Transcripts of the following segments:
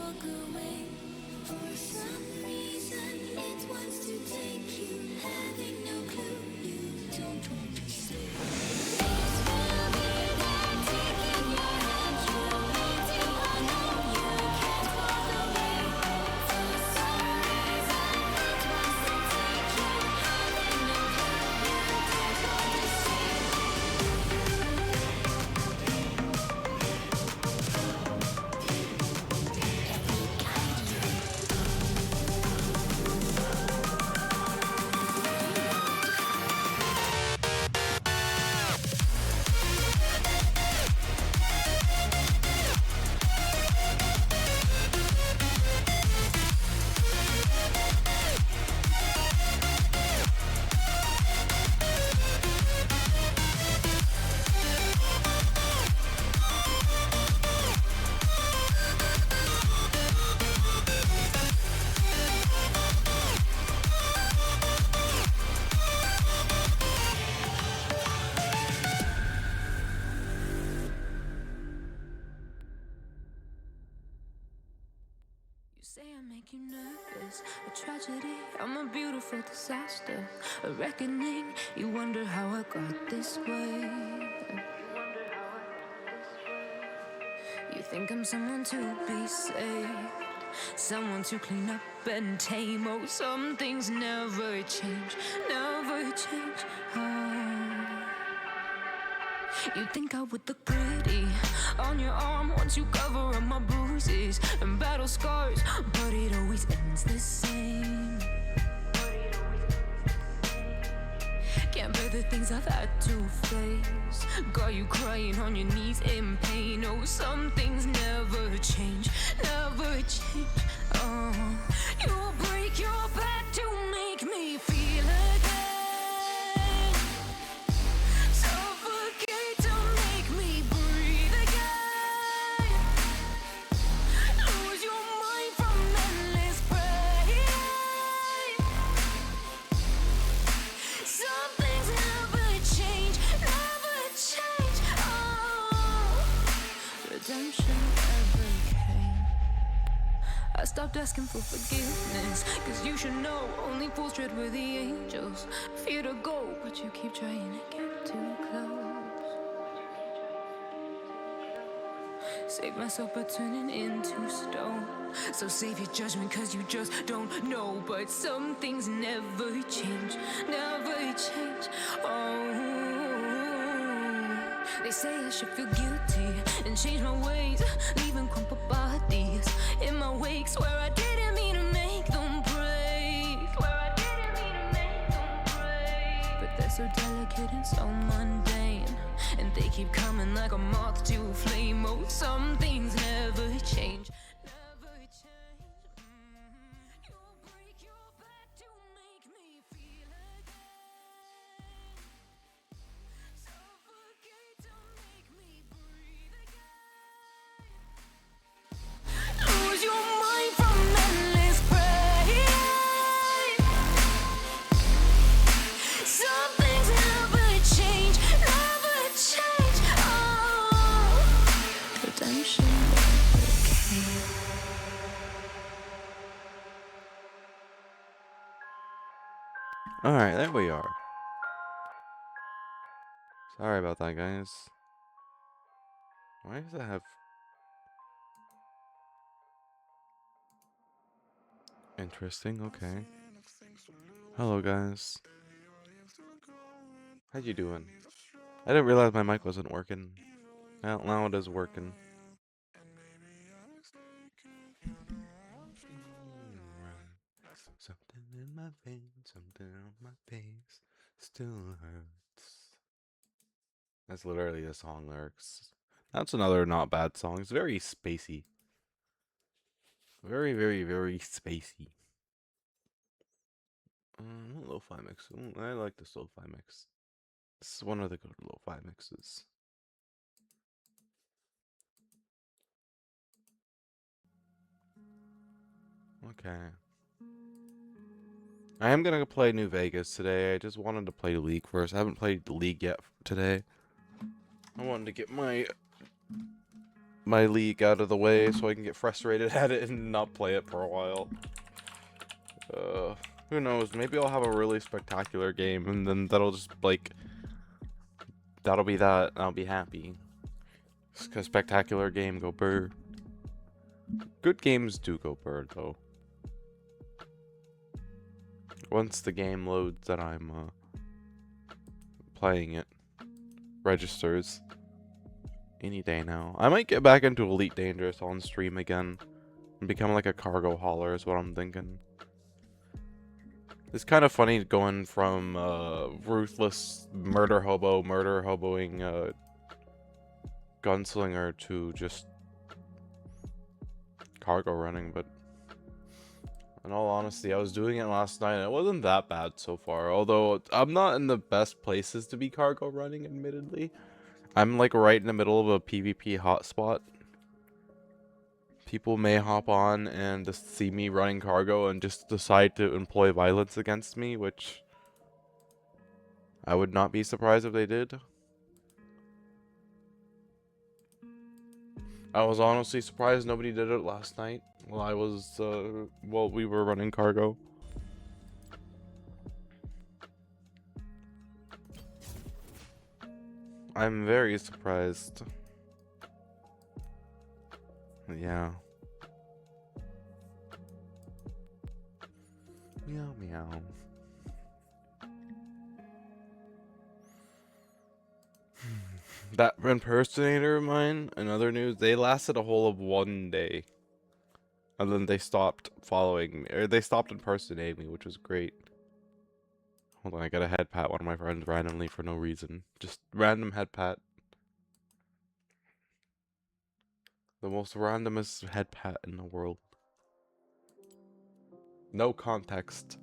walk away. For some reason it wants to take you, having no clue you don't want to stay. This will be there, taking your hand through, letting you know you can't walk away. For some reason it wants to take you, having no clue you don't want to stay. Say I make you nervous, a tragedy, I'm a beautiful disaster, a reckoning, you wonder how I got this way. You think I'm someone to be saved, someone to clean up and tame. Oh, some things never change, never change. Oh. You think I would look pretty on your arm once you cover up my bruises and battle scars, but it always ends the same. Can't bear the things I've had to face, got you crying on your knees in pain. Oh, some things never change, never change. Oh, you'll break your back to make me feel again, suffocate to make me breathe again, lose your mind from endless pain. Some things never change, never change. Oh, redemption never came. I stopped asking for forgiveness, cause you should know only fools tread with the angels. Fear to go, but you keep trying to get too close. Save myself by turning into stone. So save your judgment cause you just don't know. But some things never change, never change. Oh, they say I should feel guilty and change my ways, leaving crumpled bodies in my wake. Swear I didn't mean to make them break, swear I didn't mean to make them break. But they're so delicate and so mundane, and they keep coming like a moth to a flame. Oh, some things never change, never change. You'll break your back to make me feel again, suffocate to make me breathe again, lose your mind from endless pain. Some things never change, never change. Oh, redemption never came. Alright, there we are. Sorry about that, guys. Why does that have... Interesting, okay. Hello, guys. How you doing? I didn't realize my mic wasn't working. Now it is working. Something in my veins, something on my face still hurts. That's literally the song lyrics. That's another not bad song. It's very spacey. Very, very, very spacey. Lo-fi mix. I like this lo-fi mix. This is one of the good lo-fi mixes. Okay. I am gonna play New Vegas today. I just wanted to play League first. I haven't played the League yet today. I wanted to get my my league out of the way so I can get frustrated at it and not play it for a while. Who knows? Maybe I'll have a really spectacular game, and then that'll just, like, that'll be that, and I'll be happy. Because spectacular game go bird. Good games do go bird, though. Once the game loads that I'm, playing it, registers, any day now. I might get back into Elite Dangerous on stream again, and become like a cargo hauler is what I'm thinking. It's kind of funny going from ruthless murder hoboing gunslinger to just cargo running, but in all honesty, I was doing it last night and it wasn't that bad so far, although I'm not in the best places to be cargo running, admittedly. I'm like right in the middle of a PvP hotspot. People may hop on and just see me running cargo and just decide to employ violence against me, which I would not be surprised if they did. I was honestly surprised nobody did it last night while we were running cargo. I'm very surprised. Yeah. Meow meow. That impersonator of mine, in other news, they lasted a whole of 1 day. And then they stopped following me, or they stopped impersonating me, which was great. Hold on, I got a head pat one of my friends randomly for no reason. Just random head pat. The most randomest head pat in the world. No context.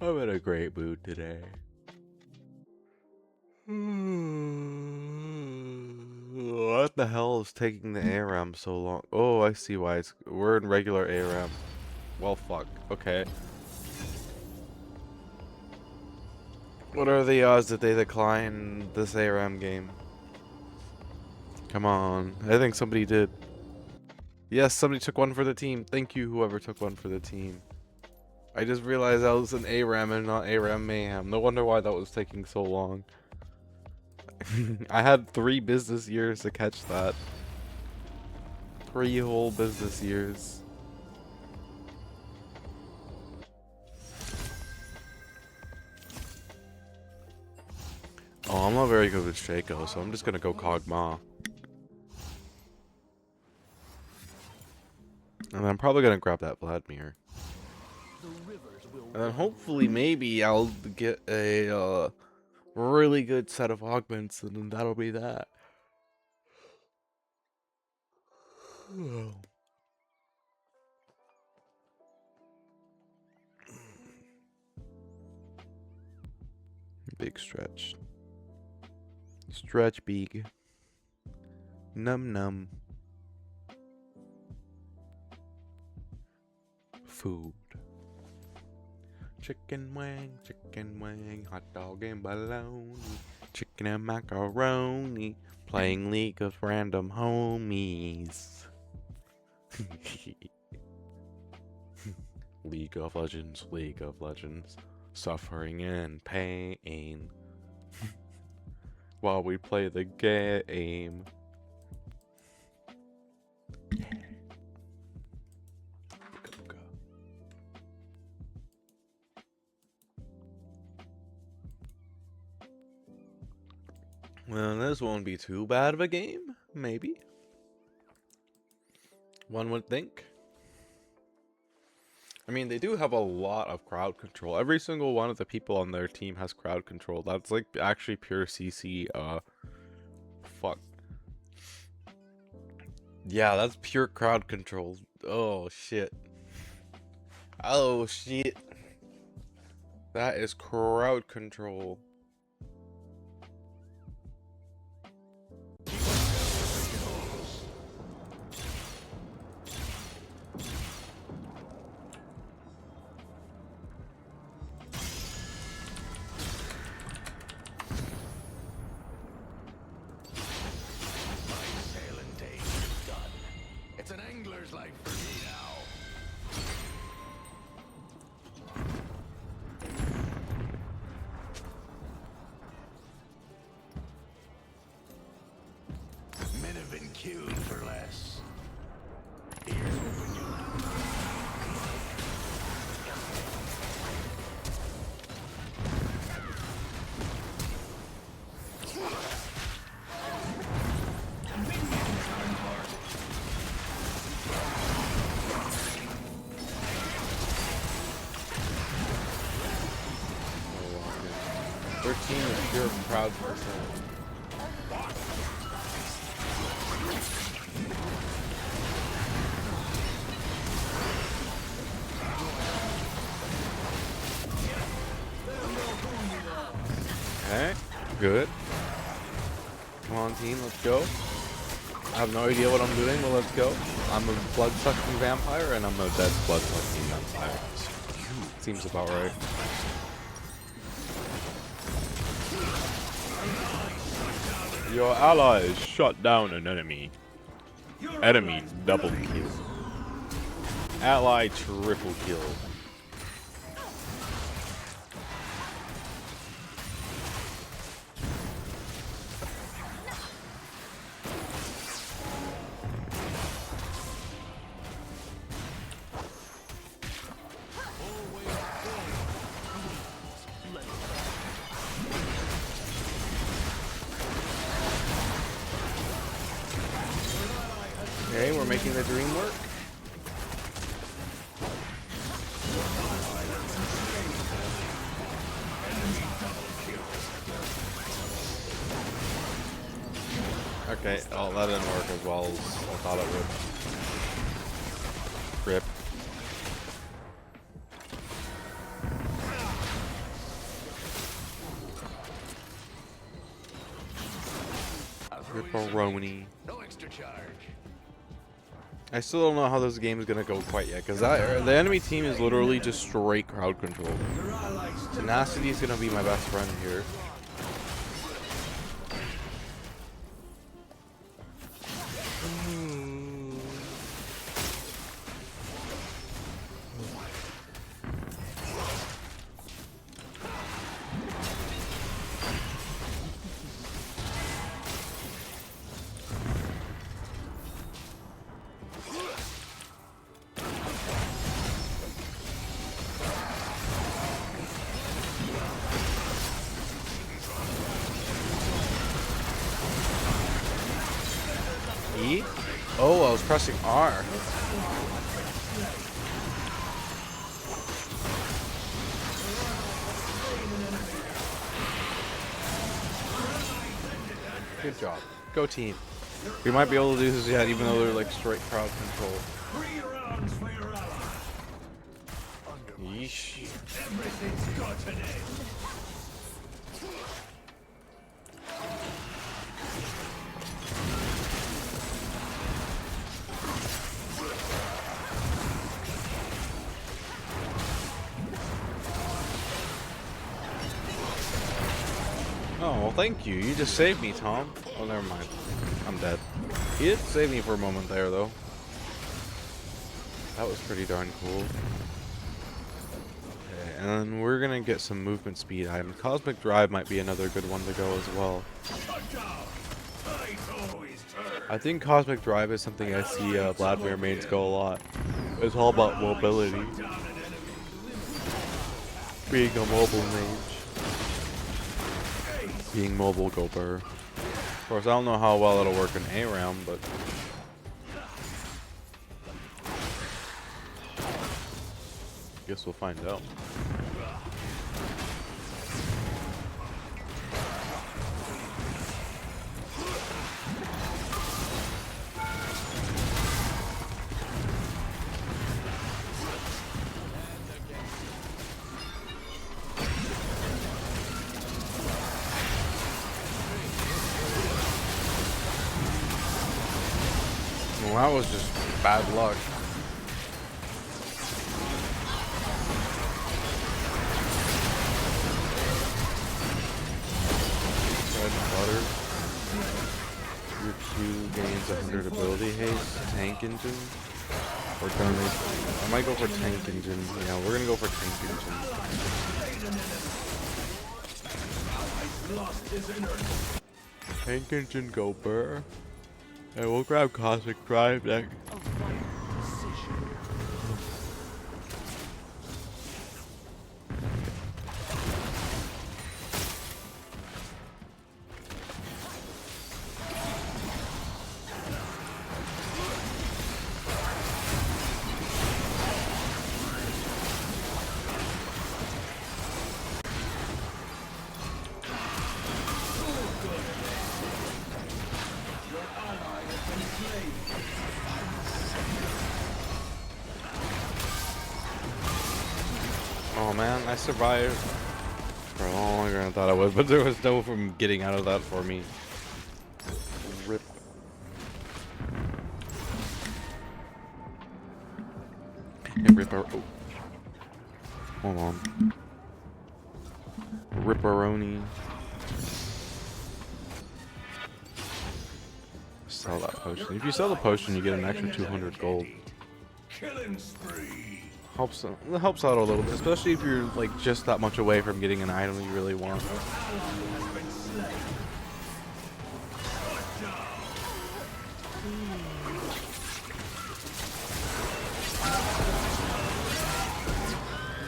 I'm in a great mood today. What the hell is taking the ARAM so long? Oh, I see why we're in regular ARAM. Well, fuck. Okay. What are the odds that they decline this ARAM game? Come on. I think somebody did. Yes, somebody took one for the team. Thank you, whoever took one for the team. I just realized that was an ARAM and not ARAM Mayhem. No wonder why that was taking so long. I had 3 business years to catch that. 3 whole business years. Oh, I'm not very good with Shaco, so I'm just gonna go Kog'Maw. And I'm probably gonna grab that Vladimir. And then hopefully maybe I'll get a really good set of augments, and then that'll be that. Big stretch. Stretch big. Num num. Food. Chicken wing, hot dog and bologna. Chicken and macaroni. Playing League of Random Homies. League of Legends, League of Legends. Suffering and pain. While we play the game. Well, this won't be too bad of a game, maybe. One would think. I mean, they do have a lot of crowd control. Every single one of the people on their team has crowd control. That's like actually pure CC. Fuck. Yeah, that's pure crowd control. Oh shit. Oh shit. That is crowd control. It's an angler's life for me now. Men have been killed for less. Here's hoping you Their team is pure crowd control. Okay, good. Come on, team, let's go. I have no idea what I'm doing, but let's go. I'm a blood-sucking vampire, and I'm a dead blood-sucking vampire. Seems about right. Your allies shut down an enemy. Enemy double kill. Ally triple kill. Okay, we're making the dream work. Okay, oh, that didn't work as well as I thought it would. Rip. Ripperoni. no extra charge. I still don't know how this game is gonna go quite yet, because the enemy team is literally just straight crowd control. Tenacity is gonna be my best friend here. E? Oh, I was pressing R. Good job. Go team. We might be able to do this yet, even though they're like straight crowd control. 3 rounds for your ally. Yeesh. Everything's got an end. Oh, well, thank you. You just saved me, Tom. Oh, never mind. I'm dead. He did save me for a moment there, though. That was pretty darn cool. Okay, and then we're gonna get some movement speed items. Cosmic Drive might be another good one to go as well. I think Cosmic Drive is something I see Vladimir mains go a lot. It's all about mobility. Being a mobile mage. Being mobile Goper. Of course, I don't know how well it'll work in ARAM, but Guess we'll find out. Well, that was just bad luck. Bread and butter. Your Q gains 100 ability haste. Tank engine. Or damage. I might go for tank engine. Yeah, we're gonna go for tank engine. Tank engine go burr. And we'll grab Cosmic Drive next. Oh man, I survived for a lot longer than I thought I would, but there was no from getting out of that for me. Rip. Hey, Ripper. Oh. Hold on. Ripperoni. Sell that potion. If you sell the potion, you get an extra 200 gold. Killing spree. It helps out a little bit, especially if you're like just that much away from getting an item you really want.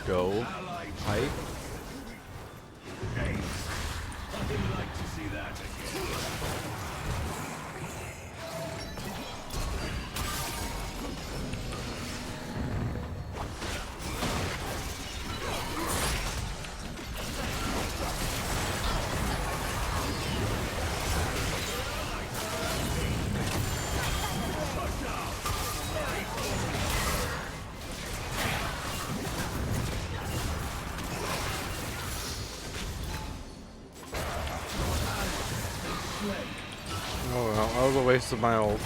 Go. Pipe. I'd like to see that again. Oh well, that was a waste of my ult.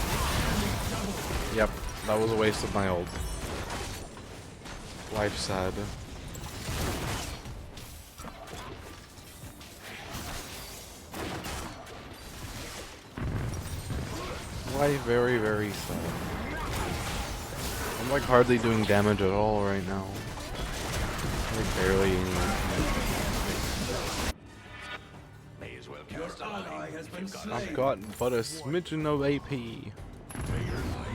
Yep, that was a waste of my ult. Life sad. Life very, very sad. I'm like hardly doing damage at all right now. Like barely any. I've got but a smidgen of AP.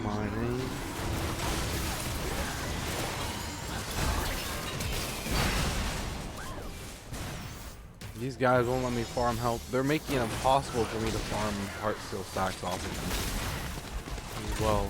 My name. These guys won't let me farm health. They're making it impossible for me to farm heart steel stacks off of them as well.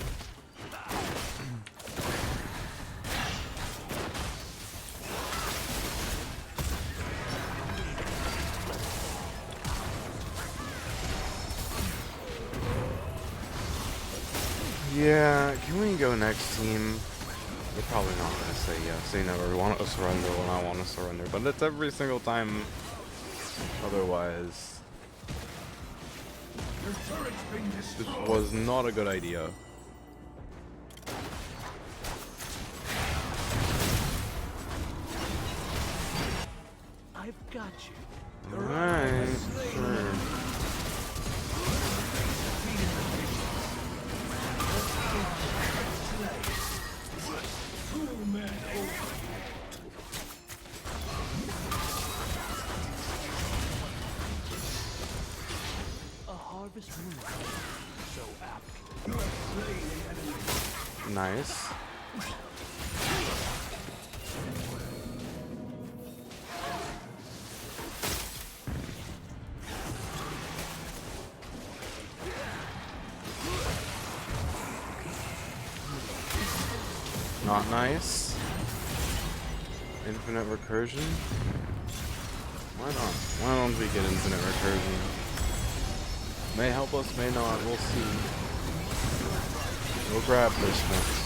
Yeah, can we go next team? They're probably not gonna say yes. They never want to surrender when I want to surrender, but it's every single time otherwise. This was not a good idea. I've got you. Alright, sure. So apt. Nice. Not nice. Infinite recursion? Why not? Why don't we get infinite recursion? May help us, may not. We'll see. We'll grab this next.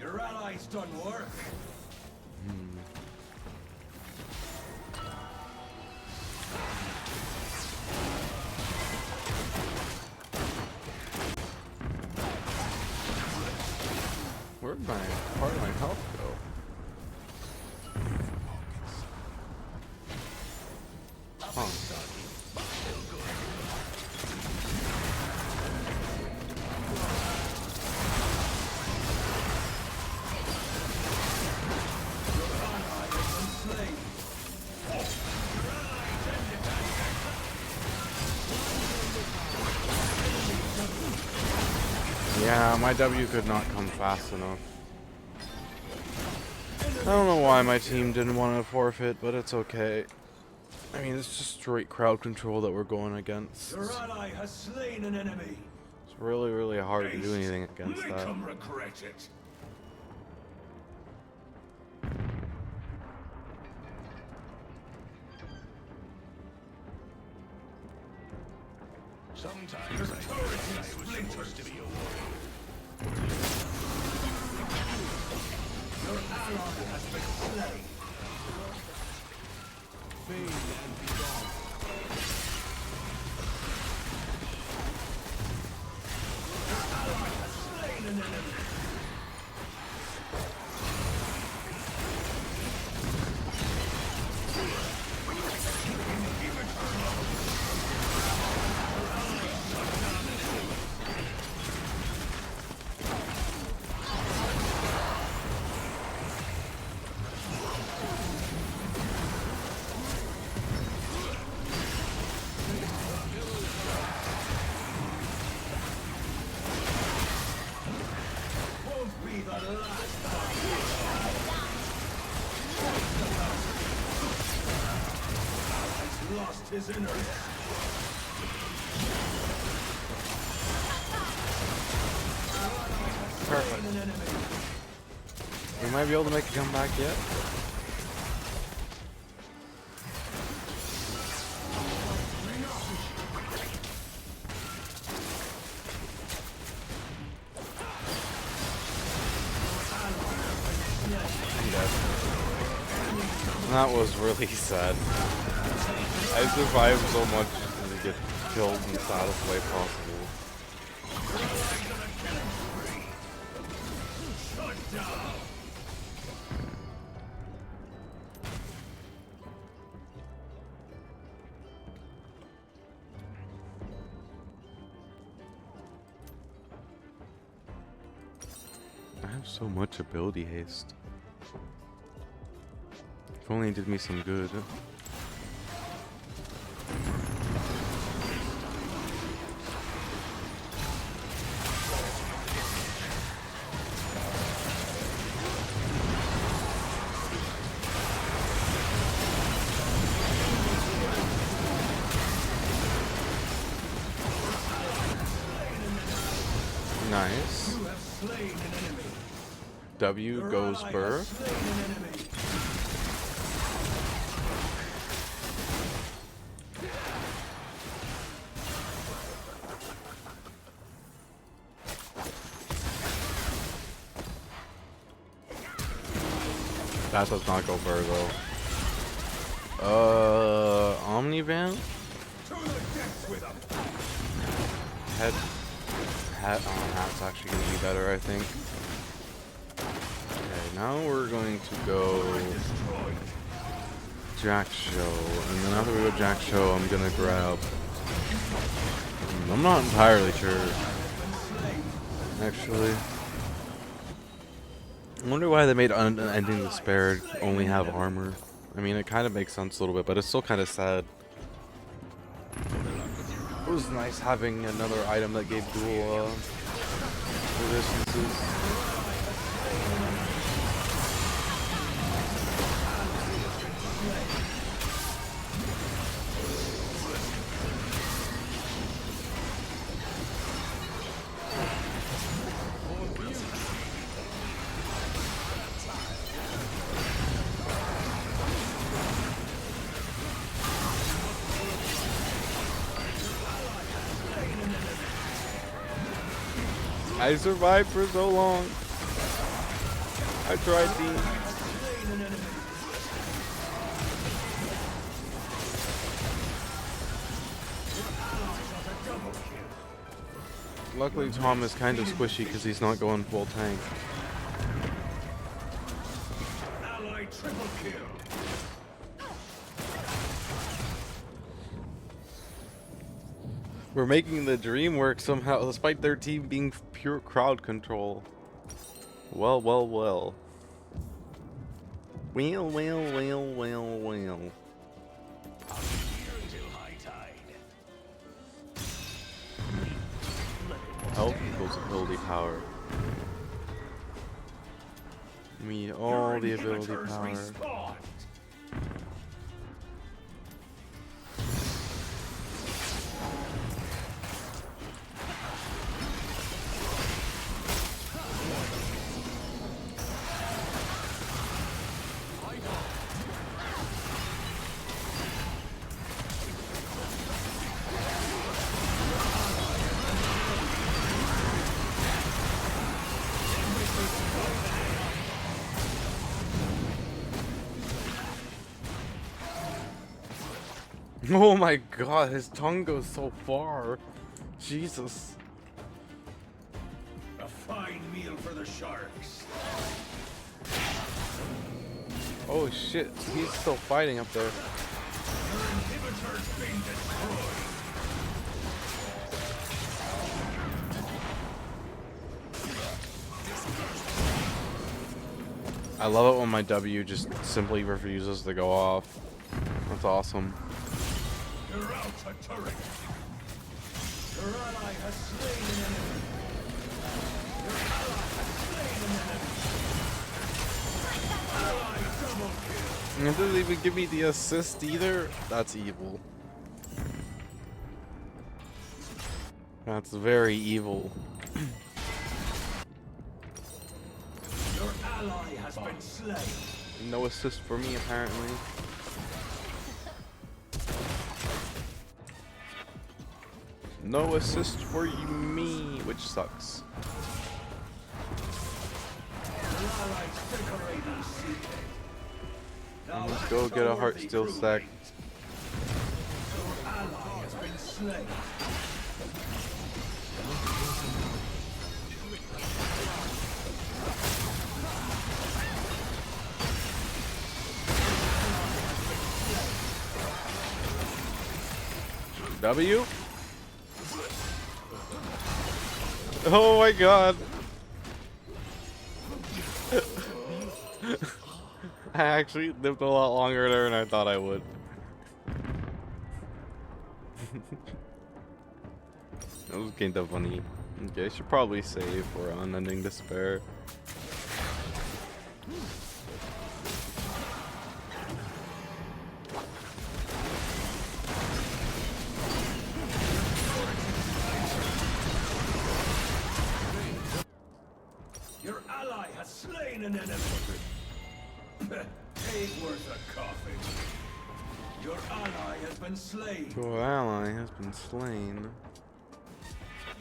Your allies done work. Where'd my part of my health go? Huh. Yeah, my W could not come fast enough. I don't know why my team didn't want to forfeit, but it's okay. I mean, it's just straight crowd control that we're going against. Your ally has slain an enemy. It's really, really hard to do anything against Make that. them regret it. Sometimes I wish I was supposed to be a warrior. Your ally has been slain. Fade and be gone. Your ally has slain an enemy. Lost his innards. Perfect. We might be able to make a comeback yet. I'm dead. That was really sad. I survived so much to get killed in the saddest way possible. I have so much ability haste. If only it did me some good. Nice. W goes Burr. That does not go Burr though. Omnivan? Hat's actually going to be better, I think. Okay, now we're going to go Jack Show, and then after we go Jack Show, I'm going to grab... I'm not entirely sure, actually. I wonder why they made Unending Despair only have armor. I mean, it kind of makes sense a little bit, but it's still kind of sad. It was nice having another item that gave dual the distances. I survived for so long. I tried the. Luckily, Tom is kind of squishy because he's not going full tank. Ally triple kill. We're making the dream work somehow, despite their team being pure crowd control. Well, well, well. Well, well, well, well, well. I'll be here until high tide. Health equals ability power. We need all the ability power. Respawned. Oh my god, his tongue goes so far. Jesus. A fine meal for the sharks. Oh shit, he's still fighting up there. Your inhibitor's been destroyed. I love it when my W just simply refuses to go off. That's awesome. You're out a turret. Your ally has slain an enemy. Your ally has slain an enemy. Ally double kill. And it doesn't even give me the assist either. That's evil. That's very evil. Your ally has been slain. No assist for me apparently. No assist for you, me, which sucks. Your allies decorate and seek it. Now Let's go get a heart steel stack. Your ally has been slain. W? Oh my god. I actually lived a lot longer there than I thought I would. That was kind of funny. Okay, I should probably save for Unending Despair. Your ally has slain an enemy. Ain't worth a coffin. Your ally has been slain. Your ally has been slain.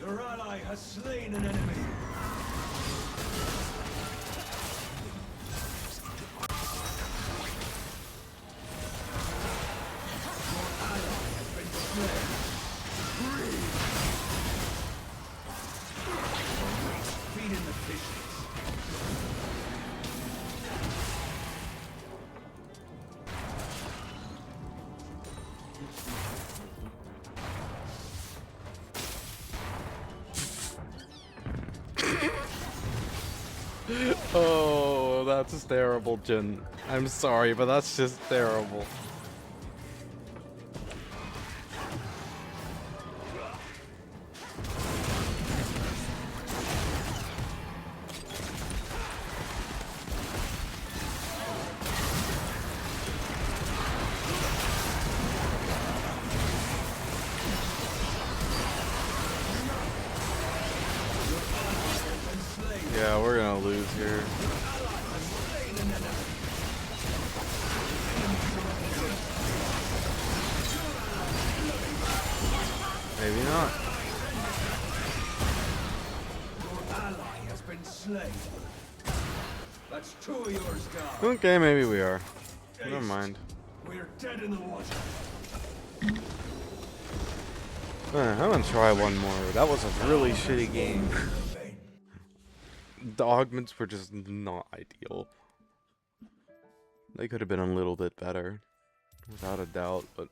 Your ally has slain an enemy. Your ally has been slain. Feed in the fishes. Oh, that's terrible, Jin. I'm sorry, but that's just terrible. here. Maybe not. Your ally has been slain. That's two of yours down. Okay, maybe we are. Never mind. We're dead in the water. I'm gonna try one more. That was a really shitty game. The augments were just not ideal. They could have been a little bit better, without a doubt, but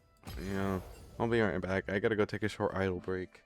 yeah. I'll be right back. I gotta go take a short idle break.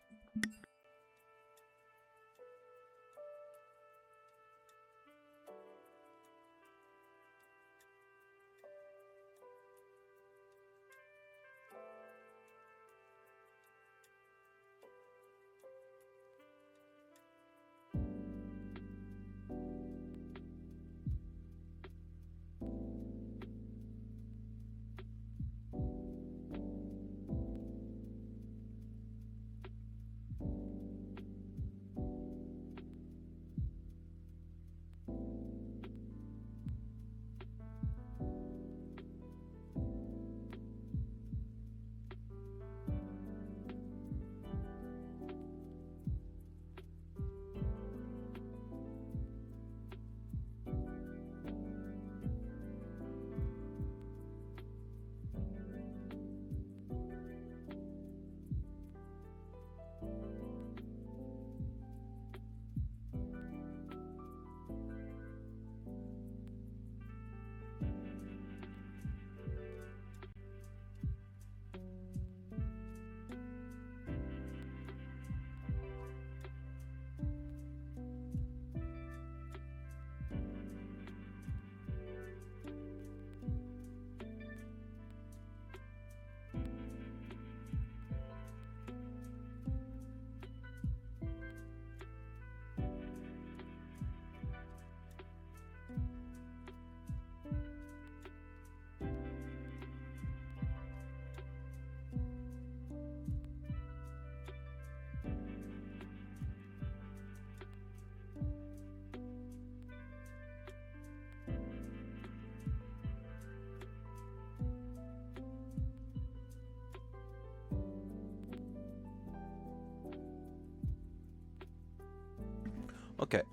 Okay.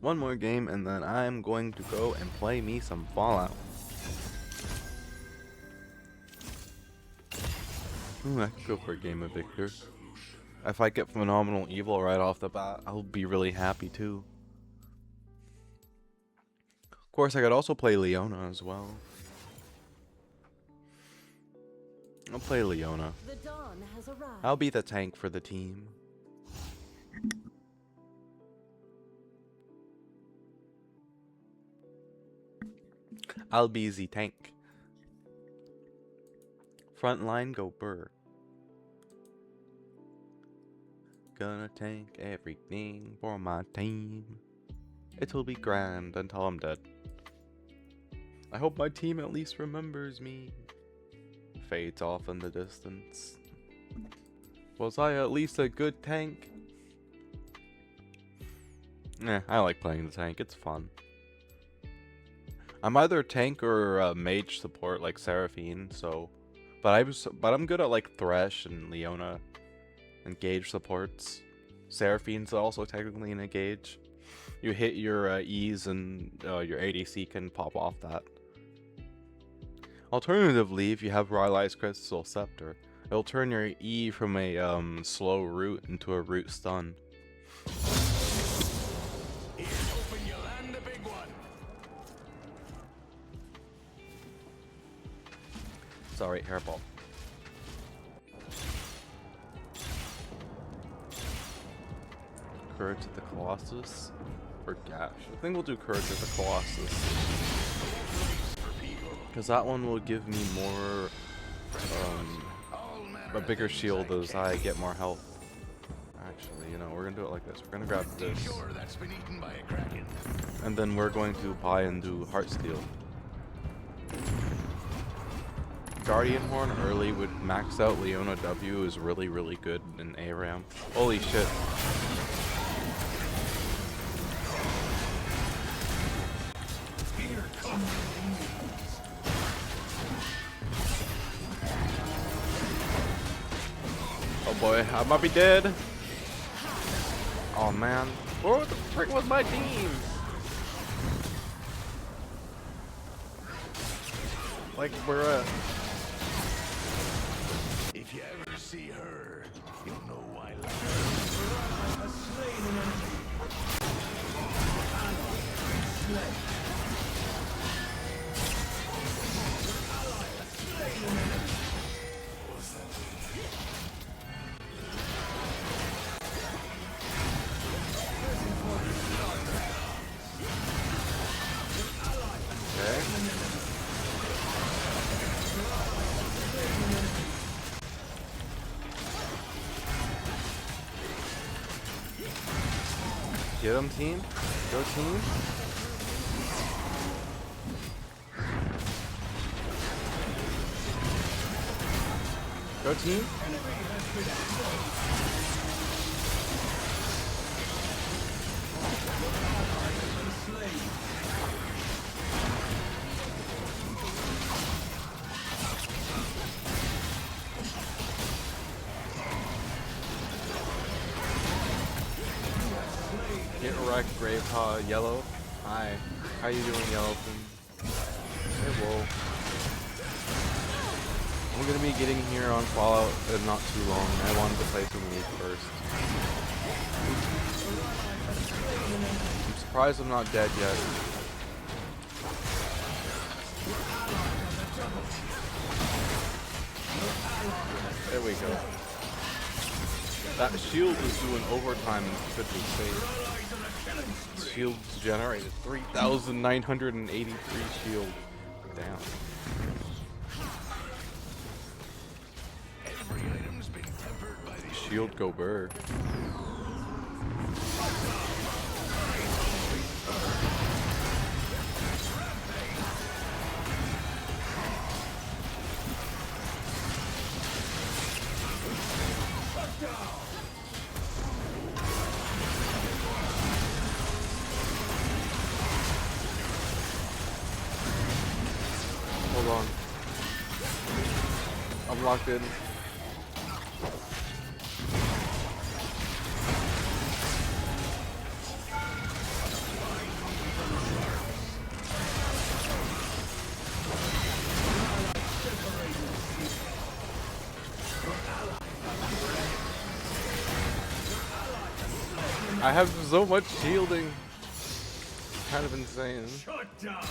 One more game and then I'm going to go and play me some Fallout. Ooh, I could go for a game of Victor. If I get Phenomenal Evil right off the bat, I'll be really happy too. Of course, I could also play Leona as well. I'll play Leona. The dawn has arrived. I'll be the tank for the team. I'll be the tank. Front line, go Burr. Gonna tank everything for my team. It'll be grand until I'm dead. I hope my team at least remembers me. Fades off in the distance. Was I at least a good tank? I like playing the tank, it's fun. I'm either tank or mage support like Seraphine, so but I'm good at like Thresh and Leona and Gage supports. Seraphine's also technically in a Gage. You hit your E's and your ADC can pop off that. Alternatively, if you have Rylai's Crystal Scepter, it'll turn your E from a slow root into a root stun. Ears open, you'll land a big one. Sorry, hairball. Courage of the Colossus or Gash? I think we'll do Courage of the Colossus. Because that one will give me more, a bigger shield as I get more health. Actually, you know, we're gonna do it like this. We're gonna grab this. And then we're going to buy and do Heartsteel. Guardian Horn early with maxed out Leona W is really, really good in ARAM. Holy shit. boy, I might be dead. Oh man, where the frick was my team? Like we're If you ever see her, you'll know why. Your ally has slain an enemy. Your ally has been slain. Your ally has slain an enemy. Pressing for the slaughter. Your ally has okay. slain an enemy. Your ally has slain an enemy. Get him, team. Go team. Go team. Get wrecked, Gravepaw. Yellow. Hi. How you doing, Yellowfin? Hey, whoa. I'm gonna be getting here on Fallout in not too long. I wanted to play some League first. I'm surprised I'm not dead yet. There we go. That shield is doing overtime and could be safe. Shields generated 3,983 shield. Damn. Shield go burr. Hold on. I'm locked in. I have so much shielding. Kind of insane. Shut down.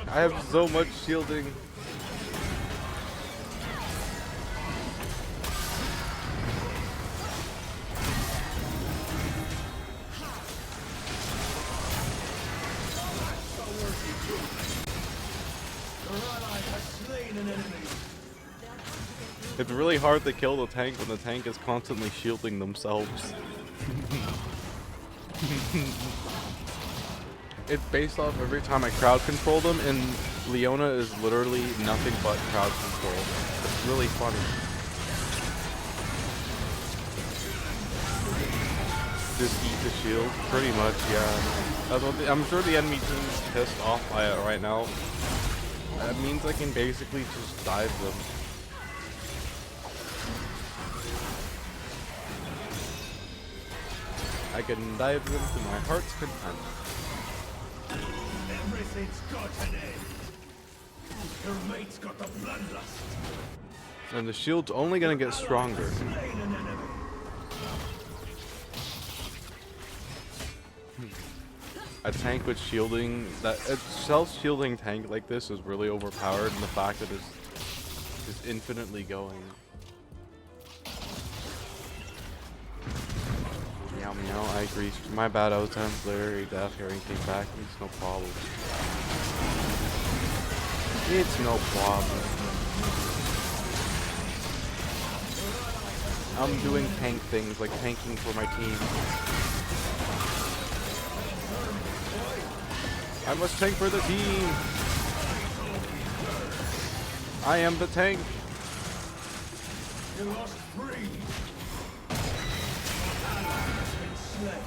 I have so much shielding. Your ally has slain an enemy. It's really hard to kill the tank when the tank is constantly shielding themselves. It's based off every time I crowd control them, and Leona is literally nothing but crowd control. It's really funny. Just eat the shield, pretty much, yeah. I'm sure the enemy team's pissed off by it right now. That means I can basically just dive them. I can dive them to my heart's content. Everything's got an end. Your mate's got the bloodlust. And the shield's only gonna get stronger. Slain an enemy. A tank with shielding, a self-shielding tank like this is really overpowered, and the fact that it's just infinitely going. Meow meow, I agree. My bad, I was time later, deaf hearing came back. It's no problem. It's no problem. I'm doing tank things, like tanking for my team. I must tank for the team. I am the tank. You lost 3. Slain.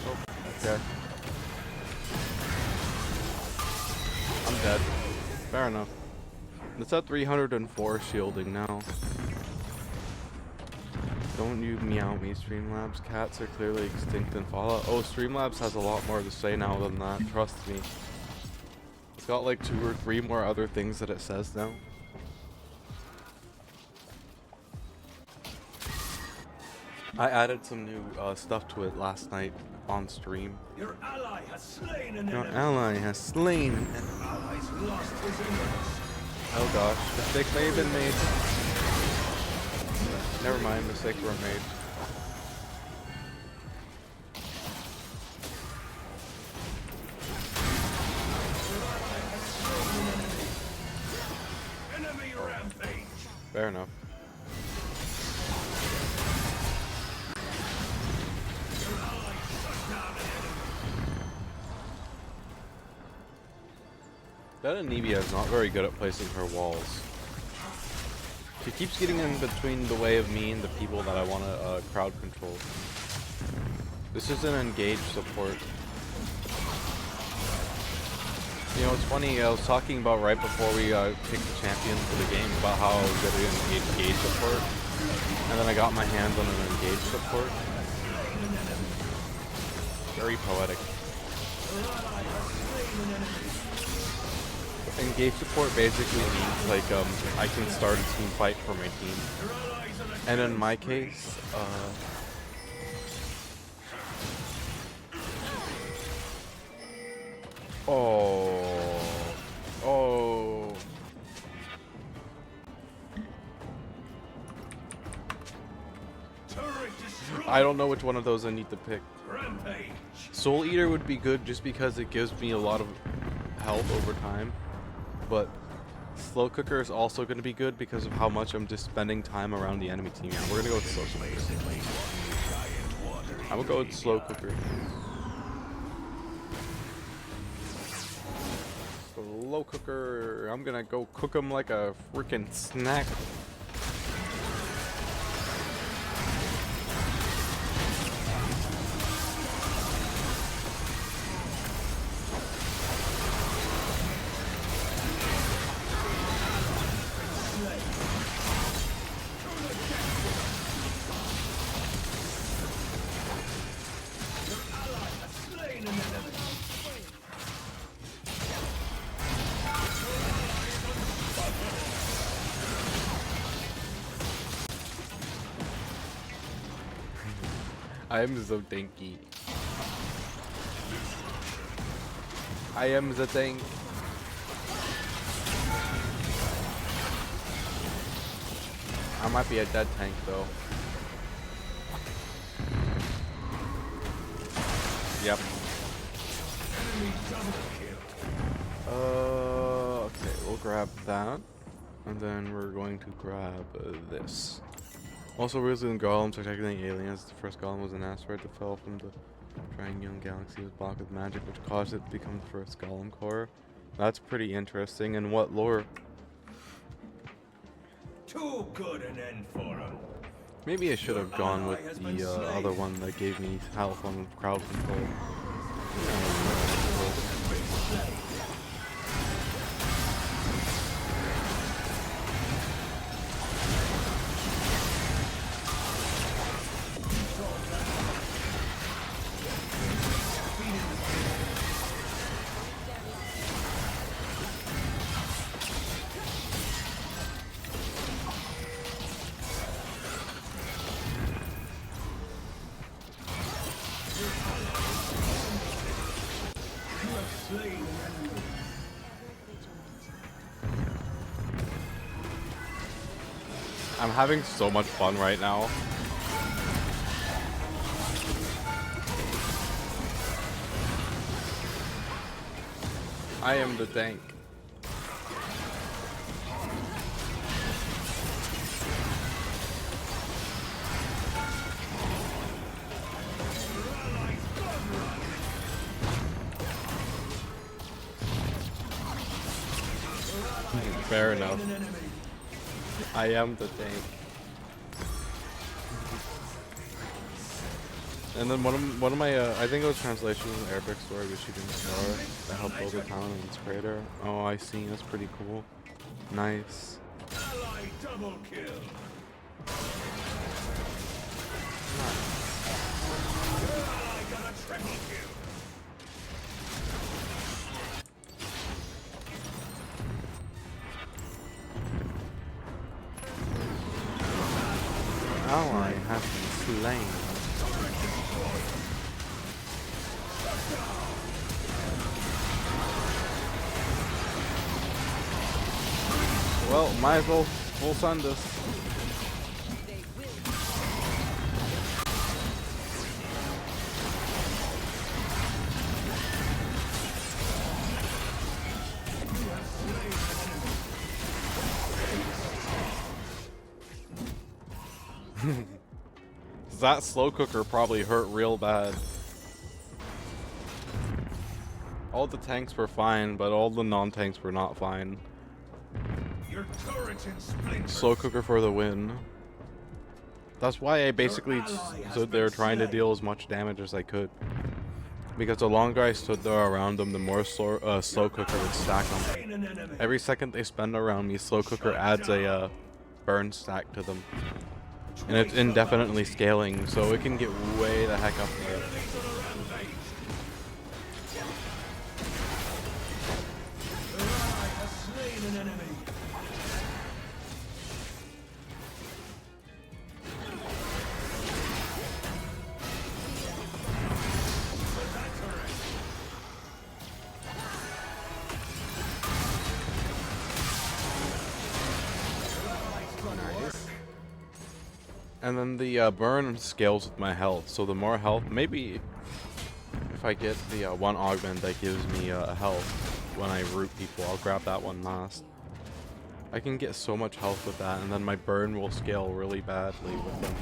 Oh, okay. I'm dead. Fair enough. It's at 304 shielding now. Don't you meow me, Streamlabs. Cats are clearly extinct in Fallout. Oh, Streamlabs has a lot more to say now than that, trust me. It's got like 2 or 3 more other things that it says now. I added some new stuff to it last night on stream. Your ally has slain an Your enemy. ally has slain an Allies lost his innards. Oh gosh, mistakes may have been made. Never mind, mistakes were made. Enemy rampage. Fair enough. Your ally shut down an enemy. That Anivia is not very good at placing her walls. She keeps getting in between the way of me and the people that I want to crowd control. This is an engaged support. You know, it's funny, I was talking about right before we picked the champions for the game about how I was good at engaged support. And then I got my hands on an engaged support. Very poetic. Engaged support basically means like I can start a team fight for my team. And in my case, I don't know which one of those I need to pick. Rampage. Soul Eater would be good just because it gives me a lot of health over time. But Slow Cooker is also going to be good because of how much I'm just spending time around the enemy team. Yeah, we're going to go with Slow Cooker. I'm going to go with Slow Cooker. Slow Cooker. I'm going to go cook him like a freaking snack. I am so tanky. I am the tank. I might be a dead tank though. Yep. Okay, we'll grab that. And then we're going to grab this. Also, Wizards and Golems are technically aliens. The first golem was an asteroid that fell from the Triangular Galaxy. It was blocked with magic, which caused it to become the first golem core. That's pretty interesting. And what lore? Too good an end for him. Maybe I should have gone with the other one that gave me health on crowd control. I'm having so much fun right now. I am the tank. Fair enough. I am the tank. And then one of my I think it was translation of the Arabic story, which you didn't star that helped build a town in its crater. Oh, I see. That's pretty cool. Nice. Ally double kill. Your ally got a triple kill. Ally has been slain. Well, might as well full send this. That slow cooker probably hurt real bad. All the tanks were fine, but all the non-tanks were not fine. Your turret in splinters. Slow cooker for the win. That's why I basically stood there trying to deal as much damage as I could. Because the longer I stood there around them, the more slow cooker would stack them. Every second they spend around me, slow cooker adds a burn stack to them. And it's indefinitely scaling, so it can get way the heck up there. And then the burn scales with my health, so the more health, maybe if I get the one augment that gives me health when I root people, I'll grab that one last. I can get so much health with that, and then my burn will scale really badly with them.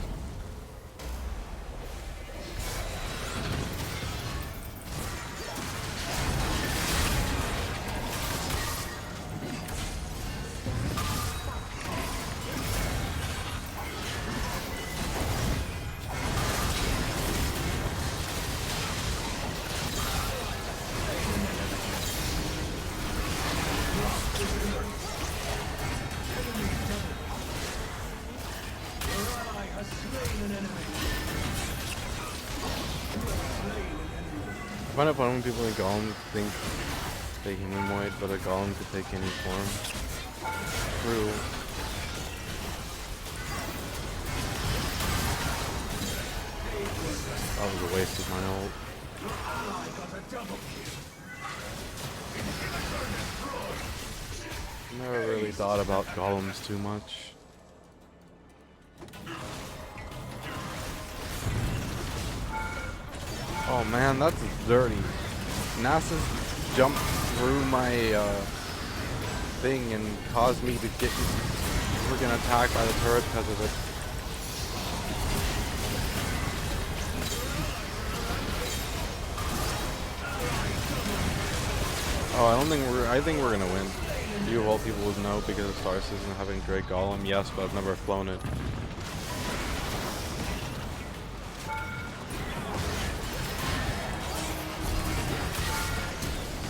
I find it fun when people in Golem think they humanoid, but a Golem could take any form. True. That was a waste of my ult. Never really thought about Golems too much. Oh man, that's dirty. NASA jumped through my thing and caused me to get freaking attacked by the turret because of it. Oh, I think we're gonna win. You of all people would know because of Star Citizen having Drake Golem, yes, but I've never flown it.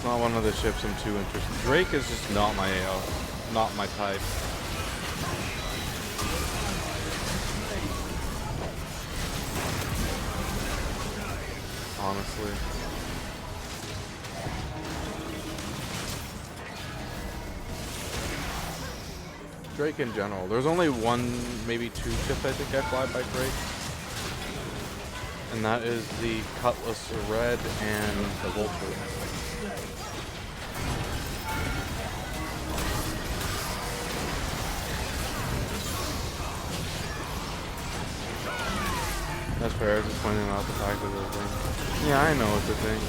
Not one of the ships I'm too interested. Drake is just not my type. Honestly. Drake in general. There's only one, maybe two ships I think I fly by Drake. And that is the Cutlass Red and the Vulture. That's fair, just pointing out the fact that it's a thing. Yeah, I know it's a thing.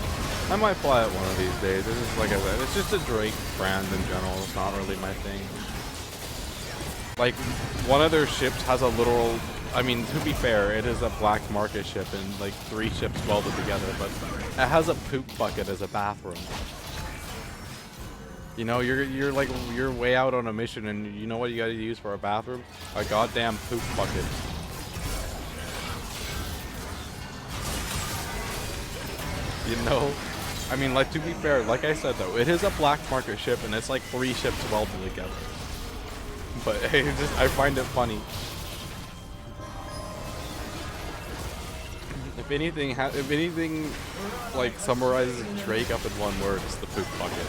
I might fly it one of these days. It's just, like I said, it's just a Drake brand in general. It's not really my thing. Like, one of their ships has a literal... I mean, to be fair, it is a black market ship and, like, 3 ships welded together, but it has a poop bucket as a bathroom. You know, you're way out on a mission and you know what you gotta use for a bathroom? A goddamn poop bucket. You know? I mean, like, to be fair, like I said though, it is a black market ship and it's like 3 ships welded together. but I find it funny. If anything, like summarizes Drake up in one word, it's the poop bucket.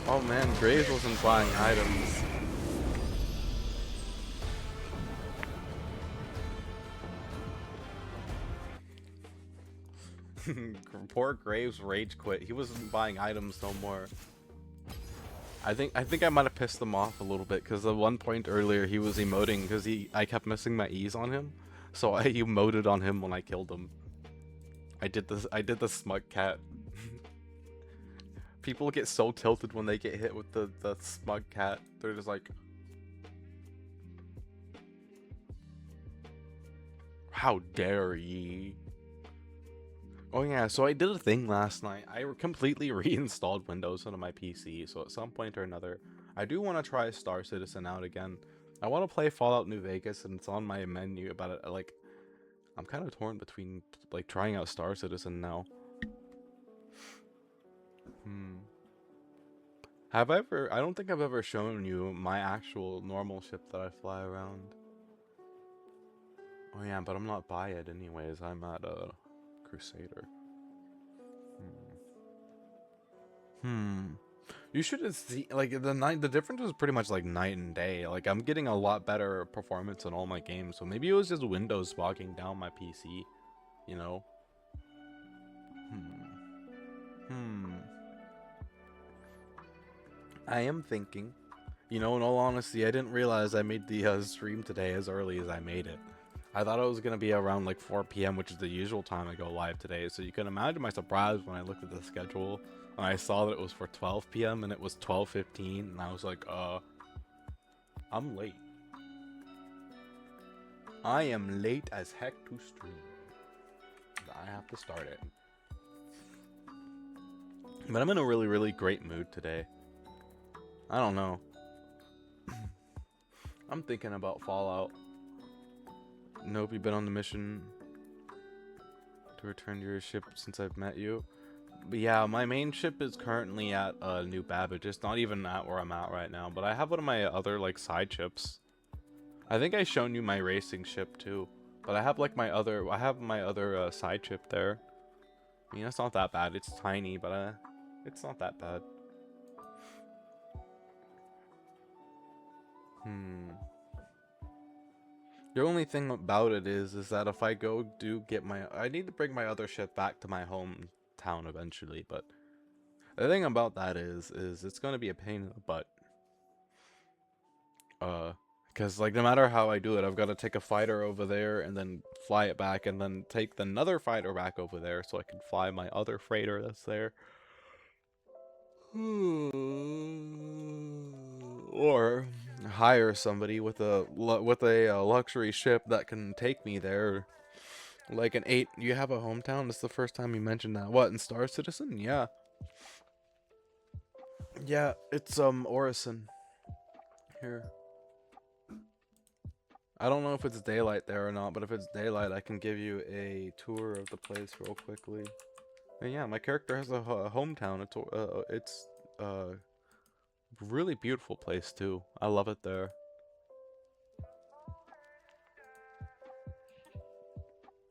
Oh man, Graves wasn't buying items. Poor Graves rage quit. He wasn't buying items no more. I think I might have pissed him off a little bit because at one point earlier he was emoting because I kept missing my E's on him, so I emoted on him when I killed him. I did the smug cat. People get so tilted when they get hit with the smug cat. They're just like, how dare ye? Oh yeah, so I did a thing last night. I completely reinstalled Windows onto my PC, so at some point or another, I do want to try Star Citizen out again. I want to play Fallout New Vegas, and it's on my menu, but like, I'm kind of torn between like trying out Star Citizen now. I don't think I've ever shown you my actual normal ship that I fly around. Oh yeah, but I'm not by it anyways. I'm at a Crusader. You should have seen, like, the difference was pretty much like night and day. Like, I'm getting a lot better performance in all my games, so maybe it was just Windows bogging down my PC, you know? I am thinking, you know, in all honesty, I didn't realize I made the stream today as early as I made it. I thought it was going to be around like 4 p.m., which is the usual time I go live today. So you can imagine my surprise when I looked at the schedule and I saw that it was for 12 p.m. and it was 12:15, and I was like, I'm late. I am late as heck to stream. I have to start it. But I'm in a really, really great mood today. I don't know. I'm thinking about Fallout. Nope, you've been on the mission to return to your ship since I've met you. But yeah, my main ship is currently at New Babbage. It's not even at where I'm at right now, but I have one of my other like side ships. I think I've shown you my racing ship too, but I have like my other side ship there. I mean, it's not that bad. It's tiny, but it's not that bad. The only thing about it is that if I I need to bring my other ship back to my hometown eventually, but the thing about that is it's gonna be a pain in the butt. Because like no matter how I do it, I've got to take a fighter over there and then fly it back, and then take another fighter back over there so I can fly my other freighter that's there. Or hire somebody with a luxury ship that can take me there. Like an 8. You have a hometown? This is the first time you mentioned that. What, in Star Citizen? Yeah. Yeah, it's Orison. Here. I don't know if it's daylight there or not, but if it's daylight, I can give you a tour of the place real quickly. And yeah, my character has a hometown. It's really beautiful place too. I love it there.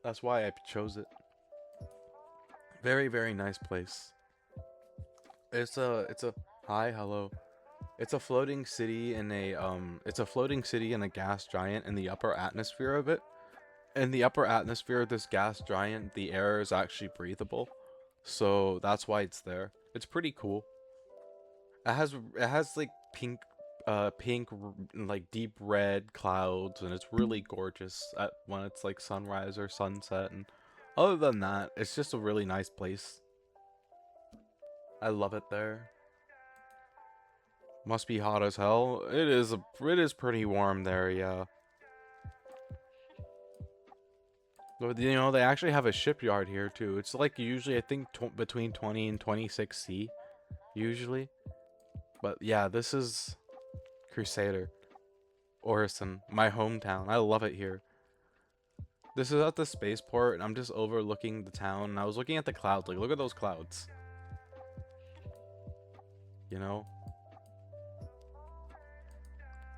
That's why I chose it. Very, very nice place. It's a hi, hello. It's a floating city in a gas giant in the upper atmosphere of it. In the upper atmosphere of this gas giant, the air is actually breathable. So that's why it's there. It's pretty cool. It has like pink like deep red clouds, and it's really gorgeous when it's like sunrise or sunset. And other than that, it's just a really nice place. I love it there. Must be hot as hell. It is pretty warm there, yeah. But you know, they actually have a shipyard here too. It's like usually I think between 20 and 26 C usually. But yeah, this is Crusader. Orison, my hometown. I love it here. This is at the spaceport, and I'm just overlooking the town, and I was looking at the clouds. Like, look at those clouds. You know?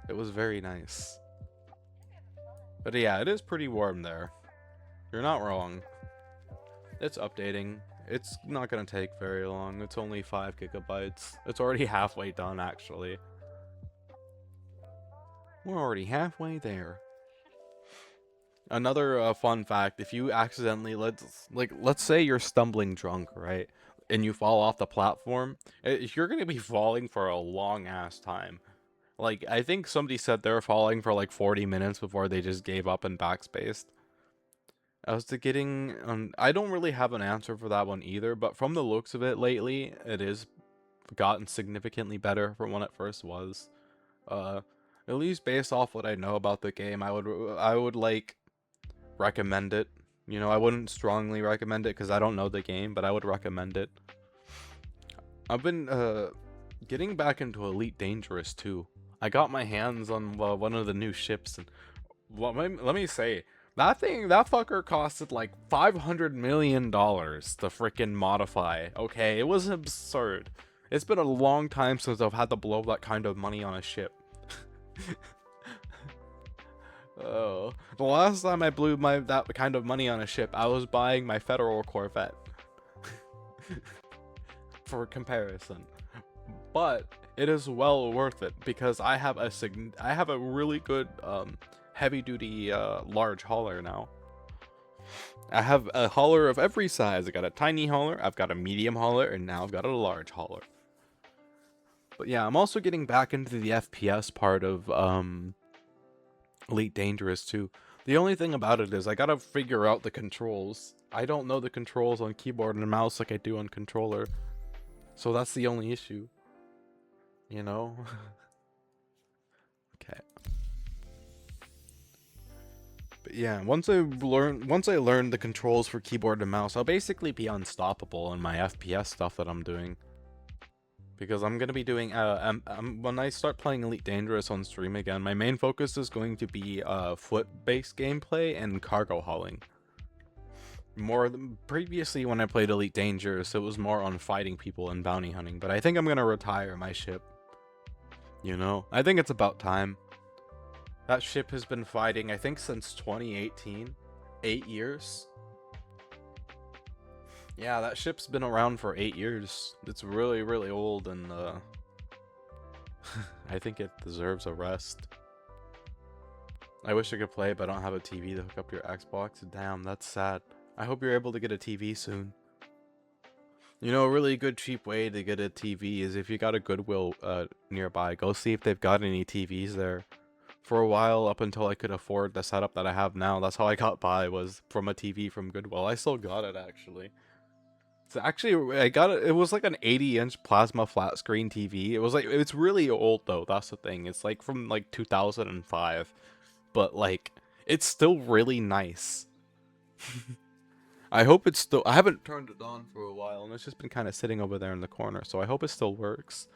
It was very nice. But yeah, it is pretty warm there. You're not wrong. It's updating. It's not gonna take very long. It's only 5 gigabytes. It's already halfway done, actually. We're already halfway there. Another fun fact, if you accidentally, let's say you're stumbling drunk, right? And you fall off the platform, you're going to be falling for a long ass time. Like, I think somebody said they were falling for like 40 minutes before they just gave up and backspaced. I don't really have an answer for that one either, but from the looks of it lately, it is gotten significantly better from when it first was. At least based off what I know about the game, I would like recommend it. You know, I wouldn't strongly recommend it because I don't know the game, but I would recommend it. I've been getting back into Elite Dangerous too. I got my hands on one of the new ships, and let me say, that fucker costed like $500 million to freaking modify. Okay, it was absurd. It's been a long time since I've had to blow that kind of money on a ship. Oh, the last time I blew that kind of money on a ship, I was buying my Federal Corvette. For comparison, but it is well worth it because I have a really good heavy duty large hauler now. I have a hauler of every size. I got a tiny hauler, I've got a medium hauler, and now I've got a large hauler. But yeah, I'm also getting back into the FPS part of Elite Dangerous too. The only thing about it is I gotta figure out the controls. I don't know the controls on keyboard and mouse like I do on controller. So that's the only issue. You know? Okay. But yeah, once I learn the controls for keyboard and mouse, I'll basically be unstoppable in my FPS stuff that I'm doing. Because I'm gonna be doing when I start playing Elite Dangerous on stream again, my main focus is going to be foot-based gameplay and cargo hauling. More than previously when I played Elite Dangerous, it was more on fighting people and bounty hunting. But I think I'm gonna retire my ship. You know, I think it's about time. That ship has been fighting, I think, since 2018, 8 years. Yeah, that ship's been around for 8 years. It's really, really old, and I think it deserves a rest. I wish I could play, but I don't have a TV to hook up to your Xbox. Damn, that's sad. I hope you're able to get a TV soon. You know, a really good cheap way to get a TV is if you got a Goodwill nearby, go see if they've got any TVs there. For a while, up until I could afford the setup that I have now, that's how I got by, was from a TV from Goodwill. I still got it, actually. So actually, I got it. It was like an 80-inch plasma flat screen TV. It's really old though. That's the thing. It's like from like 2005, but like it's still really nice. I hope it's still. I haven't turned it on for a while, and it's just been kind of sitting over there in the corner. So I hope it still works.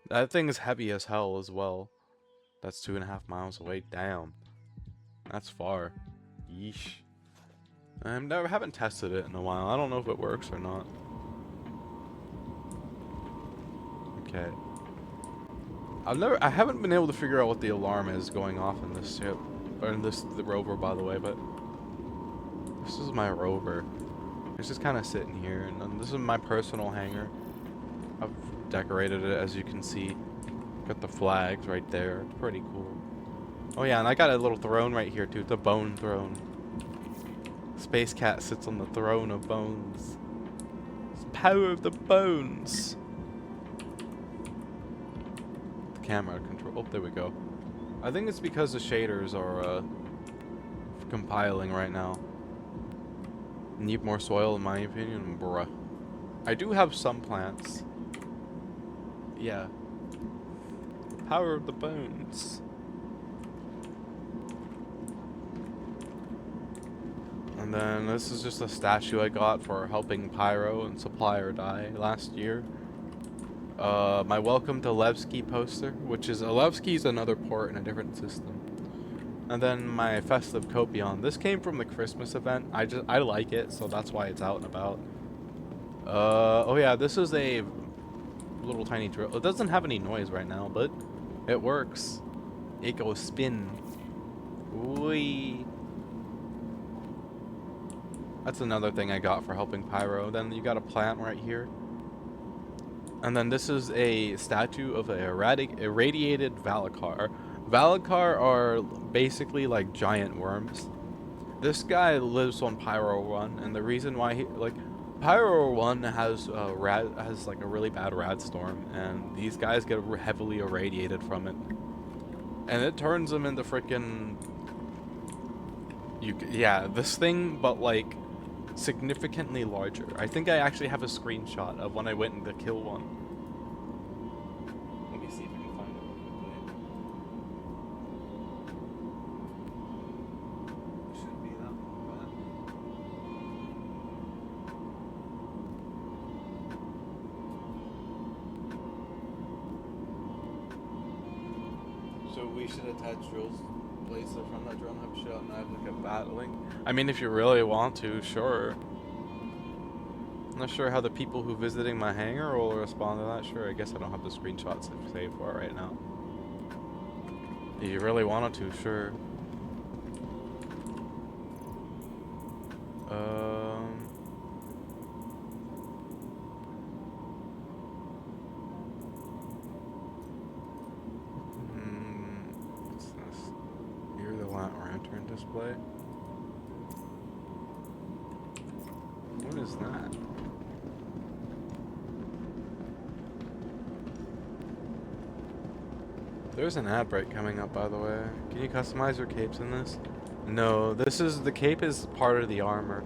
That thing is heavy as hell as well. That's 2.5 miles away. Damn, that's far. Yeesh. Haven't tested it in a while. I don't know if it works or not. Okay. I haven't been able to figure out what the alarm is going off in this ship, or in the rover, by the way. But this is my rover. It's just kind of sitting here, and then this is my personal hangar. I've decorated it, as you can see. Got the flags right there. It's pretty cool. Oh yeah, and I got a little throne right here too. It's a bone throne. Space Cat sits on the throne of bones. It's power of the bones. The camera control. Oh, there we go. I think it's because the shaders are compiling right now. Need more soil, in my opinion, bruh. I do have some plants. Yeah. The power of the bones. And then this is just a statue I got for helping Pyro and Supply or Die last year. my Welcome to Levski poster, which is Levski's another port in a different system. And then my Festive Copion. This came from the Christmas event. I like it, so that's why it's out and about. Oh yeah, this is a little tiny drill. It doesn't have any noise right now, but it works. It goes spin. Whee. That's another thing I got for helping Pyro. Then you got a plant right here. And then this is a statue of a irradiated Valakar. Valakar are basically like giant worms. This guy lives on Pyro 1, and the reason why Pyro 1 has like a really bad rad storm, and these guys get heavily irradiated from it. And it turns them into freaking yeah, this thing, but like significantly larger. I think I actually have a screenshot of when I went to kill one. Let me see if I can find it real quickly. It shouldn't be that bad. So we should attach drills placer from that drone hub shot and have like a battling. I mean, if you really want to, sure. I'm not sure how the people who visiting my hangar will respond to that. Sure, I guess I don't have the screenshots saved for it right now. If you really wanted to, sure. What's this? Hear the lantern display. What is that? There's an ad break coming up, by the way. Can you customize your capes in this? No, the cape is part of the armor.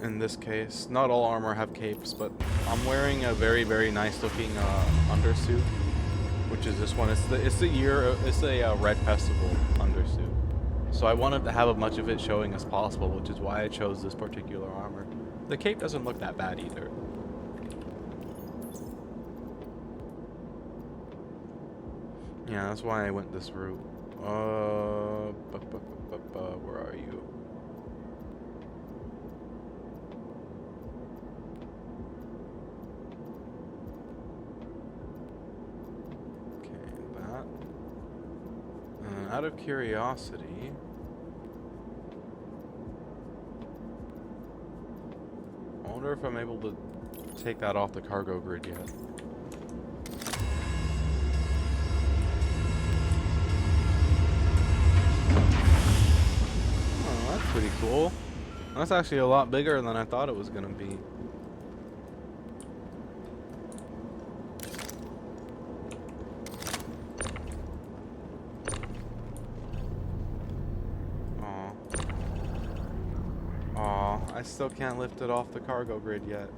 In this case, not all armor have capes, but I'm wearing a very, very nice looking undersuit, which is this one. It's a Red Festival undersuit. So I wanted to have as much of it showing as possible, which is why I chose this particular armor. The cape doesn't look that bad either. Yeah, that's why I went this route. Where are you? Okay, that. Out of curiosity, I wonder if I'm able to take that off the cargo grid yet. Pretty cool. That's actually a lot bigger than I thought it was gonna be. Aw, I still can't lift it off the cargo grid yet.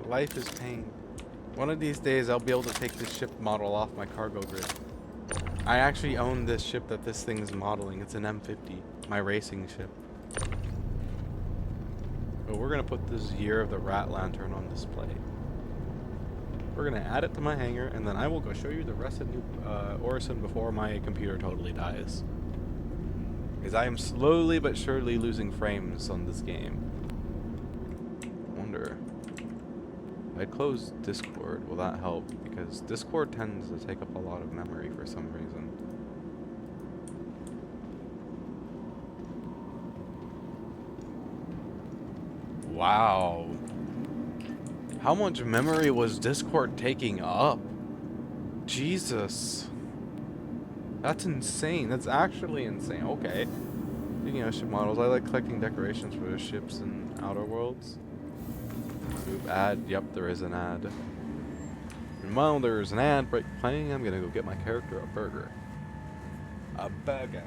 Life is pain. One of these days I'll be able to take this ship model off my cargo grid. I actually own this ship that this thing is modeling. It's an M50, my racing ship. But we're gonna put this Year of the Rat Lantern on display. We're gonna add it to my hangar, and then I will go show you the rest of New Orison before my computer totally dies. Because I am slowly but surely losing frames on this game. Wonder. If I close Discord, will that help? Because Discord tends to take up a lot of memory for some reason. Wow. How much memory was Discord taking up? Jesus. That's insane. That's actually insane. Okay. Speaking of ship models, I like collecting decorations for the ships in Outer Worlds. Oop, ad. Yep, there is an ad. And while there's an ad break playing, I'm gonna go get my character a burger. A burger.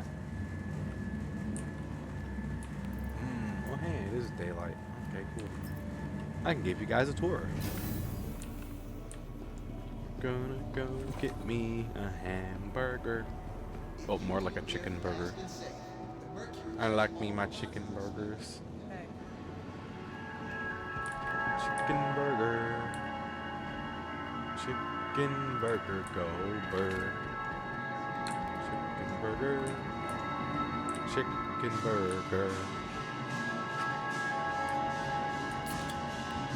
Well, hey, it is daylight. Okay, cool. I can give you guys a tour. Gonna go get me a hamburger. Oh, more like a chicken burger. I like me my chicken burgers. Chicken burger. Chicken burger, go bird. Chicken burger. Chicken burger.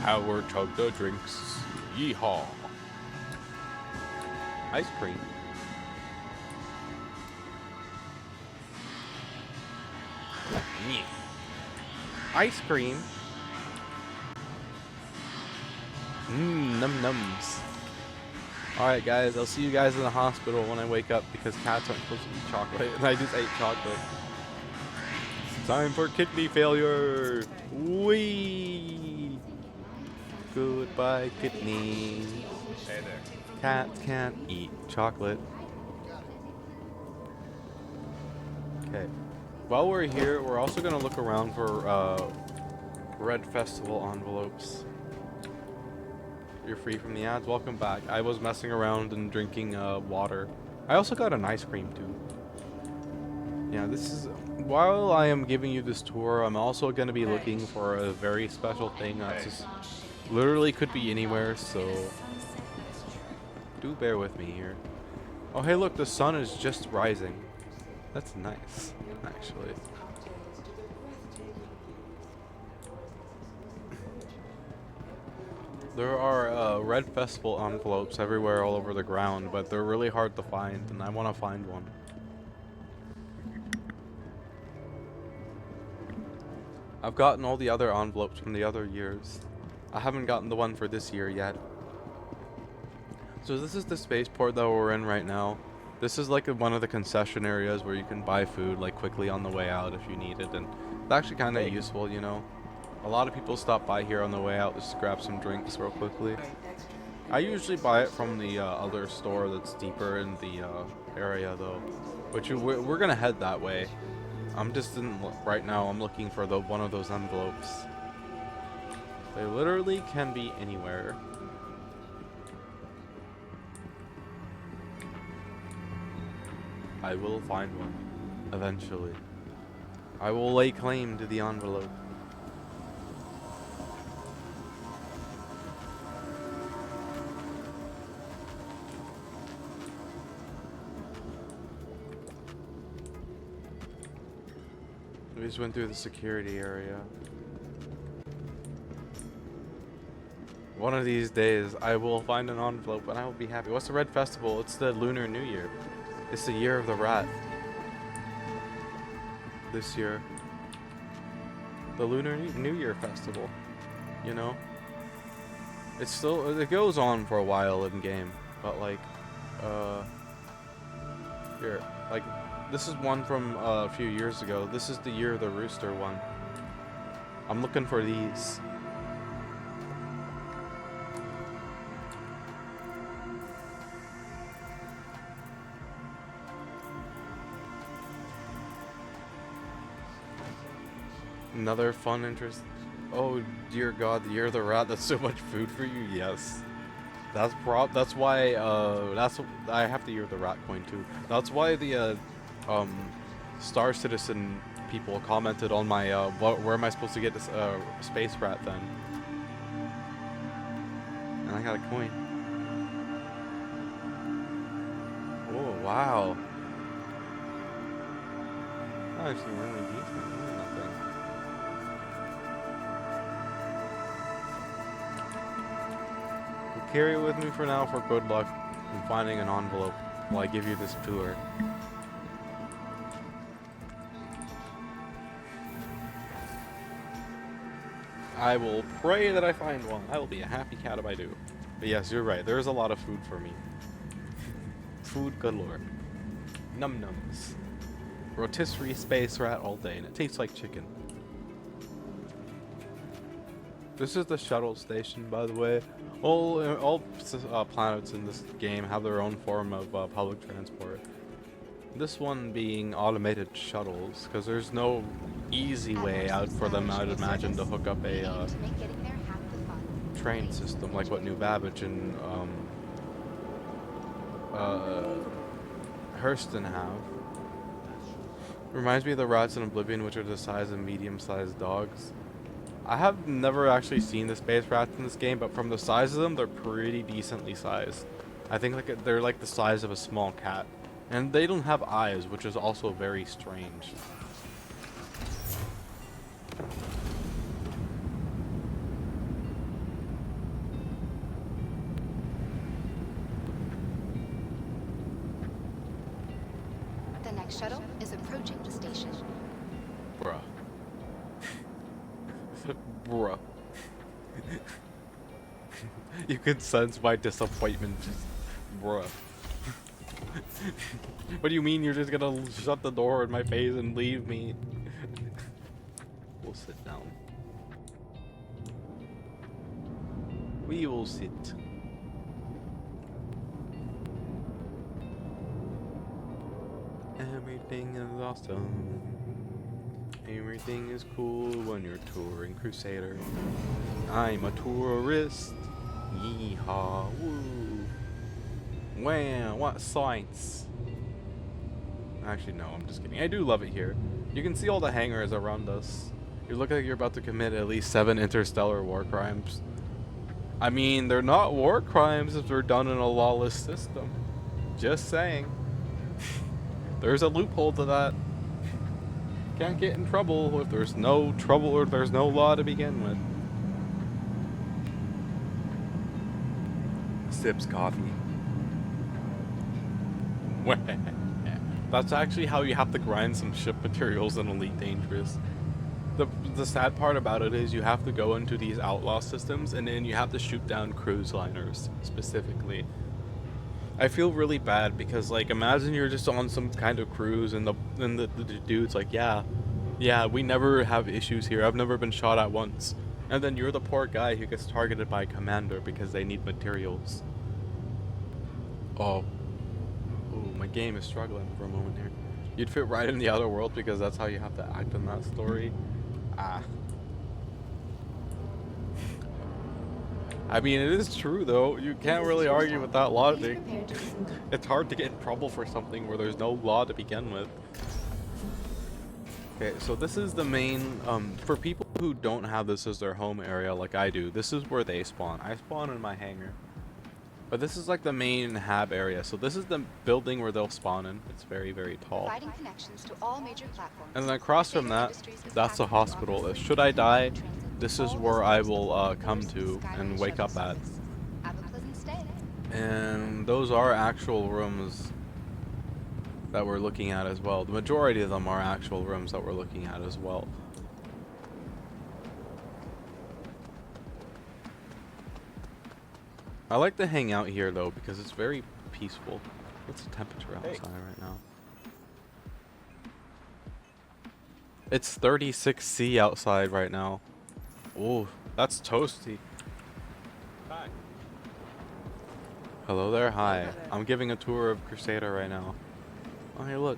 Howard chug the drinks. Yeehaw. Ice cream. Yeah. Ice cream. Num nums. Alright guys, I'll see you guys in the hospital when I wake up because cats aren't supposed to eat chocolate and I just ate chocolate. Time for kidney failure. Wee. Goodbye kidney. Hey there. Cats can't eat chocolate. Okay. While we're here, we're also gonna look around for Red Festival envelopes. You're free from the ads. Welcome back. I was messing around and drinking water. I also got an ice cream too. Yeah, this is. While I am giving you this tour, I'm also gonna be looking for a very special thing that's just literally could be anywhere. So do bear with me here. Oh, hey, look, the sun is just rising. That's nice, actually. There are Red Festival envelopes everywhere all over the ground, but they're really hard to find, and I want to find one. I've gotten all the other envelopes from the other years. I haven't gotten the one for this year yet. So this is the spaceport that we're in right now. This is like one of the concession areas where you can buy food like quickly on the way out if you need it, and it's actually kind of useful, you know. A lot of people stop by here on the way out just to grab some drinks real quickly. I usually buy it from the other store that's deeper in the area though, which we're gonna head that way. I'm just right now. I'm looking for one of those envelopes. They literally can be anywhere. I will find one eventually. I will lay claim to the envelope. We just went through the security area. One of these days, I will find an envelope and I will be happy. What's the Red Festival? It's the Lunar New Year. It's the year of the rat. This year. The Lunar New Year Festival. You know? It's still, it goes on for a while in game. But like, here, like, this is one from a few years ago. This is the Year of the Rooster one. I'm looking for these. Another fun interest. Oh dear God, the Year of the Rat. That's so much food for you. Yes. That's why I have the Year of the Rat coin too. That's why the Star Citizen people commented on my where am I supposed to get this space rat then? And I got a coin. Oh wow. That's actually really decent. Nothing. I'll carry it with me for now for good luck in finding an envelope while I give you this tour. I will pray that I find one. I will be a happy cat if I do. But yes, you're right. There's a lot of food for me. Food galore. Num nums. Rotisserie space rat all day, and it tastes like chicken. This is the shuttle station, by the way. All planets in this game have their own form of public transport. This one being automated shuttles, because there's no easy way out for them, I'd imagine, to hook up a train system like what New Babbage and Hurston have. Reminds me of the rats in Oblivion, which are the size of medium-sized dogs. I have never actually seen the space rats in this game, but from the size of them, they're pretty decently sized. I think like they're like the size of a small cat. And they don't have eyes, which is also very strange. The next shuttle is approaching the station. Bruh. Bruh. You can sense my disappointment. Just, bruh. What do you mean you're just gonna shut the door in my face and leave me? We'll sit down. We will sit. Everything is awesome. Everything is cool when you're touring Crusader. I'm a tourist. Yeehaw, woo. Wow, what science? Actually, no, I'm just kidding. I do love it here. You can see all the hangars around us. You look like you're about to commit at least 7 interstellar war crimes. I mean, they're not war crimes if they're done in a lawless system. Just saying. There's a loophole to that. Can't get in trouble if there's no trouble or there's no law to begin with. Sips coffee. That's actually how you have to grind some ship materials in Elite Dangerous. The sad part about it is you have to go into these outlaw systems and then you have to shoot down cruise liners specifically. I feel really bad because like imagine you're just on some kind of cruise and the dude's like, yeah, we never have issues here. I've never been shot at once. And then you're the poor guy who gets targeted by a commander because they need materials. Oh. Ooh, my game is struggling for a moment here. You'd fit right in the other world because that's how you have to act in that story. Ah. I mean, it is true though. You can't really argue with that logic. It's hard to get in trouble for something where there's no law to begin with. Okay, so this is the main, for people who don't have this as their home area like I do, this is where they spawn. I spawn in my hangar. But this is like the main hab area, so this is the building where they'll spawn in. It's very, very tall. Providing connections to all major platforms. And then across from that, that's a hospital. Should I die, this is where I will come to and wake up at. Have a pleasant stay. And those are actual rooms that we're looking at as well. The majority of them are actual rooms that we're looking at as well. I like to hang out here though because it's very peaceful. What's the temperature outside right now? It's 36°C outside right now. Ooh, that's toasty. Hi. Hello there, hi. I'm giving a tour of Crusader right now. Oh, hey, look.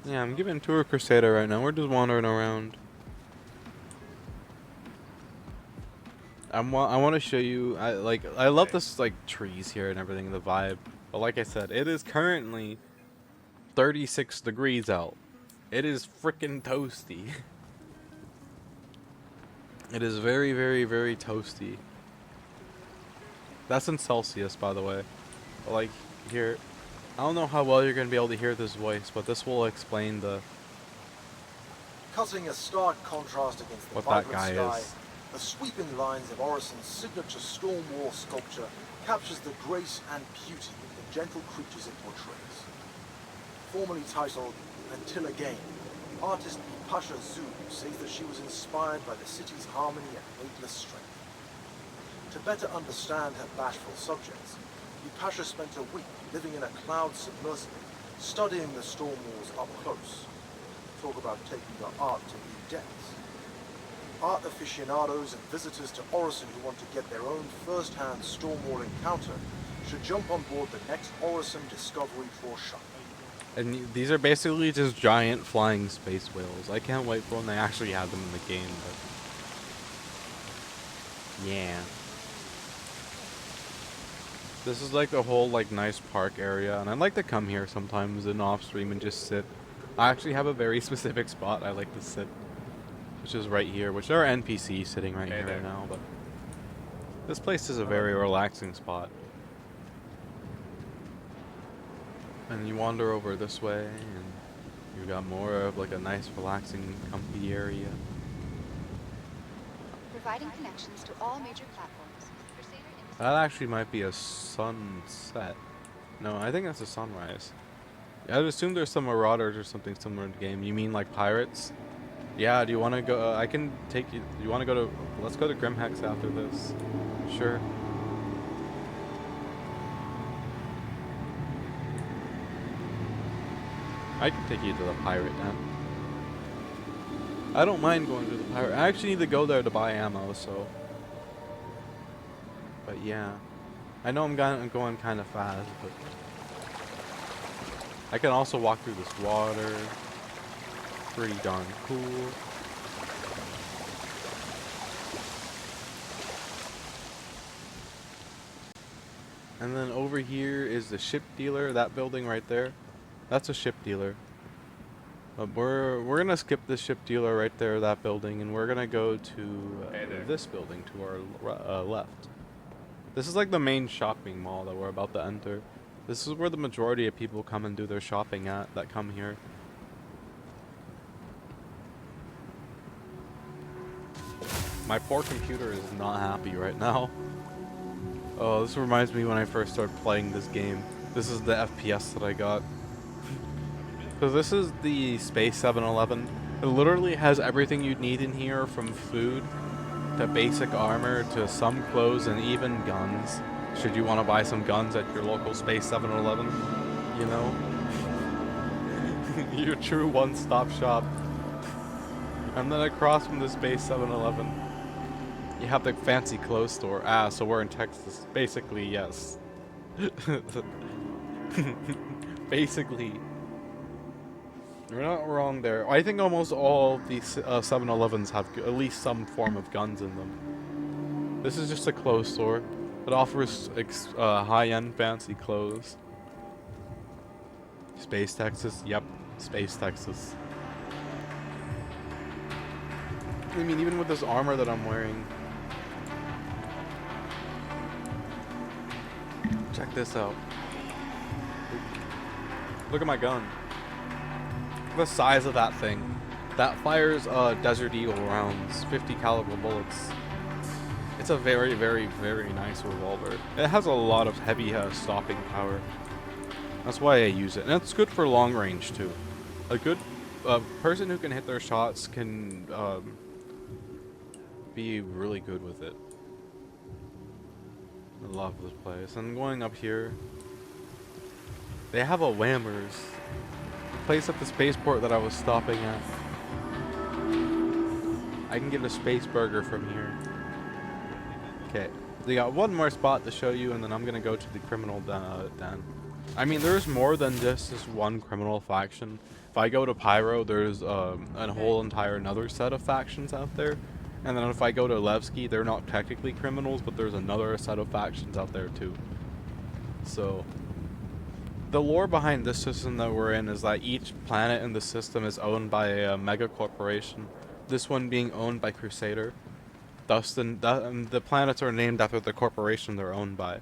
Yeah, I'm giving a tour of Crusader right now. We're just wandering around. I want to show you. I love this like trees here and everything, the vibe. But like I said, it is currently 36 degrees out. It is freaking toasty. It is very, very, very toasty. That's in Celsius, by the way. Like here. I don't know how well you're going to be able to hear this voice, but this will explain the cutting a stark contrast against the what that vibrant guy sky. is. The sweeping lines of Orison's signature storm wall sculpture captures the grace and beauty of the gentle creatures it portrays. Formerly titled Until Again, artist Pasha Zhu says that she was inspired by the city's harmony and weightless strength. To better understand her bashful subjects, Pasha spent a week living in a cloud submersible, studying the storm walls up close. Talk about taking your art to new depths. Art aficionados and visitors to Orison who want to get their own first-hand storm wall encounter should jump on board the next Orison Discovery Tour shuttle. And these are basically just giant flying space whales. I can't wait for when they actually have them in the game, but yeah. This is like a whole like nice park area, and I like to come here sometimes in off stream and just sit. I actually have a very specific spot I like to sit, which is right here, which there are NPCs sitting right here right now, but this place is a very relaxing spot. And you wander over this way, and you got more of like a nice, relaxing, comfy area. Providing connections to all major platforms. Crusader That actually might be a sunset. No, I think that's a sunrise. I'd assume there's some marauders or something similar in the game. You mean like pirates? Yeah, do you want to go? I can take you. Do you want to go to? Let's go to Grimhex after this. Sure. I can take you to the pirate now. I don't mind going to the pirate. I actually need to go there to buy ammo, so. But yeah. I know I'm going kind of fast, but. I can also walk through this water. Pretty darn cool. And then over here is the ship dealer, that building right there. That's a ship dealer. But we're gonna skip the ship dealer right there, that building, and we're gonna go to this building to our left. This is like the main shopping mall that we're about to enter. This is where the majority of people come and do their shopping at that come here. My poor computer is not happy right now. Oh, this reminds me when I first started playing this game. This is the FPS that I got. So this is the Space 7-Eleven. It literally has everything you need in here, from food to basic armor to some clothes and even guns. Should you want to buy some guns at your local Space 7-Eleven, you know? Your true one-stop shop. And then across from the Space 7-Eleven, you have the fancy clothes store. Ah, so we're in Texas. Basically, yes. Basically. You're not wrong there. I think almost all these 7-Elevens have at least some form of guns in them. This is just a clothes store. It offers high-end fancy clothes. Space Texas? Yep. Space Texas. I mean, even with this armor that I'm wearing. Check this out. Look at my gun. The size of that thing. That fires Desert Eagle rounds, 50 caliber bullets. It's a very, very, very nice revolver. It has a lot of heavy stopping power. That's why I use it. And it's good for long range too. A good person who can hit their shots can be really good with it. I love this place. And going up here, they have a Whammers. The place at the spaceport that I was stopping at. I can get a space burger from here. Okay, they got one more spot to show you, and then I'm gonna go to the criminal den. I mean, there's more than just this one criminal faction. If I go to Pyro, there's a whole entire another set of factions out there. And then if I go to Levski, they're not technically criminals, but there's another set of factions out there too. So, the lore behind this system that we're in is that each planet in the system is owned by a mega corporation. This one being owned by Crusader. Thus, the planets are named after the corporation they're owned by.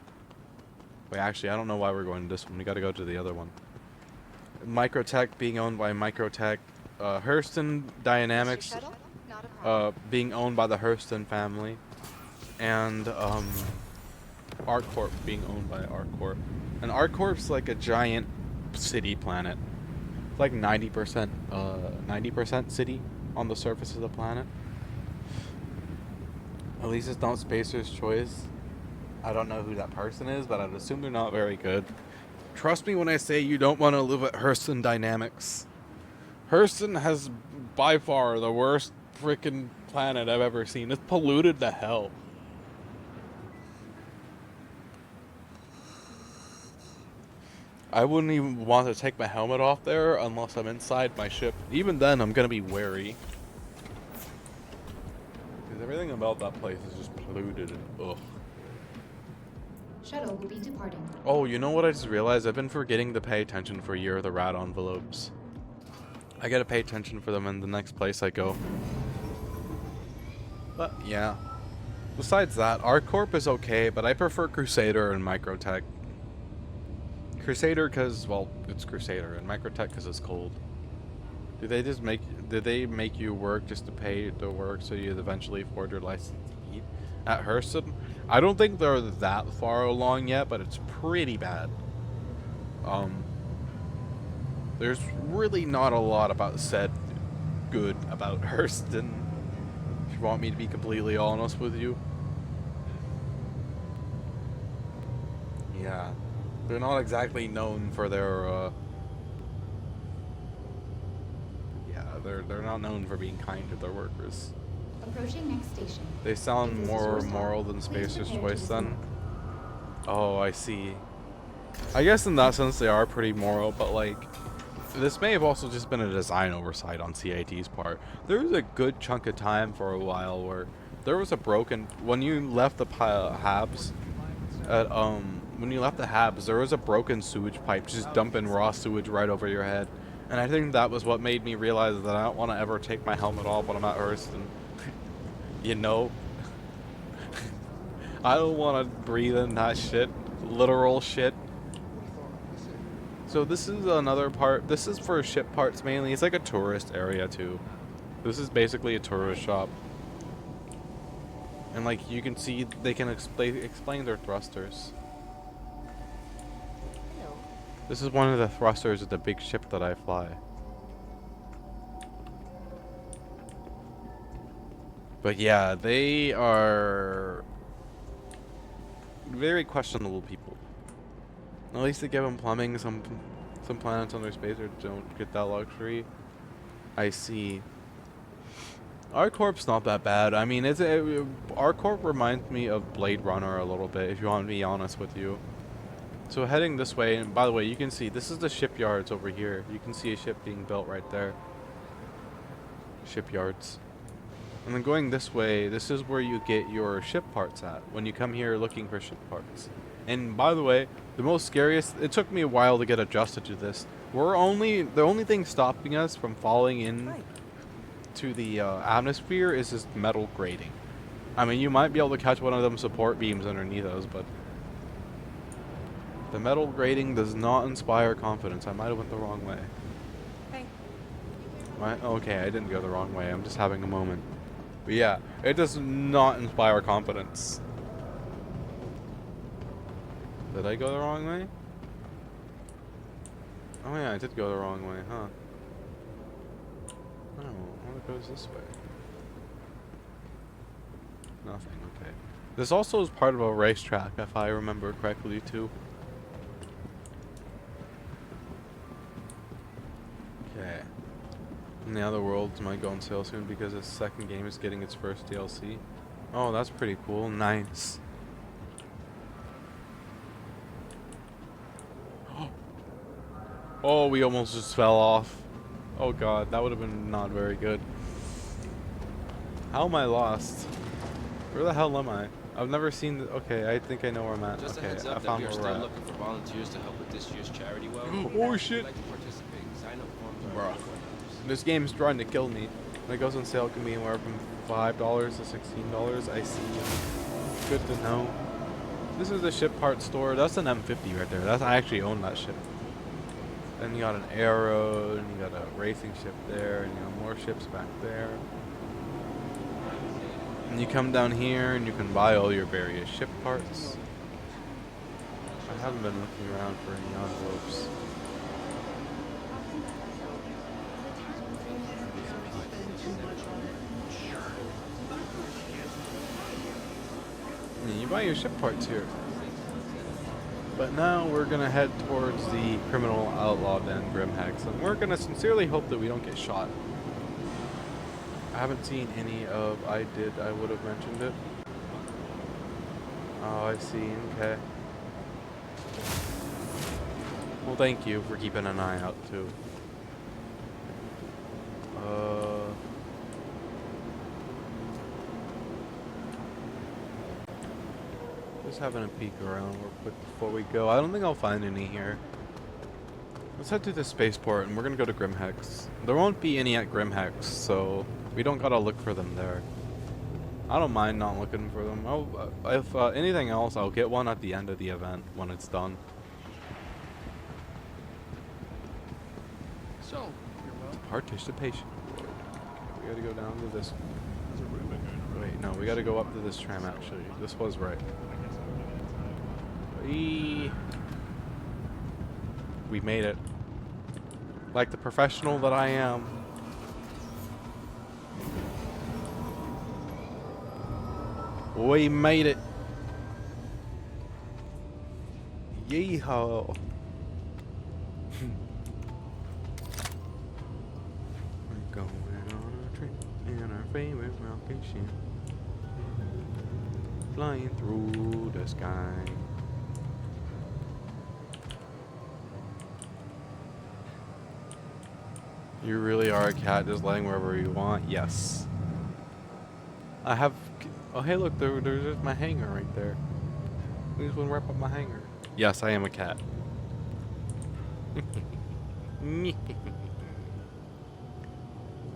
Wait, actually, I don't know why we're going to this one. We gotta go to the other one. Microtech being owned by Microtech. Hurston Dynamics being owned by the Hurston family. And ArcCorp being owned by ArcCorp. And ArcCorp's like a giant city planet. It's like 90% city on the surface of the planet. At least it's not Spacer's Choice. I don't know who that person is, but I'd assume they're not very good. Trust me when I say you don't want to live at Hurston Dynamics. Hurston has by far the worst freaking planet I've ever seen. It's polluted to hell. I wouldn't even want to take my helmet off there unless I'm inside my ship. Even then, I'm gonna be wary. Because everything about that place is just polluted and ugh. Shuttle will be departing. Oh, you know what I just realized? I've been forgetting to pay attention for Year of the Rat envelopes. I gotta pay attention for them in the next place I go. But yeah. Besides that, ArcCorp is okay, but I prefer Crusader and Microtech. Crusader because, well, it's Crusader, and Microtech because it's cold. Did they make you work just to pay to work so you'd eventually afford your license to eat? At Hurston? I don't think they're that far along yet, but it's pretty bad. There's really not a lot about said good about Hurston, if you want me to be completely honest with you. Yeah, they're not exactly known for their, yeah, they're not known for being kind to their workers. Approaching next station. They sound If this is more your stop, moral than please Spacer's prepare to Choice then. dismount. Oh, I see. I guess in that sense they are pretty moral, but like, this may have also just been a design oversight on CIT's part. There was a good chunk of time for a while where there was a broken, when you left the Habs, at, when you left the Habs, there was a broken sewage pipe just dumping raw sewage right over your head. And I think that was what made me realize that I don't want to ever take my helmet off when I'm at Hurston. You know? I don't want to breathe in that shit. Literal shit. So this is another part. This is for ship parts mainly. It's like a tourist area too. This is basically a tourist shop. And like you can see, they can explain their thrusters. This is one of the thrusters of the big ship that I fly. But yeah, they are very questionable people. At least they give them plumbing. Some planets on their spacer don't get that luxury. I see. ArcCorp's not that bad. I mean, ArcCorp reminds me of Blade Runner a little bit, if you want to be honest with you. So heading this way, and by the way, you can see this is the shipyards over here. You can see a ship being built right there. Shipyards. And then going this way, this is where you get your ship parts at when you come here looking for ship parts. And by the way, the most scariest, it took me a while to get adjusted to this. The only thing stopping us from falling in to the atmosphere is this metal grating. I mean, you might be able to catch one of them support beams underneath us, but the metal grating does not inspire confidence. I might have went the wrong way. Hey. Okay, I didn't go the wrong way. I'm just having a moment. But yeah, it does not inspire confidence. Did I go the wrong way? Oh yeah, I did go the wrong way, huh? Oh, what goes this way? Nothing, okay. This also is part of a racetrack, if I remember correctly, too. Okay. And the other worlds might go on sale soon because the second game is getting its first DLC. Oh, that's pretty cool. Nice. Oh, we almost just fell off. Oh god, that would have been not very good. How am I lost? Where the hell am I? I've never seen the, okay, I think I know where I'm at. Just a Okay, heads I up that found we are where still we're at. looking for volunteers to help with this year's charity well. Oh shit! If you'd like to participate, sign up forms are Bruh. $1. This game's trying to kill me. When it goes on sale, it can be anywhere from $5 to $16. I see. Good to know. This is the ship part store. That's an M50 right there. That's, I actually own that ship. Then you got an Arrow, and you got a racing ship there, and you got more ships back there. And you come down here, and you can buy all your various ship parts. I haven't been looking around for any envelopes. You buy your ship parts here. But now we're gonna head towards the criminal outlaw den, Grimhex, and we're gonna sincerely hope that we don't get shot. I haven't seen any of I would have mentioned it. Oh, I see, okay. Well, thank you for keeping an eye out, too. This Just having a peek around real quick before we go. I don't think I'll find any here. Let's head to the spaceport and we're gonna go to Grimhex. There won't be any at Grimhex, so we don't gotta look for them there. I don't mind not looking for them. If anything else, I'll get one at the end of the event when it's done. So, you're well. Participation. We gotta go down to this. There's a rumor going around. Wait, no, we gotta go up to this tram actually. This was right. We made it. Like the professional that I am. We made it. Yeehaw. We're going on a trip in our favorite rocket ship. Flying through the sky. You really are a cat just laying wherever you want? Yes. I have... Oh, hey, look, there's just my hanger right there. We just want to wrap up my hanger. Yes, I am a cat.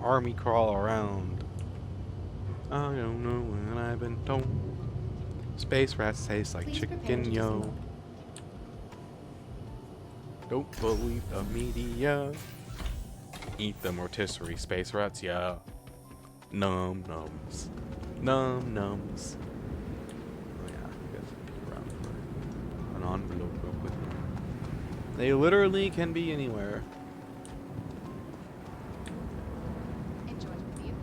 Army crawl around. I don't know when I've been told. Space rats taste like Please prepare chicken, to yo. dismount. Don't believe the media. Eat the rotisserie space rats, yeah. Num nums. Num nums. Oh yeah, I guess peek around for an envelope real quick. They literally can be anywhere. Enjoy the view.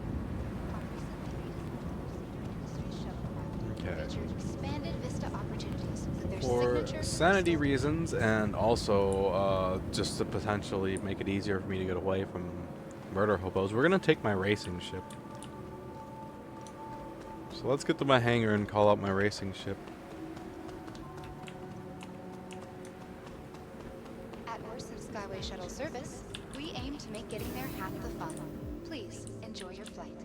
Okay. Features expanded vista opportunities with their For signature sanity crystal- reasons and also just to potentially make it easier for me to get away from murder hobos, we're gonna take my racing ship. So let's get to my hangar and call out my racing ship. At Orson's Skyway Shuttle service, we aim to make getting there half the fun. Please enjoy your flight.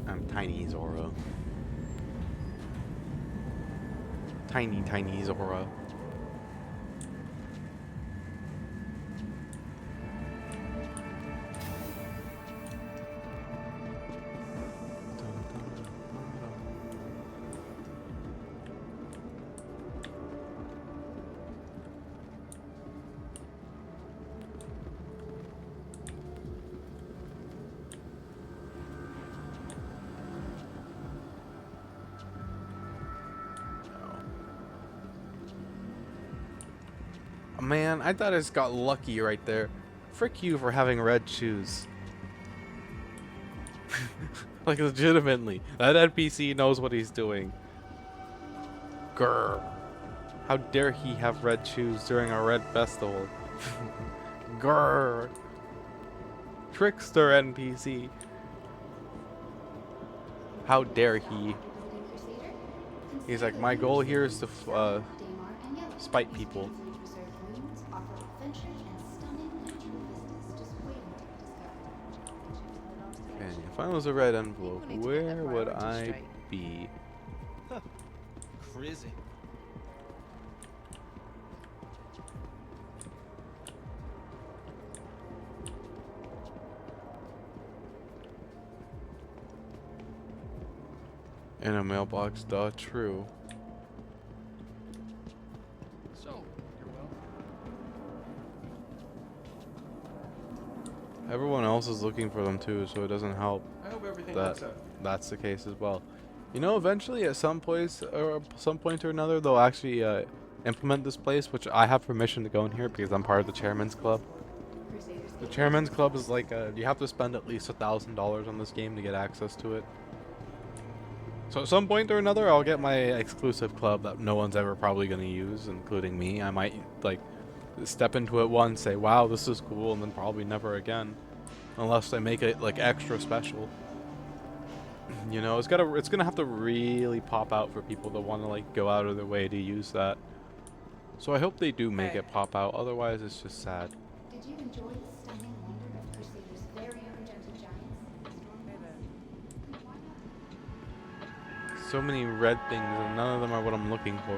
I'm Tiny Zora. Tiny, tiny Zora. Man, I thought I just got lucky right there. Frick you for having red shoes. Like, legitimately. That NPC knows what he's doing. Grr. How dare he have red shoes during our red festival? Grr. Trickster NPC. How dare he? He's like, my goal here is to spite people. Okay, if I was a red envelope, People need to get where their would priorities I straight. be? Crazy. In a mailbox, duh, true. So, you're well. Everyone else is looking for them too, so it doesn't help I hope everything that works out. that's the case as well. You know, eventually at some place or some point or another, they'll actually implement this place, which I have permission to go in here because I'm part of the Chairman's Club. The Chairman's Club is like you have to spend at least $1,000 on this game to get access to it. So at some point or another, I'll get my exclusive club that no one's ever probably going to use, including me. I might like step into it once, say, wow, this is cool, and then probably never again. Unless they make it like extra special. You know, it's gonna have to really pop out for people to want to like go out of their way to use that. So I hope they do make it pop out, otherwise it's just sad. Did you enjoy the stunning wonder of Crusader's very own gentle giants? So many red things, and none of them are what I'm looking for.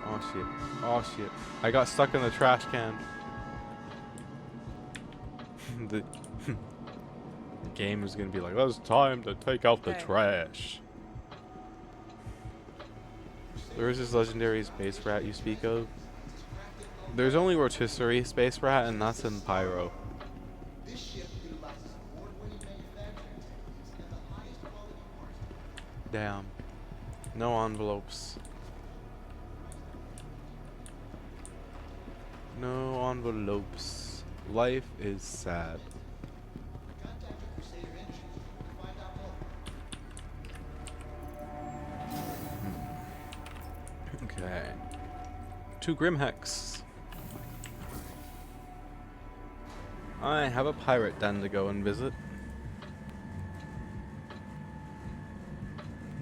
Oh shit. Oh shit. I got stuck in the trash can. The game is gonna be like, it's time to take out the trash. There is this legendary space rat you speak of. There's only rotisserie space rat, and that's in Pyro. Damn. No envelopes. No envelopes. Life is sad. Okay. 2 Grimhex. I have a pirate den to go and visit.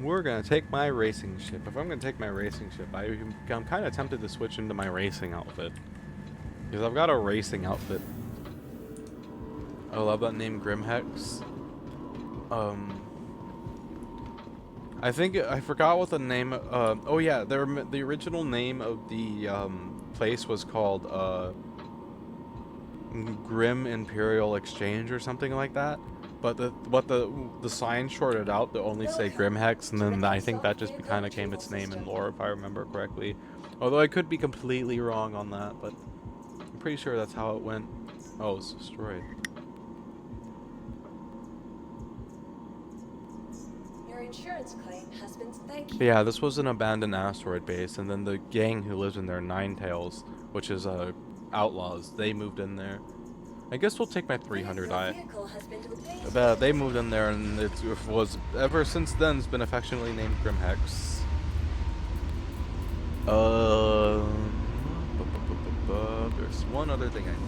We're gonna take my racing ship. If I'm gonna take my racing ship, I'm kind of tempted to switch into my racing outfit. Because I've got a racing outfit. I love that name, Grimhex. I think I forgot what the name. Oh yeah, the original name of the place was called Grim Imperial Exchange or something like that. But the sign shorted out to only say Grimhex, and then I think that just kind of became its name in lore, if I remember correctly. Although I could be completely wrong on that, but I'm pretty sure that's how it went. Oh, it's destroyed. Your insurance claim has been thank you. But yeah, this was an abandoned asteroid base, and then the gang who lives in there, Ninetails, which is outlaws, they moved in there. I guess we'll take my 300i. They moved in there, and it was ever since then it's been affectionately named Grimhex. There's one other thing I need.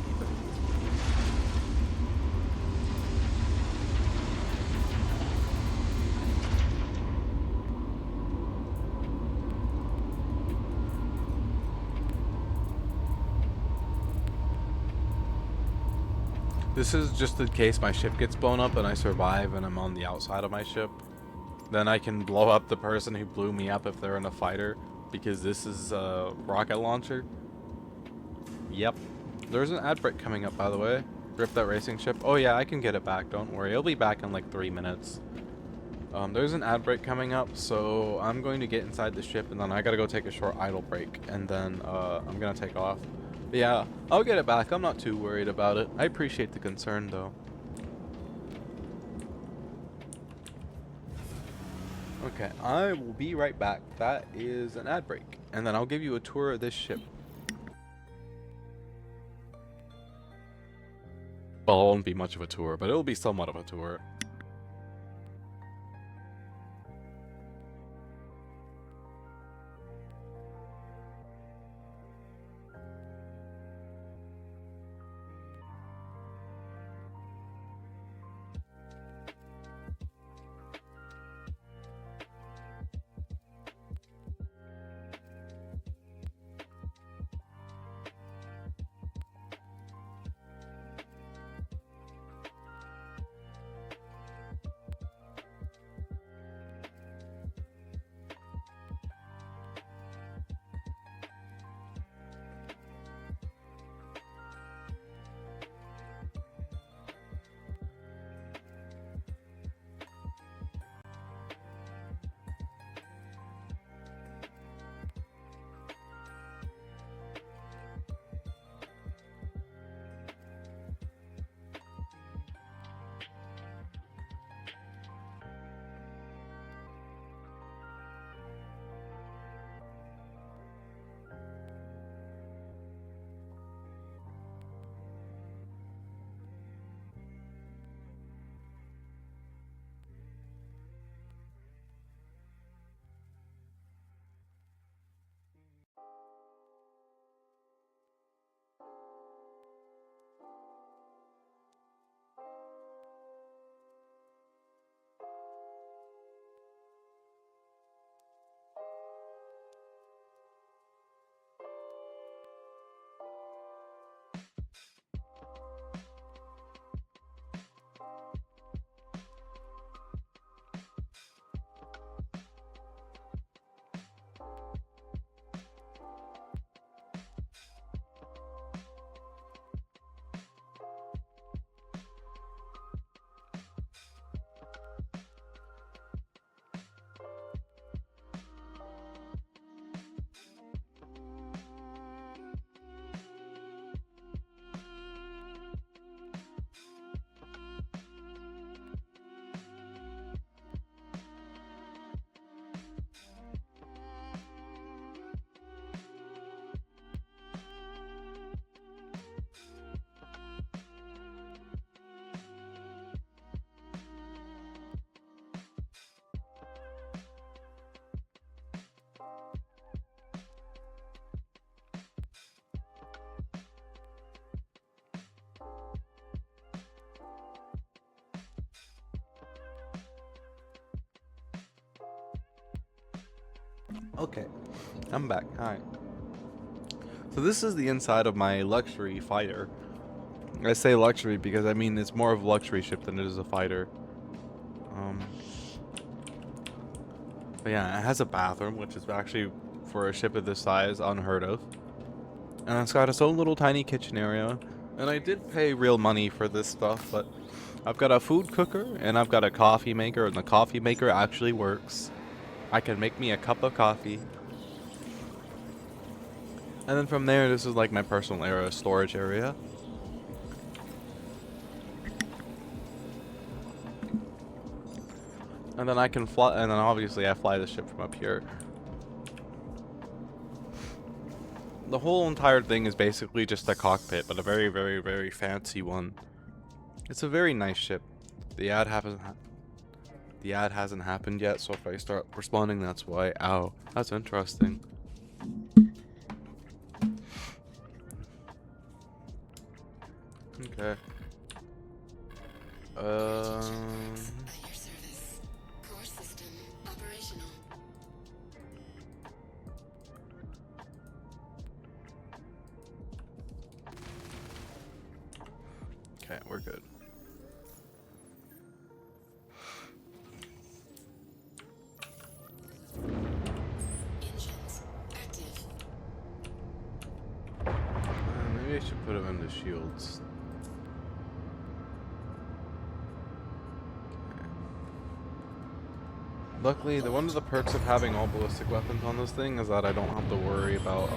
This is just in case my ship gets blown up and I survive and I'm on the outside of my ship. Then I can blow up the person who blew me up if they're in a fighter, because this is a rocket launcher. Yep. There's an ad break coming up, by the way. Rip that racing ship. Oh yeah, I can get it back, don't worry. It'll be back in like 3 minutes. There's an ad break coming up, so I'm going to get inside the ship, and then I gotta go take a short idle break, and then I'm gonna take off. But yeah, I'll get it back. I'm not too worried about it. I appreciate the concern, though. Okay, I will be right back. That is an ad break, and then I'll give you a tour of this ship. Well, it won't be much of a tour, but it'll be somewhat of a tour. Okay, I'm back. Hi. So this is the inside of my luxury fighter. I say luxury because I mean it's more of a luxury ship than it is a fighter. But yeah, it has a bathroom, which is actually for a ship of this size unheard of. And it's got its own little tiny kitchen area. And I did pay real money for this stuff, but I've got a food cooker and I've got a coffee maker, and the coffee maker actually works. I can make me a cup of coffee. And then from there, this is like my personal area, storage area. And then I can fly, and then obviously I fly the ship from up here. The whole entire thing is basically just a cockpit, but a very, very, very fancy one. It's a very nice ship. The ad hasn't happened yet, so if I start responding, that's why. Ow, that's interesting. Okay. Okay, we're good. Engines active. Maybe I should put them in the shields. Luckily, one of the perks of having all ballistic weapons on this thing is that I don't have to worry about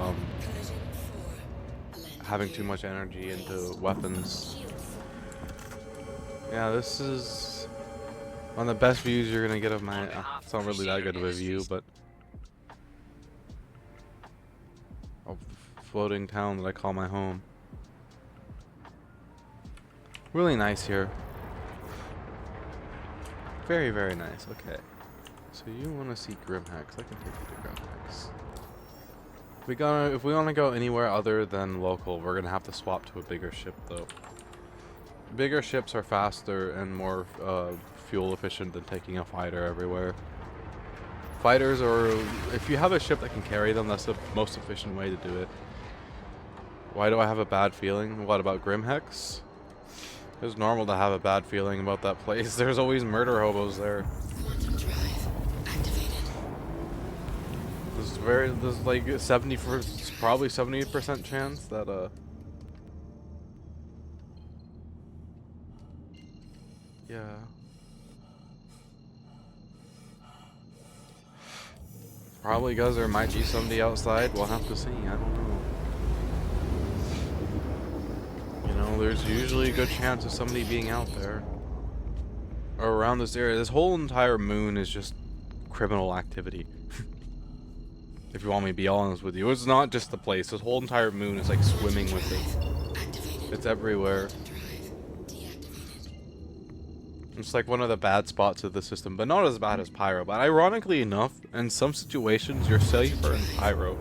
having too much energy into weapons. Yeah, this is one of the best views you're gonna get of my. It's not really that good of a view, but a floating town that I call my home. Really nice here. Very, very nice. Okay. So you want to see Grimhex? I can take you to Grimhex. If we want to go anywhere other than local, we're gonna have to swap to a bigger ship, though. Bigger ships are faster and more fuel efficient than taking a fighter everywhere. Fighters are, if you have a ship that can carry them, that's the most efficient way to do it. Why do I have a bad feeling? What about Grimhex? It's normal to have a bad feeling about that place. There's always murder hobos there. Quantum drive activated. There's like probably 70% chance that yeah. Probably because there might be somebody outside. We'll have to see. I don't know. You know, there's usually a good chance of somebody being out there. Or around this area. This whole entire moon is just criminal activity. If you want me to be honest with you. It's not just the place. This whole entire moon is like swimming with it. It's everywhere. It's like one of the bad spots of the system, but not as bad as Pyro. But ironically enough, in some situations, you're safer in Pyro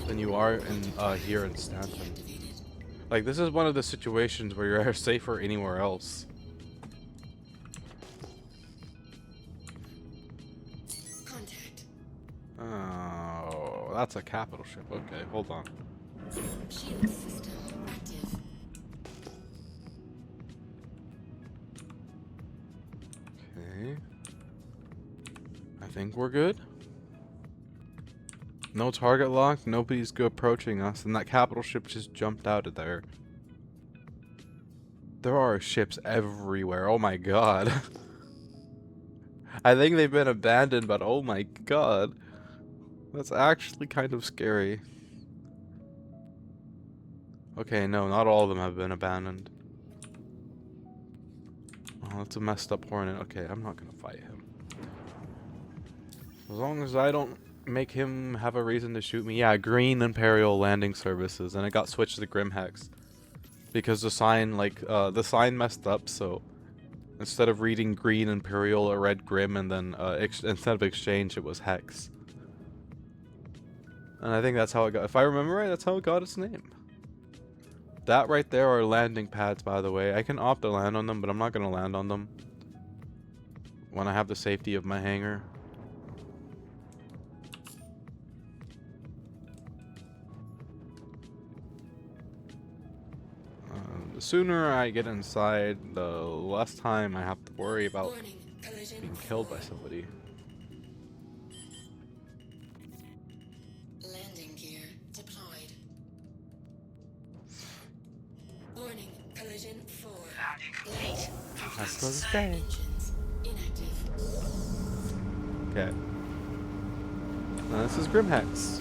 than you are in here in Stanton. Like, this is one of the situations where you're safer anywhere else. Contact. Oh, that's a capital ship. Okay, hold on. Shield system active. Okay. I think we're good. No target lock, nobody's approaching us, and that capital ship just jumped out of there. There are ships everywhere, oh my god. I think they've been abandoned, but oh my god. That's actually kind of scary. Okay, no, not all of them have been abandoned. Oh, that's a messed up Hornet. Okay, I'm not gonna fight him. As long as I don't make him have a reason to shoot me. Yeah, Green Imperial Landing Services, and it got switched to Grimhex. Because the sign, the sign messed up, so instead of reading Green Imperial, it read Grim, and then instead of Exchange, it was Hex. And I think that's how it got, if I remember right, that's how it got its name. That right there are landing pads, by the way. I can opt to land on them, but I'm not going to land on them when I have the safety of my hangar. The sooner I get inside, the less time I have to worry about Warning, collision being killed by forward. somebody. Landing gear deployed. Warning, collision forward. Landing complete. That's what it's saying. Engines inactive. Okay. Now this is Grimhex.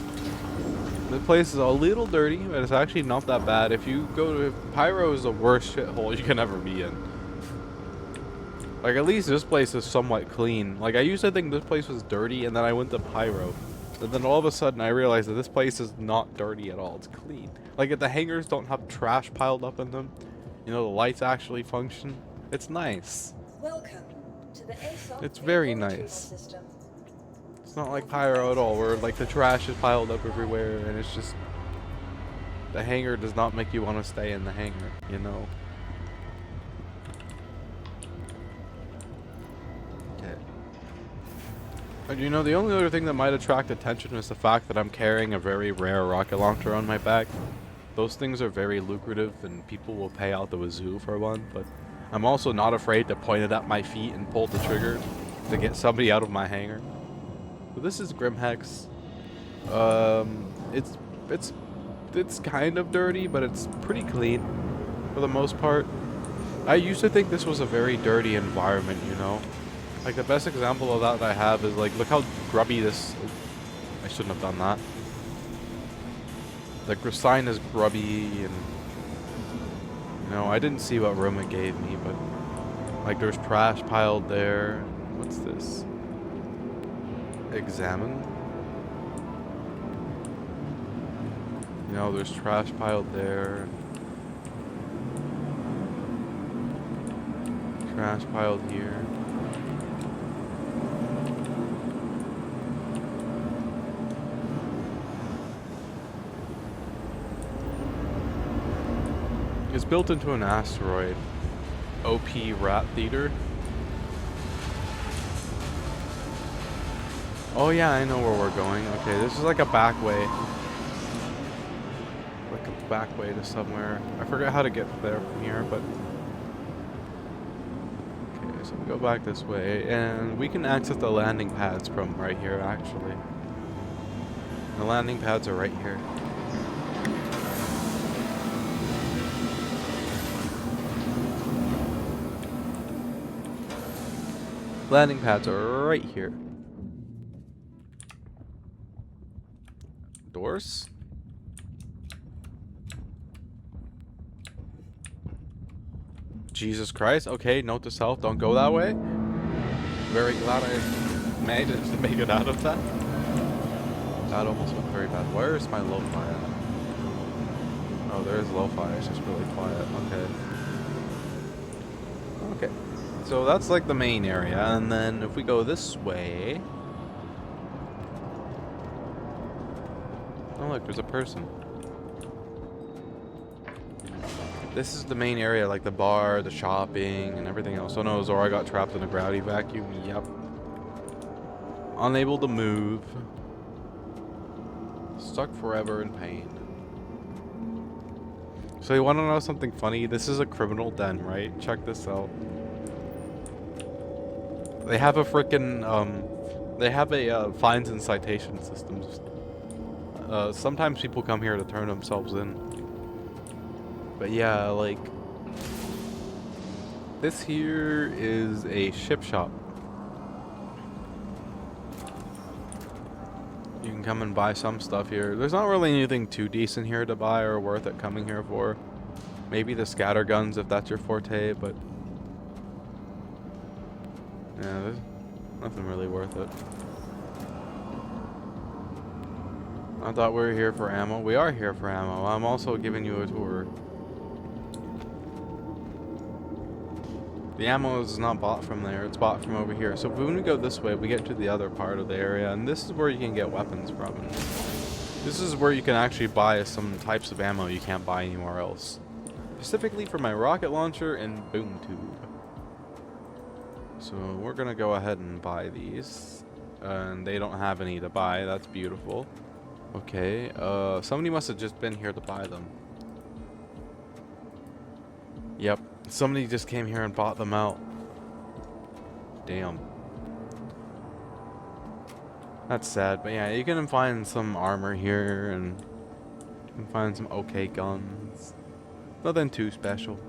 The place is a little dirty, but it's actually not that bad. If you go to Pyro is the worst shithole you can ever be in. Like, at least this place is somewhat clean. Like, I used to think this place was dirty, and then I went to Pyro. And then all of a sudden I realized that this place is not dirty at all. It's clean. Like, the hangars don't have trash piled up in them. You know, the lights actually function. It's nice. Welcome to the ASOP It's very retrieval nice. system. It's not like Pyro at all, where like the trash is piled up everywhere, and it's just the hangar does not make you want to stay in the hangar, you know. Okay. And you know, the only other thing that might attract attention is the fact that I'm carrying a very rare rocket launcher on my back. Those things are very lucrative, and people will pay out the wazoo for one. But I'm also not afraid to point it at my feet and pull the trigger to get somebody out of my hangar. So this is Grimhex. It's kind of dirty, but it's pretty clean for the most part. I used to think this was a very dirty environment, you know. Like the best example of that I have is like, look how grubby this. I shouldn't have done that. The sign is grubby, and you know, I didn't see what room it gave me, but like there's trash piled there. What's this? Examine. You know, there's trash piled there. Trash piled here. It's built into an asteroid. OP Rat Theater. Oh yeah, I know where we're going. Okay, this is like a back way. Like a back way to somewhere. I forgot how to get there from here, but... Okay, so we go back this way, and we can access the landing pads from right here, actually. The landing pads are right here. Landing pads are right here. Doors? Jesus Christ. Okay, note to self, don't go that way. Very glad I managed to make it out of that. That almost went very bad. Where is my lo-fi at? Oh, there's lo-fi. It's just really quiet. Okay. Okay. So that's like the main area. And then if we go this way... Oh, look, there's a person. This is the main area, like the bar, the shopping, and everything else. Oh no, Zora got trapped in a gravity vacuum. Yep. Unable to move. Stuck forever in pain. So you want to know something funny? This is a criminal den, right? Check this out. They have a frickin' they have a fines and citation systems. Sometimes people come here to turn themselves in. But yeah, like, this here is a ship shop. You can come and buy some stuff here. There's not really anything too decent here to buy or worth it coming here for. Maybe the scatter guns if that's your forte, but yeah, there's nothing really worth it. I thought we were here for ammo. We are here for ammo. I'm also giving you a tour. The ammo is not bought from there. It's bought from over here. So when we go this way, we get to the other part of the area, and this is where you can get weapons from. And this is where you can actually buy some types of ammo you can't buy anywhere else. Specifically for my rocket launcher and boom tube. So we're gonna go ahead and buy these. And they don't have any to buy. That's beautiful. Okay, somebody must have just been here to buy them. Yep. Somebody just came here and bought them out. Damn. That's sad, but yeah, you can find some armor here and you can find some okay guns. Nothing too special.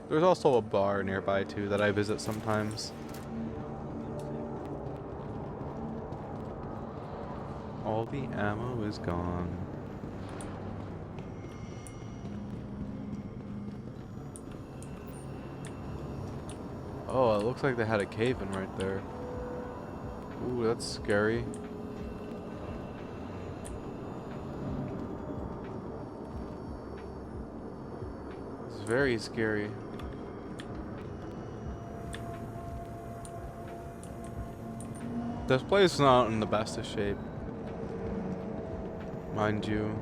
There's also a bar nearby too that I visit sometimes. All the ammo is gone. Oh, it looks like they had a cave in right there. Ooh, that's scary. It's very scary. This place is not in the best of shape, mind you.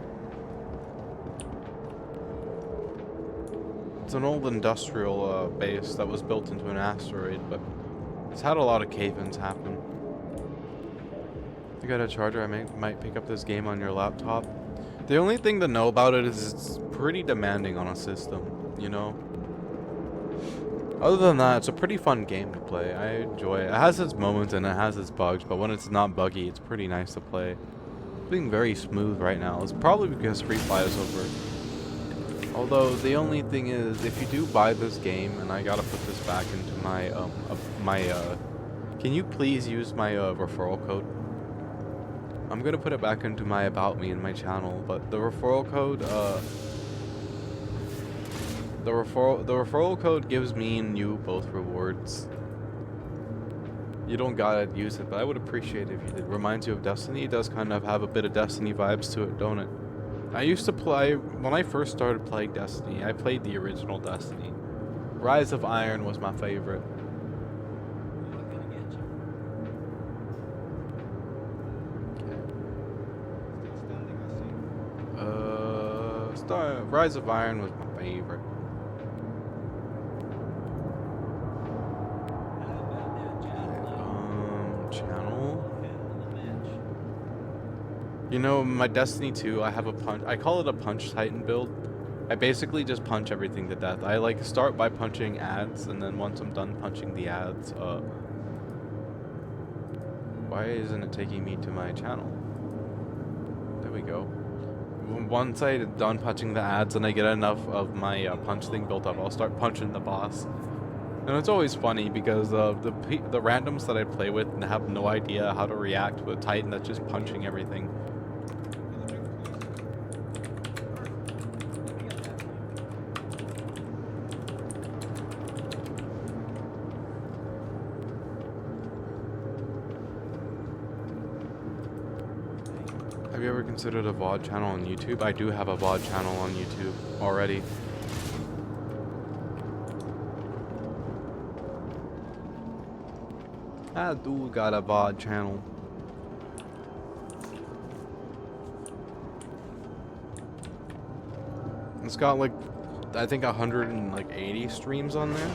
It's an old industrial base that was built into an asteroid, but it's had a lot of cave-ins happen. If you got a charger, I might pick up this game on your laptop. The only thing to know about it is it's pretty demanding on a system, you know? Other than that, it's a pretty fun game to play. I enjoy it. It has its moments and it has its bugs, but when it's not buggy, it's pretty nice to play. It's being very smooth right now. It's probably because Free Fly is over. Although, the only thing is, if you do buy this game, and I gotta put this back into my, can you please use my, referral code? I'm gonna put it back into my About Me in my channel, but the referral code, the referral code gives me and you both rewards. You don't gotta use it, but I would appreciate it if you did. Reminds you of Destiny. It does kind of have a bit of Destiny vibes to it, don't it? I used to play, when I first started playing Destiny, I played the original Destiny. Rise of Iron was my favorite. Rise of Iron was my favorite. Channel. You know, my Destiny 2, I have a punch. I call it a punch Titan build. I basically just punch everything to death. I like start by punching ads, and then once I'm done punching the ads, why isn't it taking me to my channel? There we go. Once I'm done punching the ads and I get enough of my punch thing built up, I'll start punching the boss. And it's always funny because the randoms that I play with have no idea how to react to a Titan that's just punching everything. Have you ever considered a VOD channel on YouTube? I do have a VOD channel on YouTube already. I do got a VOD channel. It's got like, I think 180 streams on there.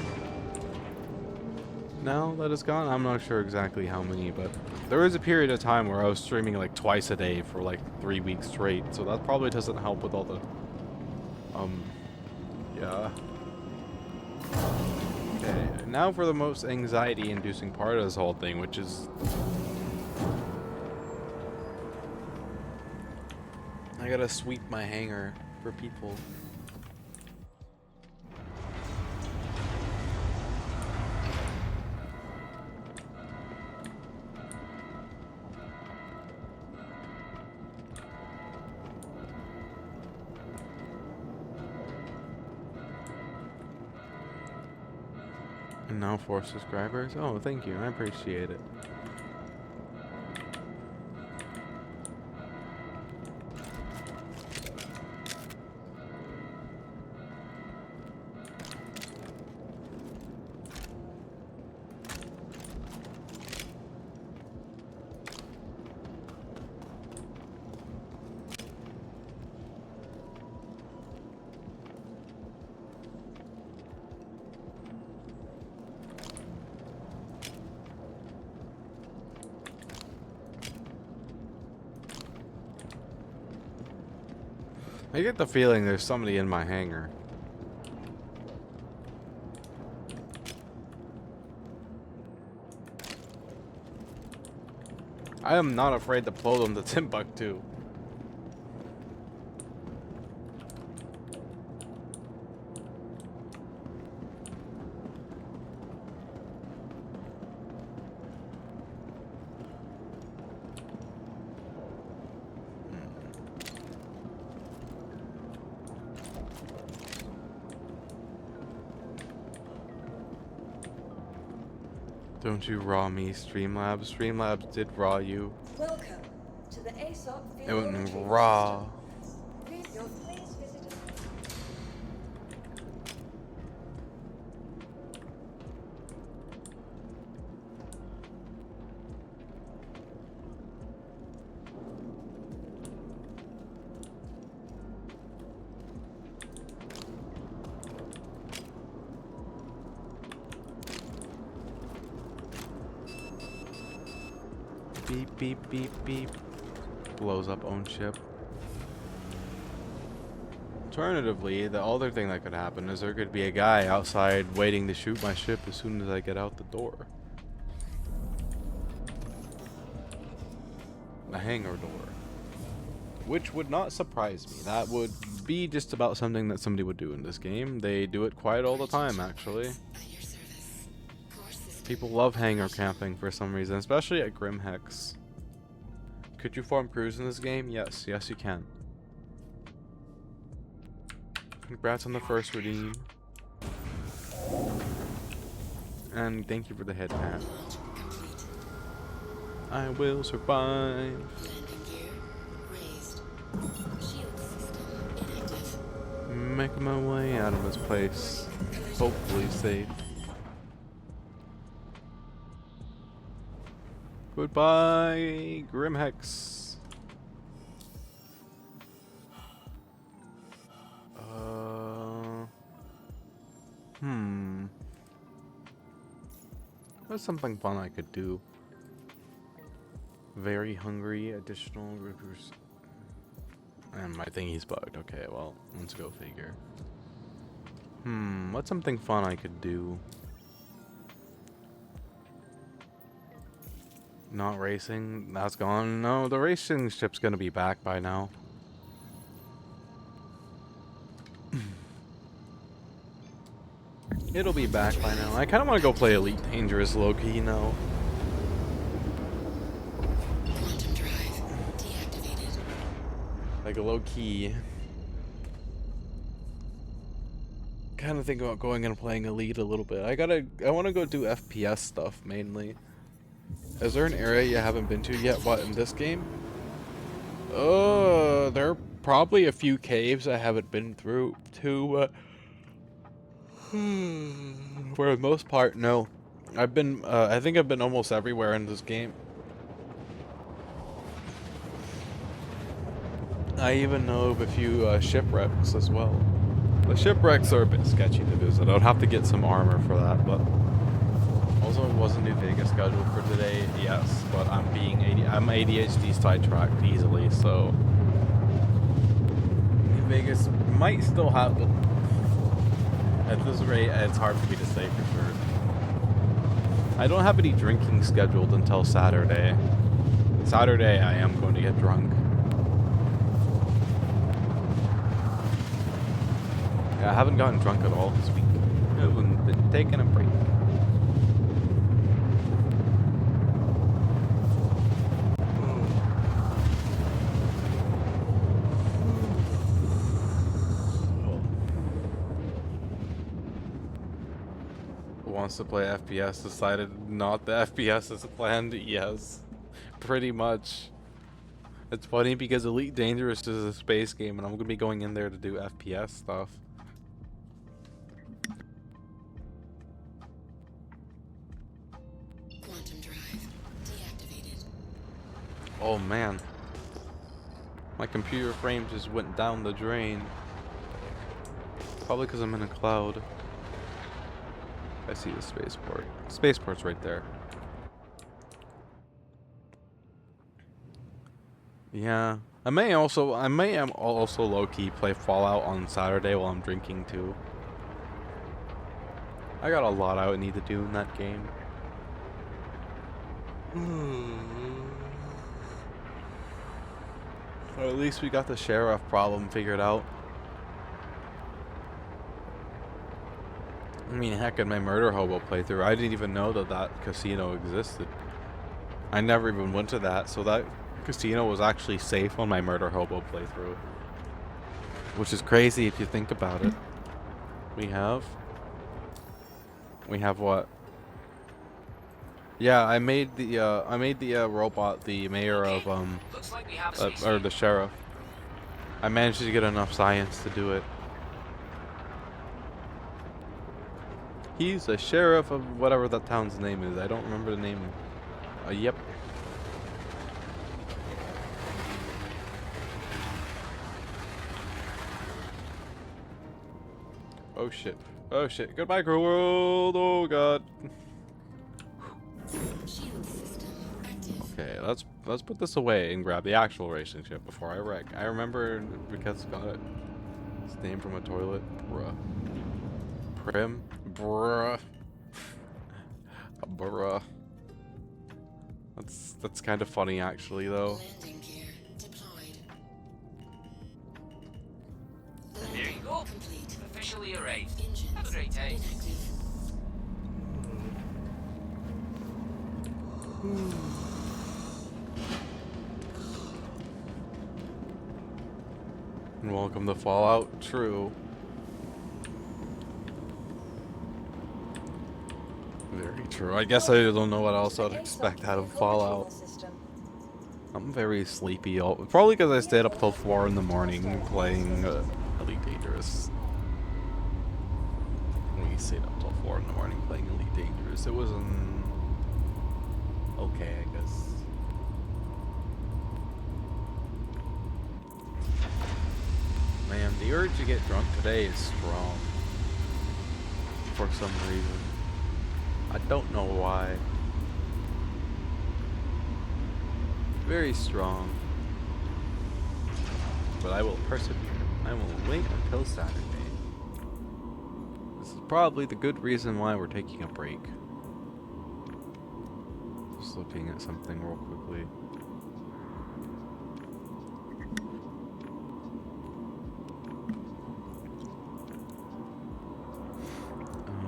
Now that it's gone, I'm not sure exactly how many, but there was a period of time where I was streaming like twice a day for like 3 weeks straight, so that probably doesn't help with all the, yeah. Okay, now for the most anxiety-inducing part of this whole thing, which is... I gotta sweep my hangar for people. And now 4 subscribers. Oh, thank you. I appreciate it. I get the feeling there's somebody in my hangar. I am not afraid to blow them to Timbuktu. Don't you raw me, Streamlabs. Streamlabs did raw you. Welcome to the Aesop It went Theology raw. Please visit us. Beep, beep, beep, beep. Blows up own ship. Alternatively, the other thing that could happen is there could be a guy outside waiting to shoot my ship as soon as I get out the door. A hangar door. Which would not surprise me. That would be just about something that somebody would do in this game. They do it quite all the time, actually. At your service. Course is People love hangar camping for some reason, especially at Grim Hex. Could you farm crews in this game? Yes, yes you can. Congrats on the first redeem. And thank you for the head hat. launch complete. I will survive. Landing gear raised. Shield system inactive. Making my way out of this place. Hopefully safe. Goodbye, Grim Hex. What's something fun I could do? Very hungry, additional recruits. And my thingy's bugged. Okay, well, let's go figure. What's something fun I could do? Not racing? That's gone. No, the racing ship's gonna be back by now. It'll be back by now. I kinda wanna go play Elite Dangerous low-key now. Quantum drive deactivated. Like a low-key. Kinda think about going and playing Elite a little bit. I wanna go do FPS stuff mainly. Is there an area you haven't been to yet? What, in this game? There are probably a few caves I haven't been through to, for the most part, no. I've been, I think I've been almost everywhere in this game. I even know of a few shipwrecks as well. The shipwrecks are a bit sketchy to visit. I would have to get some armor for that, but also it wasn't New Vegas scheduled for today, yes, but I'm ADHD sidetracked easily, so New Vegas might still happen. At this rate, it's hard for me to say for sure. I don't have any drinking scheduled until Saturday. Saturday, I am going to get drunk. Yeah, I haven't gotten drunk at all this week. I've been taking a break. Wants to play FPS, decided not the FPS as planned. Yes, pretty much. It's funny because Elite Dangerous is a space game and I'm gonna be going in there to do FPS stuff. Quantum drive deactivated. Oh man, my computer frame just went down the drain. Probably because I'm in a cloud. I see the spaceport. Spaceport's right there. Yeah, I may also low-key play Fallout on Saturday while I'm drinking too. I got a lot I would need to do in that game. Or at least we got the sheriff problem figured out. I mean, heck, in my murder hobo playthrough, I didn't even know that that casino existed. I never even went to that, so that casino was actually safe on my murder hobo playthrough. Which is crazy if you think about it. We have what? Yeah, I made the robot the mayor of Looks like we have or the sheriff. I managed to get enough science to do it. He's the sheriff of whatever that town's name is. I don't remember the name. Yep. Oh shit. Oh shit. Goodbye, cruel world. Oh god. Shield system active. Okay, let's put this away and grab the actual relationship before I wreck. I remember because got it. It's named from a toilet. Bruh. Prim. Bruh. Bruh. That's kind of funny actually though. Landing gear deployed. There you go. Complete. Officially arrived. Engines Have a great day. inactive. And welcome to Fallout. True. Very true. I guess I don't know what else I'd expect out of Fallout. I'm very sleepy. Probably because I stayed up till 4 in the morning playing Elite Dangerous. We stayed up till 4 in the morning playing Elite Dangerous. It was okay, I guess. Man, the urge to get drunk today is strong. For some reason. I don't know why. Very strong. But I will persevere. I will wait until Saturday. This is probably the good reason why we're taking a break. Just looking at something real quickly.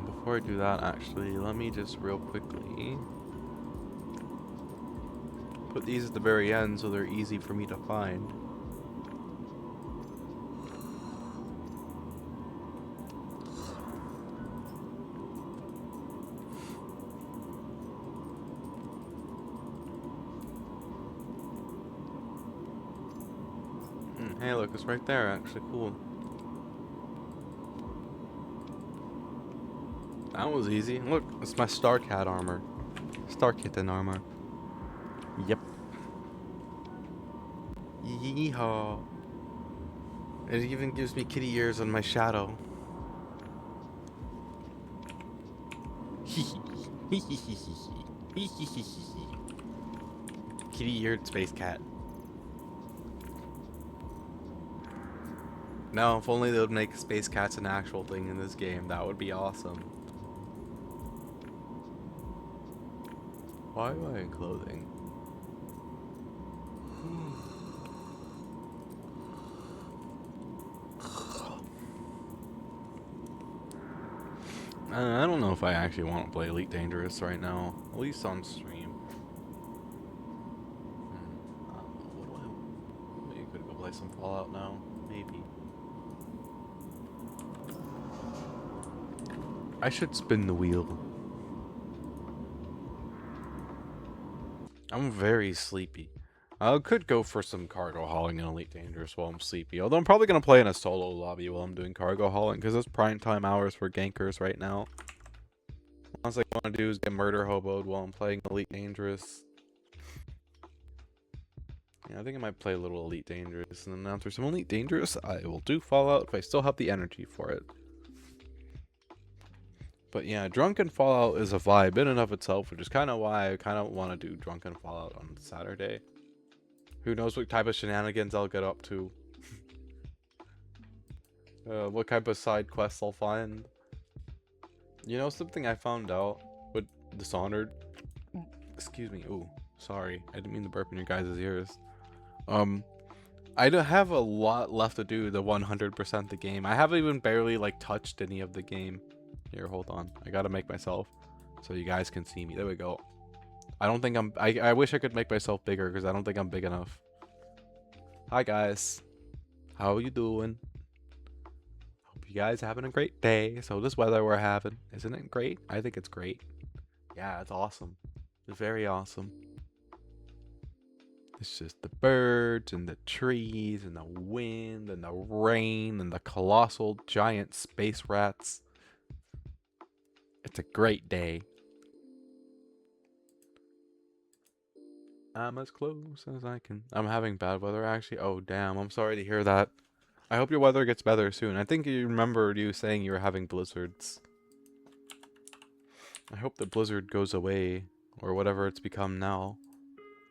Before I do that, actually, let me just real quickly put these at the very end so they're easy for me to find. Hey, look, it's right there, actually. Cool. That was easy. Look, it's my Star Cat armor. Star Kitten armor. Yep. Yeehaw. It even gives me kitty ears on my shadow. Kitty-eared space cat. No, if only they would make space cats an actual thing in this game, that would be awesome. Why am I in clothing? I don't know if I actually want to play Elite Dangerous right now, at least on stream. What do I? Maybe could go play some Fallout now, maybe. I should spin the wheel. I'm very sleepy. I could go for some cargo hauling in Elite Dangerous while I'm sleepy. Although I'm probably going to play in a solo lobby while I'm doing cargo hauling. Because it's prime time hours for gankers right now. All I want to do is get murder hoboed while I'm playing Elite Dangerous. Yeah, I think I might play a little Elite Dangerous. And then after some Elite Dangerous, I will do Fallout if I still have the energy for it. But yeah, Drunken Fallout is a vibe in and of itself, which is kind of why I kind of want to do Drunken Fallout on Saturday. Who knows what type of shenanigans I'll get up to. What type of side quests I'll find. You know something I found out with Dishonored? Excuse me, ooh, sorry. I didn't mean to burp in your guys' ears. I don't have a lot left to do the 100% the game. I haven't even barely like touched any of the game. Here, hold on. I gotta make myself so you guys can see me. There we go. I don't think I wish I could make myself bigger because I don't think I'm big enough. Hi guys. How are you doing? Hope you guys having a great day. So this weather we're having, isn't it great? I think it's great. Yeah, it's awesome. It's very awesome. It's just the birds and the trees and the wind and the rain and the colossal giant space rats. It's a great day. I'm as close as I can. I'm having bad weather actually. Oh damn, I'm sorry to hear that. I hope your weather gets better soon. I think you remembered you saying you were having blizzards. I hope the blizzard goes away, or whatever it's become now.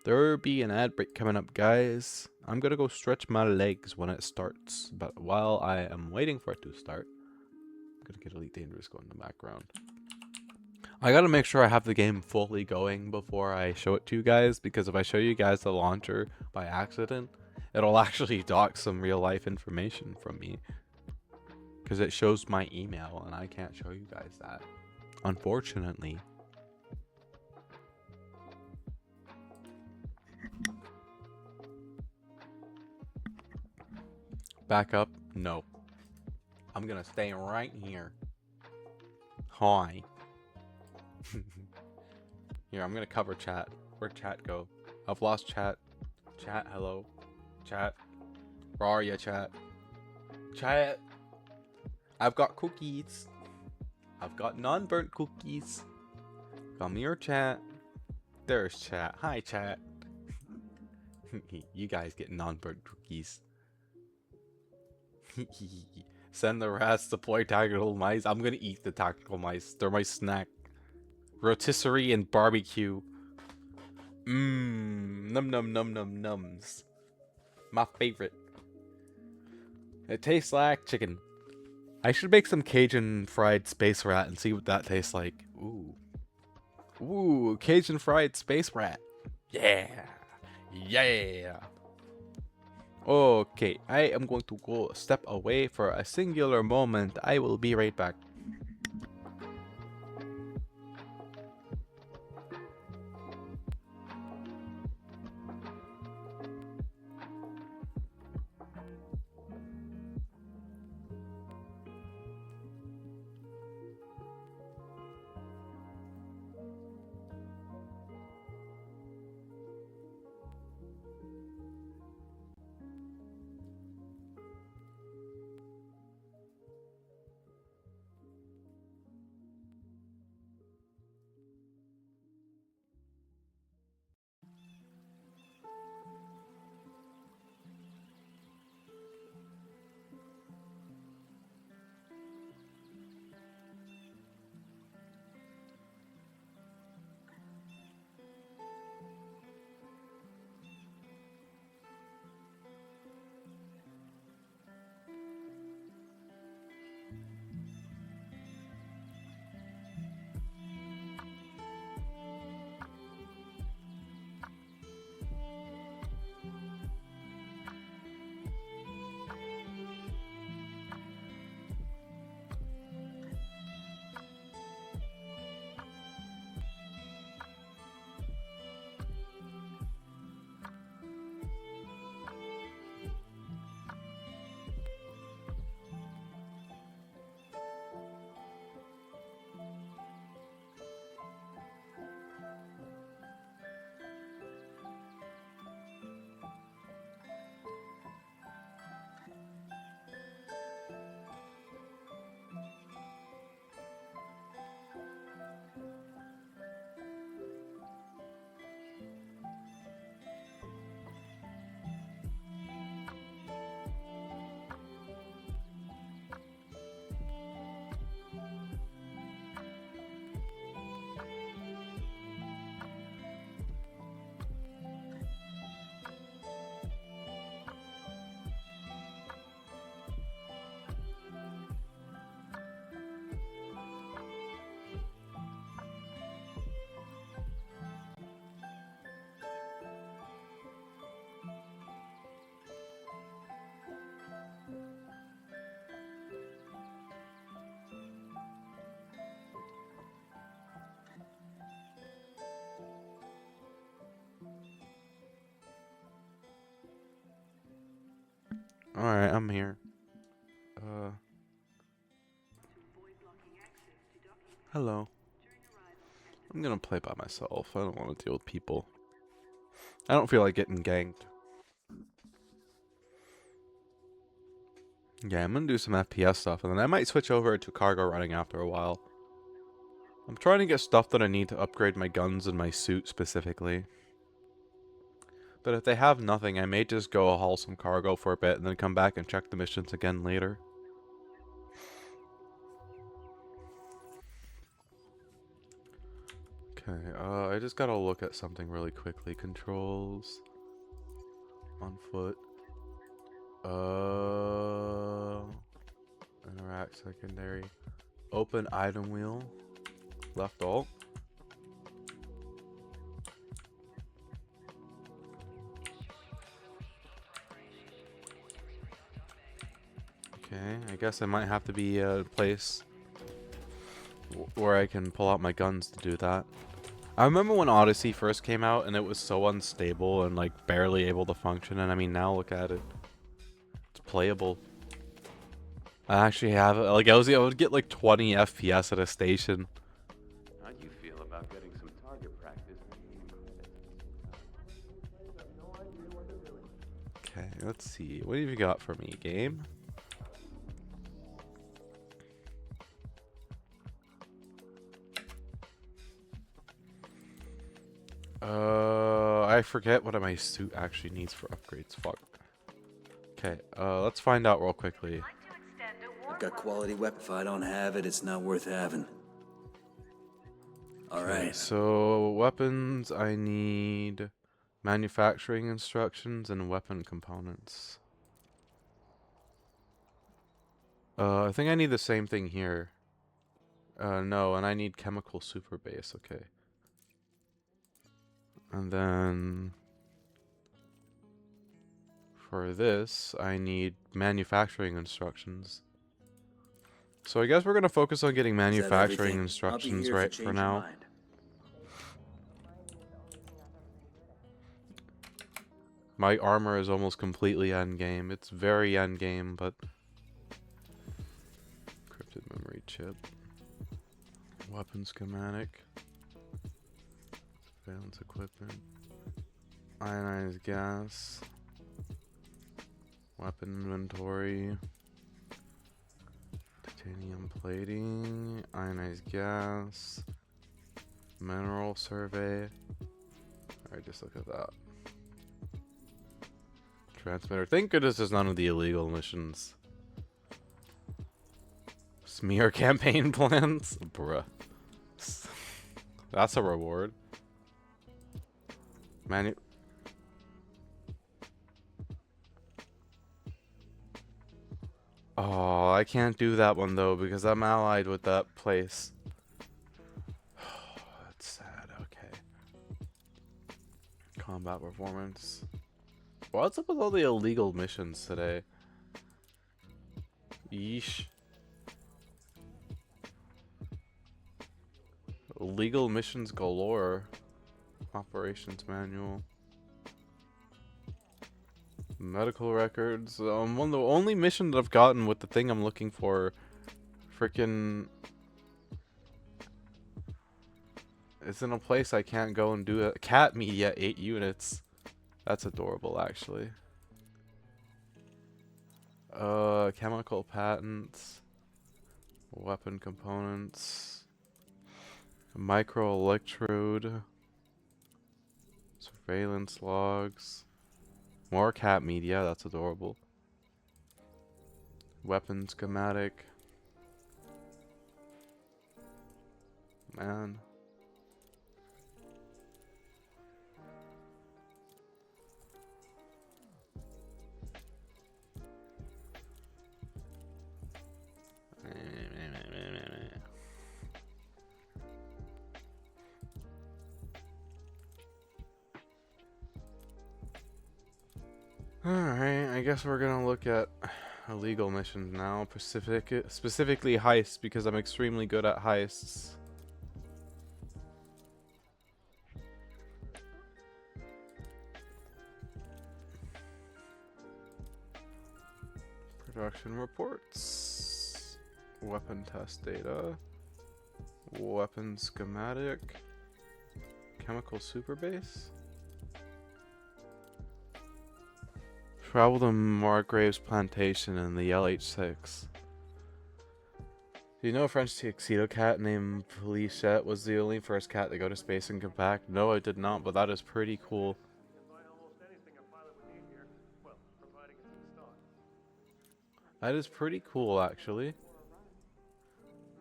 There'll be an ad break coming up, guys. I'm gonna go stretch my legs when it starts, but while I am waiting for it to start, I'm gonna get Elite Dangerous going in the background. I gotta make sure I have the game fully going before I show it to you guys, because if I show you guys the launcher by accident, it'll actually dock some real life information from me. Because it shows my email, and I can't show you guys that, unfortunately. Back up? No. I'm gonna stay right here. Hi. Here, I'm gonna cover chat. Where'd chat go? I've lost chat. Chat, hello. Chat. Where are ya, chat? Chat. I've got cookies. I've got non-burnt cookies. Come here, chat. There's chat. Hi, chat. You guys get non-burnt cookies. Send the rats to deploy tactical mice. I'm gonna eat the tactical mice. They're my snack. Rotisserie and barbecue. Mmm. Num num num num nums. My favorite. It tastes like chicken. I should make some Cajun fried space rat and see what that tastes like. Ooh. Ooh, Cajun fried space rat. Yeah. Yeah. Okay, I am going to go step away for a singular moment. I will be right back. Alright, I'm here. Hello. I'm gonna play by myself. I don't want to deal with people. I don't feel like getting ganked. Yeah, I'm gonna do some FPS stuff, and then I might switch over to cargo running after a while. I'm trying to get stuff that I need to upgrade my guns and my suit specifically. But if they have nothing, I may just go haul some cargo for a bit and then come back and check the missions again later. Okay, I just gotta look at something really quickly. Controls. On foot. Interact secondary. Open item wheel. Left alt. Okay, I guess I might have to be a place where I can pull out my guns to do that. I remember when Odyssey first came out and it was so unstable and like barely able to function, and I mean now look at it. It's playable. I actually have it. Like I would get like 20 FPS at a station. How do you feel about getting some target practice? Okay, let's see. What have you got for me, game? I forget what my suit actually needs for upgrades. Fuck. Okay, let's find out real quickly. I've got quality weapon. If I don't have it, it's not worth having. Alright. So, weapons, I need manufacturing instructions and weapon components. I think I need the same thing here. No, and I need chemical super base, okay. And then for this, I need manufacturing instructions. So I guess we're going to focus on getting manufacturing instructions right for now. My armor is almost completely endgame. It's very endgame, but... Encrypted memory chip. Weapon schematic. Surveillance equipment. Ionized gas. Weapon inventory. Titanium plating. Ionized gas. Mineral survey. Alright, just look at that. Transmitter. Thank goodness there's none of the illegal missions. Smear campaign plans? Bruh. That's a reward. Oh, I can't do that one though because I'm allied with that place. Oh, that's sad. Okay. Combat performance. What's up with all the illegal missions today? Yeesh. Illegal missions galore. Operations manual. Medical records. One of the only mission that I've gotten with the thing I'm looking for. Freaking. It's in a place I can't go and do it. Cat media 8 units. That's adorable, actually. Chemical patents. Weapon components. Microelectrode. Surveillance logs. More cat media, that's adorable. Weapon schematic. Man. Alright, I guess we're gonna look at illegal missions now. Specifically heists, because I'm extremely good at heists. Production reports. Weapon test data. Weapon schematic. Chemical superbase. Travel to Margrave's plantation in the LH6. Do you know a French tuxedo cat named Felichette was the only first cat to go to space and come back? No, I did not, but that is pretty cool. That is pretty cool, actually.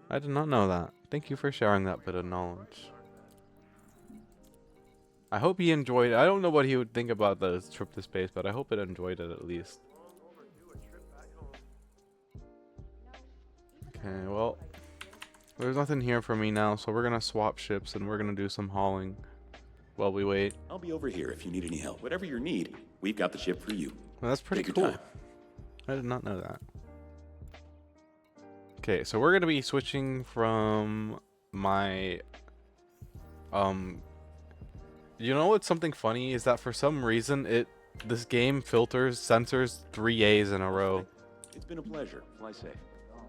I did not know that. Thank you for sharing that bit of knowledge. I hope he enjoyed it. I don't know what he would think about the trip to space, but I hope it enjoyed it at least. Okay, well, there's nothing here for me now, so we're gonna swap ships and we're gonna do some hauling while we wait. I'll be over here if you need any help. Whatever you need, we've got the ship for you. Well, that's pretty Take cool. your time. I did not know that. Okay, so we're gonna be switching from my you know what's something funny is that for some reason this game censors 3 A's in a row. It's been a pleasure. Fly safe.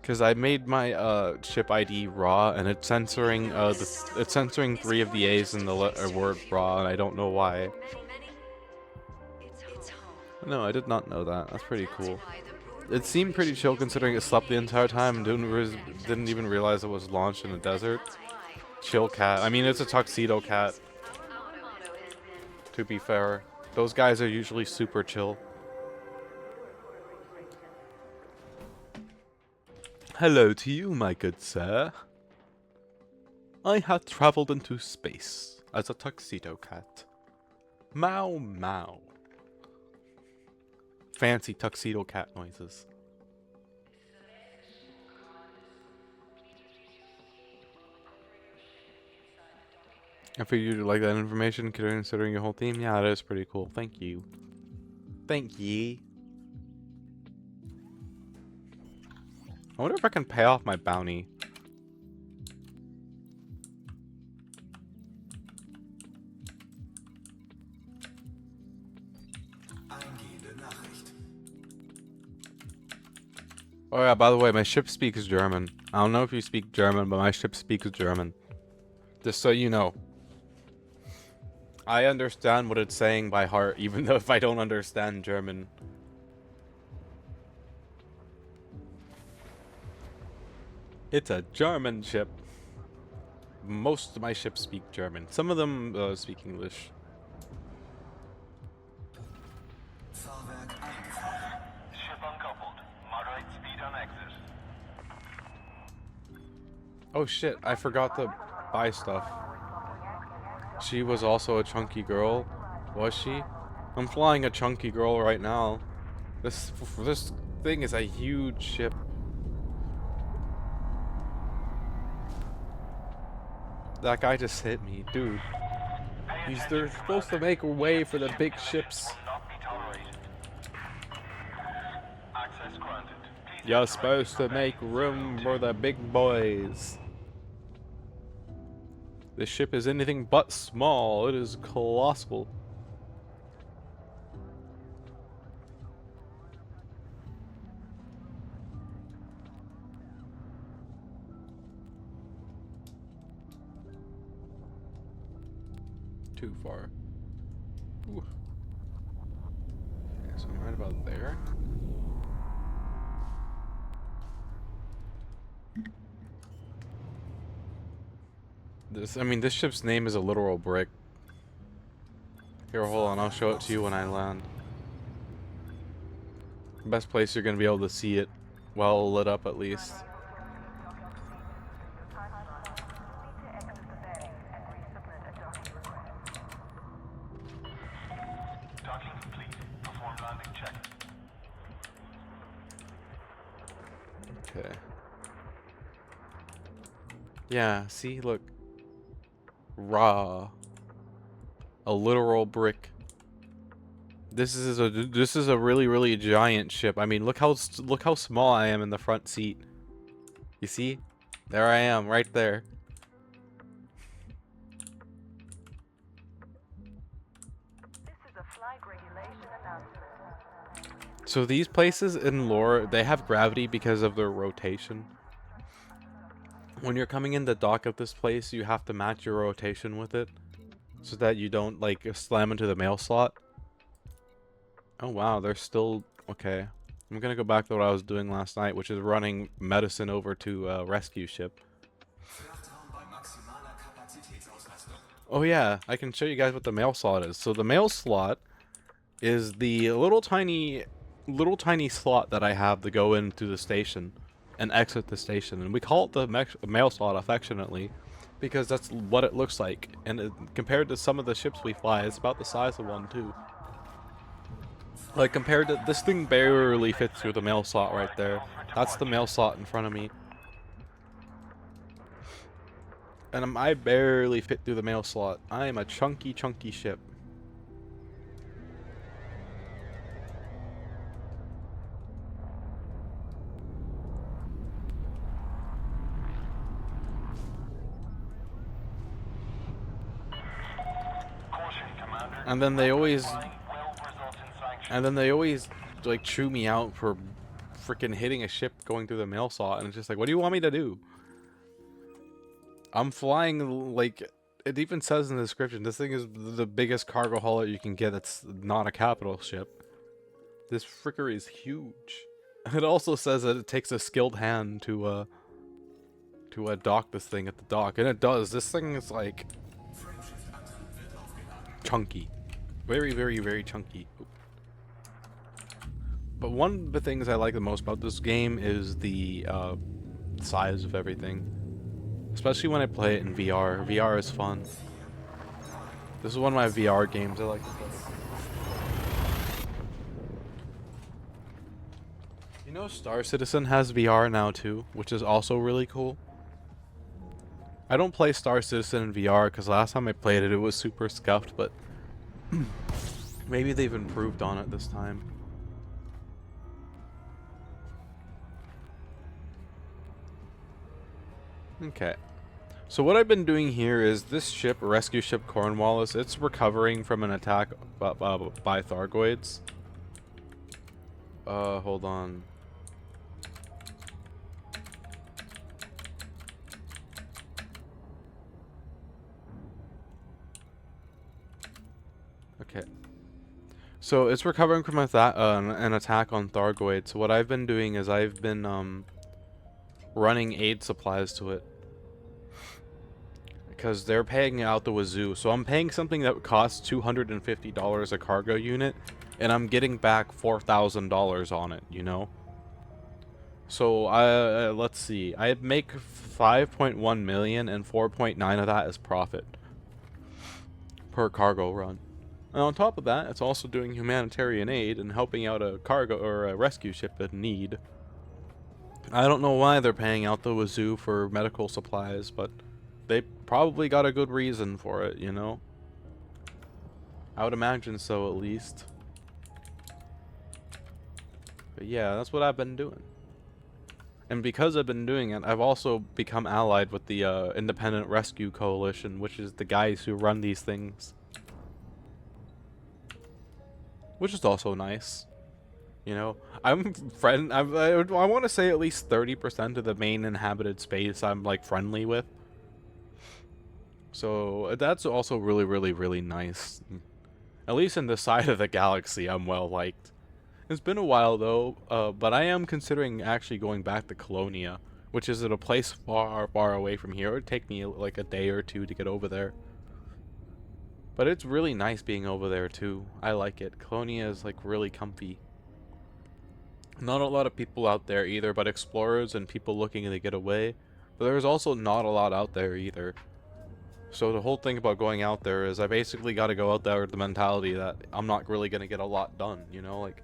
Cause I made my ship ID raw and it's censoring it's censoring 3 of the A's in the word raw, and I don't know why. No, I did not know that. That's pretty cool. It seemed pretty chill considering it slept the entire time and didn't even realize it was launched in a desert. Chill cat. I mean, it's a tuxedo cat. To be fair, those guys are usually super chill. Hello to you, my good sir. I had traveled into space as a tuxedo cat. Meow meow. Fancy tuxedo cat noises. I figured you'd like that information considering your whole theme. Yeah, that is pretty cool. Thank you. Thank ye. I wonder if I can pay off my bounty. Oh yeah, by the way, my ship speaks German. I don't know if you speak German, but my ship speaks German. Just so you know. I understand what it's saying by heart, even though if I don't understand German. It's a German ship. Most of my ships speak German. Some of them speak English. Oh shit, I forgot to buy stuff. She was also a chunky girl, was she? I'm flying a chunky girl right now. This thing is a huge ship. That guy just hit me, dude. They're supposed to make way for the big ships. You're supposed to make room for the big boys. This ship is anything but small. It is colossal. Too far. Ooh. Okay, so I'm right about there. This ship's name is a literal brick. Here, hold on, I'll show it to you when I land. Best place you're gonna be able to see it, well lit up at least. Okay. Yeah, see, look. Raw. A literal brick. This is a really giant ship. I mean, look how small I am in the front seat. You see? There I am, right there. So these places in lore, they have gravity because of their rotation. When you're coming in the dock of this place, you have to match your rotation with it, so that you don't like slam into the mail slot. Oh wow, they're still okay. I'm gonna go back to what I was doing last night, which is running medicine over to rescue ship. Oh yeah, I can show you guys what the mail slot is. So the mail slot is the little tiny slot that I have to go into the station and exit the station, and we call it the mail slot affectionately because that's what it looks like. And compared to some of the ships we fly, it's about the size of one too. Like compared to this thing, barely fits through the mail slot right there. That's the mail slot in front of me. And I barely fit through the mail slot. I am a chunky ship. And then they always like chew me out for freaking hitting a ship going through the mail slot, and it's just like, what do you want me to do? I'm flying, like, it even says in the description, this thing is the biggest cargo hauler you can get that's not a capital ship. This fricker is huge. It also says that it takes a skilled hand to dock this thing at the dock, and it does. This thing is like chunky. Very chunky. But one of the things I like the most about this game is the size of everything. Especially when I play it in VR. VR is fun. This is one of my VR games I like to play. You know, Star Citizen has VR now too, which is also really cool. I don't play Star Citizen in VR because last time I played it, it was super scuffed, but maybe they've improved on it this time. Okay. So what I've been doing here is this ship, rescue ship Cornwallis, it's recovering from an attack by Thargoids. Hold on. Okay. So it's recovering from an attack on Thargoids. So what I've been doing is I've been running aid supplies to it. Because they're paying out the wazoo. So I'm paying something that costs $250 a cargo unit, and I'm getting back $4,000 on it, you know? So let's see. I make 5.1 million, and 4.9 of that is profit per cargo run. And on top of that, it's also doing humanitarian aid and helping out a cargo or a rescue ship in need. I don't know why they're paying out the wazoo for medical supplies, but they probably got a good reason for it, you know? I would imagine so, at least. But yeah, that's what I've been doing. And because I've been doing it, I've also become allied with the Independent Rescue Coalition, which is the guys who run these things. Which is also nice. You know, I want to say at least 30% of the main inhabited space I'm like friendly with. So that's also really nice. At least in this side of the galaxy, I'm well liked. It's been a while though, but I am considering actually going back to Colonia, which is at a place far away from here. It would take me like a day or two to get over there. But it's really nice being over there too. I like it. Colonia is like really comfy. Not a lot of people out there either, but explorers and people looking to get away. But there's also not a lot out there either. So the whole thing about going out there is I basically got to go out there with the mentality that I'm not really going to get a lot done, you know? Like,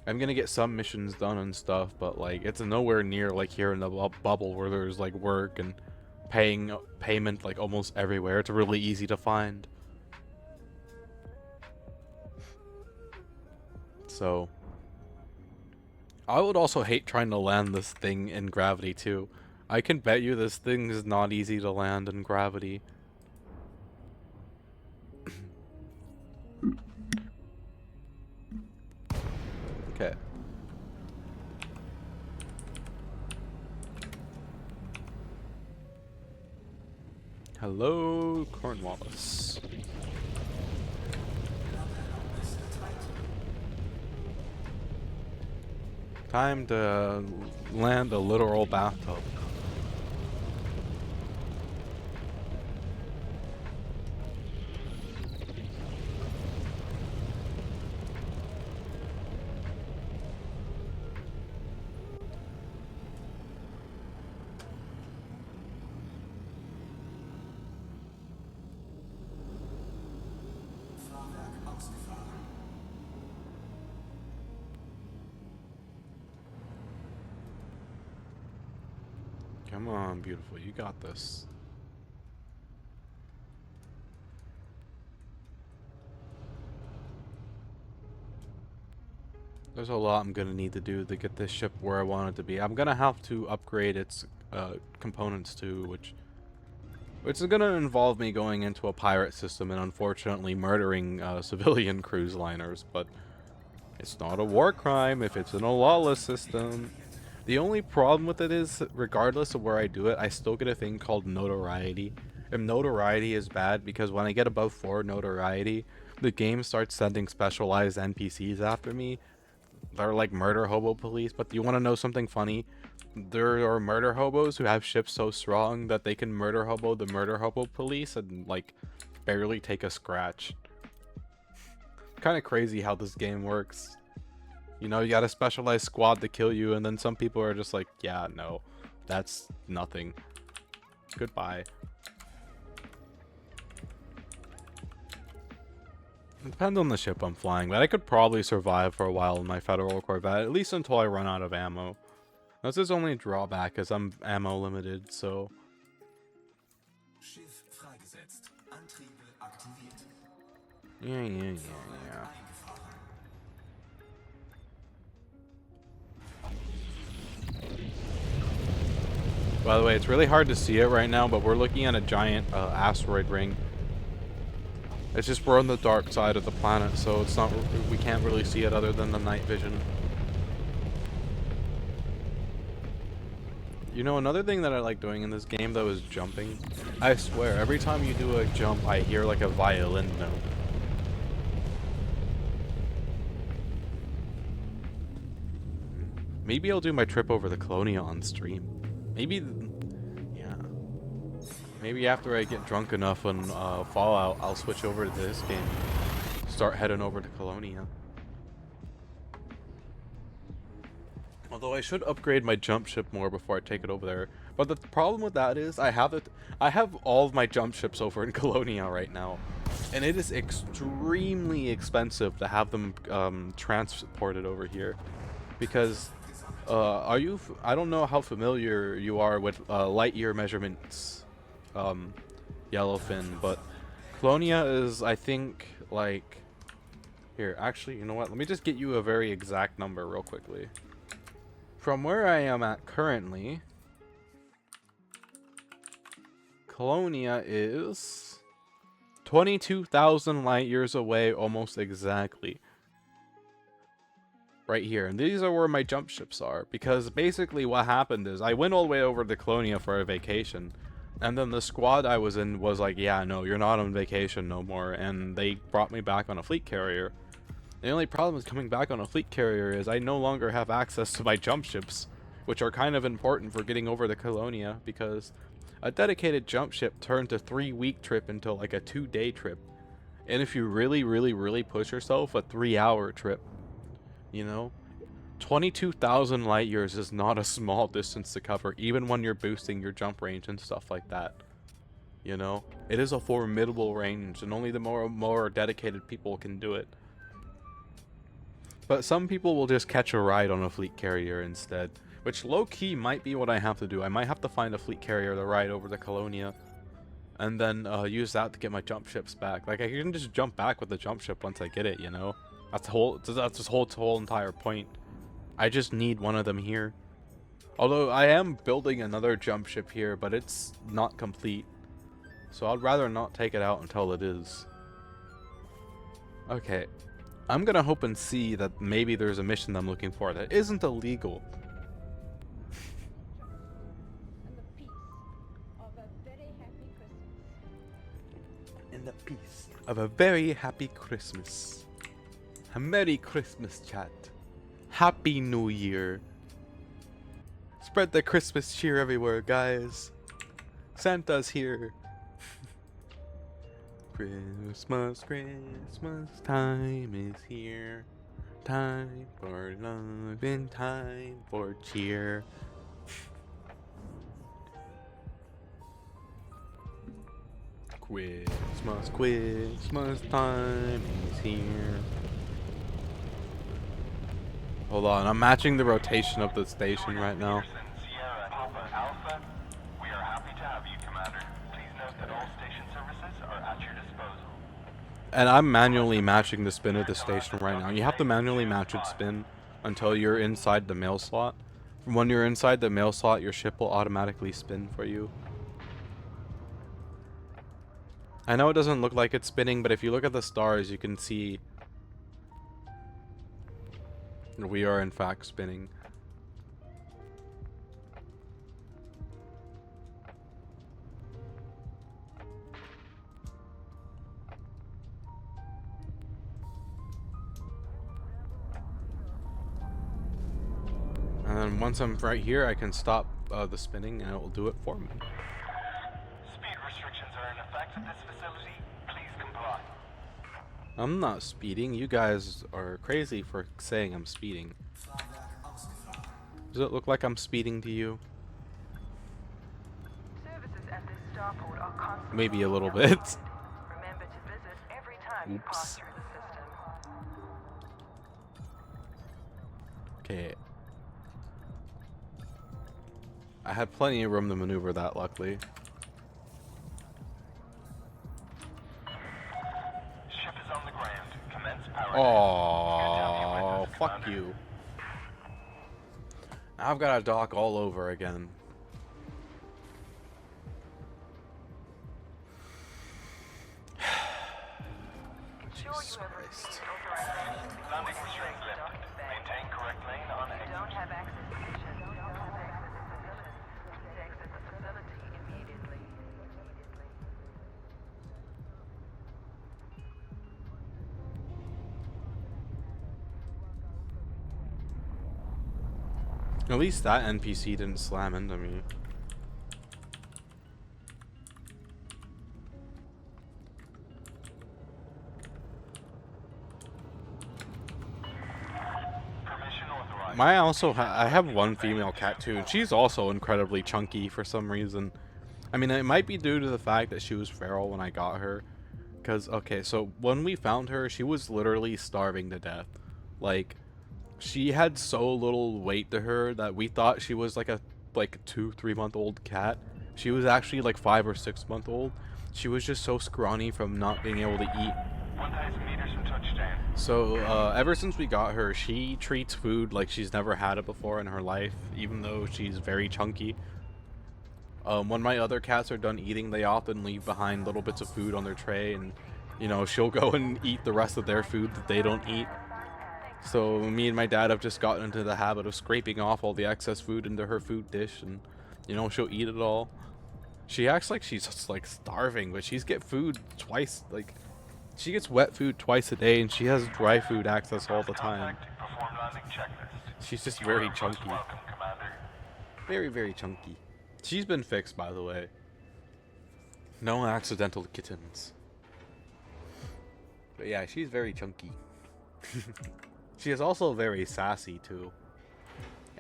I'm going to get some missions done and stuff, but like, it's nowhere near like here in the bubble where there's like work and payment like almost everywhere. It's really easy to find. So I would also hate trying to land this thing in gravity too. I can bet you this thing is not easy to land in gravity. Okay. Hello, Cornwallis. Time to land a literal bathtub. Come on, beautiful, you got this. There's a lot I'm gonna need to do to get this ship where I want it to be. I'm gonna have to upgrade its components too, which is gonna involve me going into a pirate system and unfortunately murdering civilian cruise liners, but it's not a war crime if it's in a lawless system. The only problem with it is, regardless of where I do it, I still get a thing called notoriety. And notoriety is bad because when I get above 4 notoriety, the game starts sending specialized NPCs after me. They're like murder hobo police, but do you want to know something funny? There are murder hobos who have ships so strong that they can murder hobo the murder hobo police and like barely take a scratch. Kind of crazy how this game works. You know, you got a specialized squad to kill you, and then some people are just like, yeah, no, that's nothing. Goodbye. It depends on the ship I'm flying, but I could probably survive for a while in my Federal Corvette, at least until I run out of ammo. That's his only drawback, is I'm ammo limited, so... Yeah. By the way, it's really hard to see it right now, but we're looking at a giant asteroid ring. It's just we're on the dark side of the planet, so it's not, we can't really see it other than the night vision. You know, another thing that I like doing in this game though is jumping. I swear, every time you do a jump, I hear like a violin note. Maybe I'll do my trip over the Colonia on stream. Maybe, yeah. Maybe after I get drunk enough on Fallout, I'll switch over to this game. Start heading over to Colonia. Although I should upgrade my jump ship more before I take it over there. But the problem with that is I have all of my jump ships over in Colonia right now. And it is extremely expensive to have them transported over here. Because I don't know how familiar you are with light year measurements, Yellowfin, but Colonia is, I think, like, here, actually, you know what, let me just get you a very exact number real quickly. From where I am at currently, Colonia is 22,000 light years away almost exactly. Right here, and these are where my jump ships are, because basically what happened is I went all the way over to Colonia for a vacation, and then the squad I was in was like, yeah, no, you're not on vacation no more, and they brought me back on a fleet carrier. The only problem with coming back on a fleet carrier is I no longer have access to my jump ships, which are kind of important for getting over to Colonia, because a dedicated jump ship turned a 3-week trip into like a 2-day trip, and if you really push yourself, a 3-hour trip. You know, 22,000 light years is not a small distance to cover, even when you're boosting your jump range and stuff like that. You know, it is a formidable range, and only the more dedicated people can do it. But some people will just catch a ride on a fleet carrier instead, which low-key might be what I have to do. I might have to find a fleet carrier to ride over to Colonia, and then use that to get my jump ships back. Like, I can just jump back with the jump ship once I get it, you know? That's this whole entire point. I just need one of them here. Although I am building another jump ship here, but it's not complete. So I'd rather not take it out until it is. Okay. I'm gonna hope and see that maybe there's a mission I'm looking for that isn't illegal. of a very happy Christmas. A Merry Christmas, chat. Happy New Year. Spread the Christmas cheer everywhere, guys. Santa's here. Christmas, Christmas time is here. Time for love and time for cheer. Christmas, Christmas time is here. Hold on, I'm matching the rotation of the station right now. Sierra Papa Alpha, we are happy to have you, Commander. Please note that all station services are at your disposal. And I'm manually matching the spin of the station right now. You have to manually match its spin until you're inside the mail slot. When you're inside the mail slot, your ship will automatically spin for you. I know it doesn't look like it's spinning, but if you look at the stars, you can see we are in fact spinning. And then once I'm right here, I can stop the spinning and it will do it for me. Speed restrictions are in effect at this facility. Please comply. I'm not speeding. You guys are crazy for saying I'm speeding. Does it look like I'm speeding to you? Maybe a little bit. Remember to visit every time you pass through the system. Okay. I had plenty of room to maneuver that, luckily. Ship is on the ground. Commence power. Oh, fuck you. Now I've got to dock all over again. Jesus Christ. Landing restraints lifted. Maintain correct lane on exit. Don't have access to the ship. Don't have access to the facility. Please exit the facility immediately. At least that NPC didn't slam into me. I have one female cat too, and she's also incredibly chunky for some reason. I mean, it might be due to the fact that she was feral when I got her. Because, okay, so when we found her, she was literally starving to death. Like, she had so little weight to her that we thought she was like a 2-3 month old cat. She was actually like 5 or 6 month old. She was just so scrawny from not being able to eat. 1,000 meters from touchdown. So ever since we got her, she treats food like she's never had it before in her life, even though she's very chunky. When my other cats are done eating, they often leave behind little bits of food on their tray, and you know, she'll go and eat the rest of their food that they don't eat. So me and my dad have just gotten into the habit of scraping off all the excess food into her food dish, and you know, she'll eat it all. She acts like she's just like starving, but she's get food twice, like she gets wet food twice a day, and she has dry food access all the time. She's just very chunky. Very, very chunky. She's been fixed, by the way. No accidental kittens. But yeah, she's very chunky. She is also very sassy, too.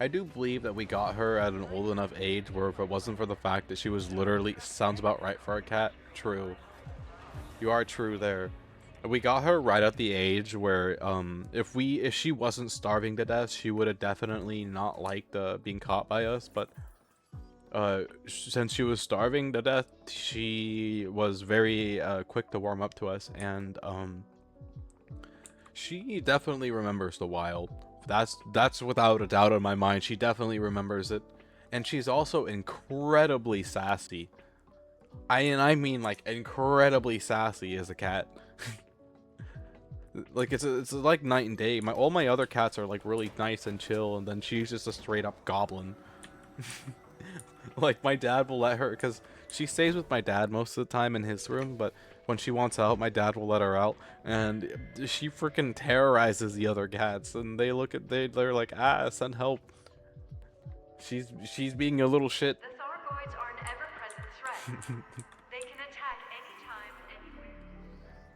I do believe that we got her at an old enough age where if it wasn't for the fact that she was literally... Sounds about right for a cat. True. You are true there. We got her right at the age where if she wasn't starving to death, she would have definitely not liked being caught by us, but since she was starving to death, she was very quick to warm up to us, and she definitely remembers the wild. That's without a doubt in my mind. She definitely remembers it, and she's also incredibly sassy. I mean like incredibly sassy as a cat. Like it's like night and day. All my other cats are like really nice and chill, and then she's just a straight up goblin. Like my dad will let her, because she stays with my dad most of the time in his room, but when she wants out, my dad will let her out, and she freaking terrorizes the other cats, and they're like, ah, send help. She's being a little shit. The Thorgoids are an ever-present threat. They can attack anytime,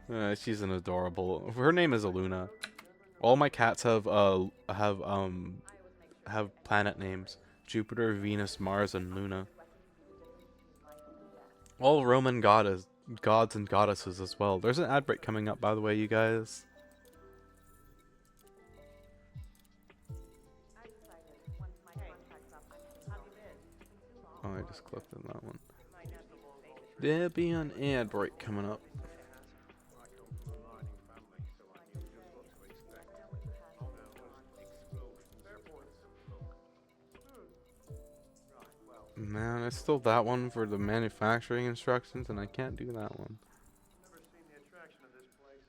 anywhere. She's an adorable. Her name is Aluna. All my cats have planet names: Jupiter, Venus, Mars, and Luna. All Roman gods and goddesses as well. There's an ad break coming up, by the way, you guys. Oh, I just clicked on that one. There'll be an ad break coming up. Man, it's still that one for the manufacturing instructions, and I can't do that one. Never seen the attraction of this place.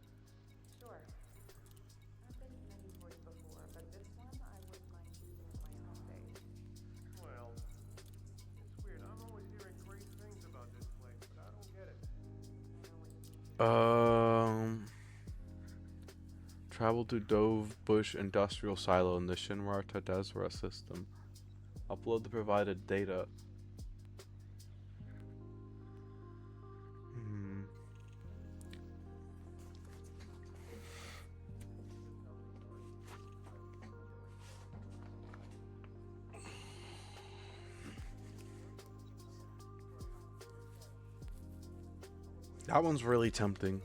Sure. I've been to many toys before, but this one I wouldn't mind using at my own pace. Well, it's weird. I'm always hearing great things about this place, but I don't get it. Travel to Dove Bush Industrial Silo in the Shinra Tadezra system. Upload the provided data. That one's really tempting.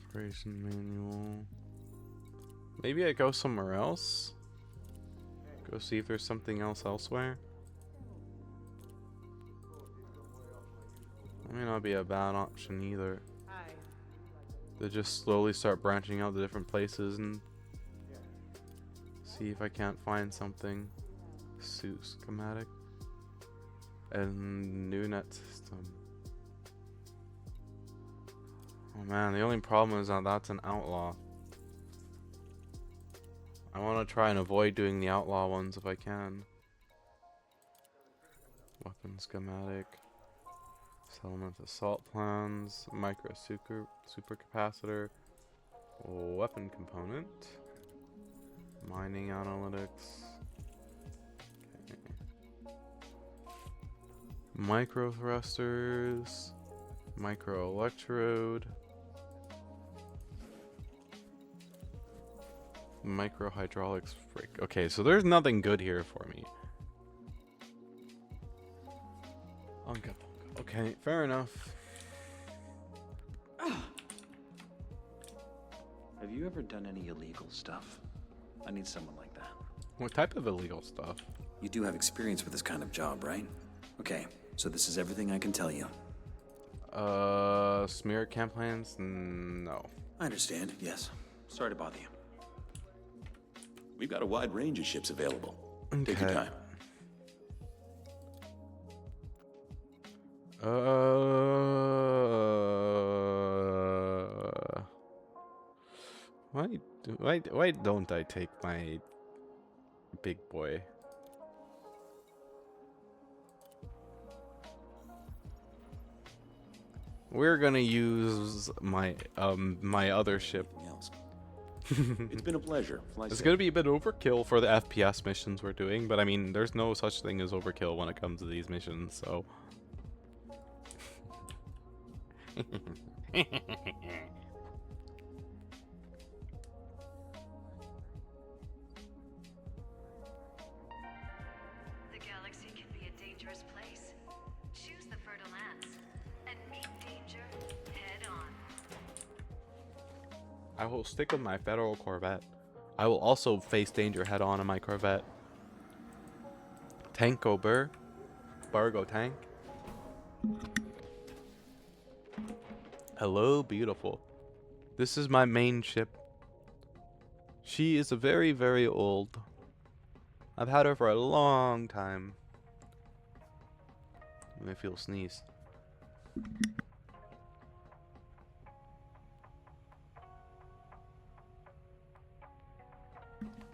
Operation manual. Maybe I go somewhere else? Go see if there's something else elsewhere? That may not be a bad option either. To just slowly start branching out to different places and see if I can't find something. Suit schematic. And new net system. Oh man, the only problem is that that's an outlaw. I want to try and avoid doing the outlaw ones if I can. Weapon schematic. Settlement assault plans. Micro supercapacitor. Weapon component. Mining analytics. Okay. Micro thrusters. Micro electrode. Micro hydraulics. Frick. Okay, so there's nothing good here for me. Okay, fair enough. Have you ever done any illegal stuff? I need someone like that. What type of illegal stuff? You do have experience with this kind of job, right? Okay, so this is everything I can tell you. Smear campaigns? No. I understand, yes. Sorry to bother you. We've got a wide range of ships available. Okay. Take your time. Why don't I take my big boy? We're gonna use my my other ship. It's been a pleasure. Fly It's safe. gonna be a bit overkill for the FPS missions we're doing, but I mean, there's no such thing as overkill when it comes to these missions, so. The galaxy can be a dangerous place. Choose the fertile lands and meet danger head on. I will stick with my federal Corvette. I will also face danger head on in my Corvette. Tanko Burr. Bargo tank. Hello, beautiful. This is my main ship. She is very, very old. I've had her for a long time. I feel sneeze.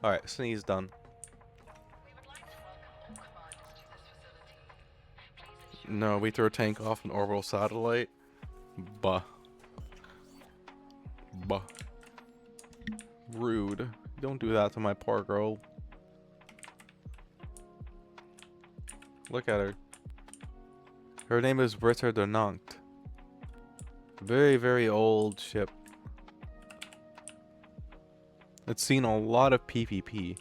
Alright, sneeze done. No, we throw a tank off an orbital satellite. Bah. Bah. Rude. Don't do that to my poor girl. Look at her. Her name is Ritter de Nantes. Very, very old ship. It's seen a lot of PvP.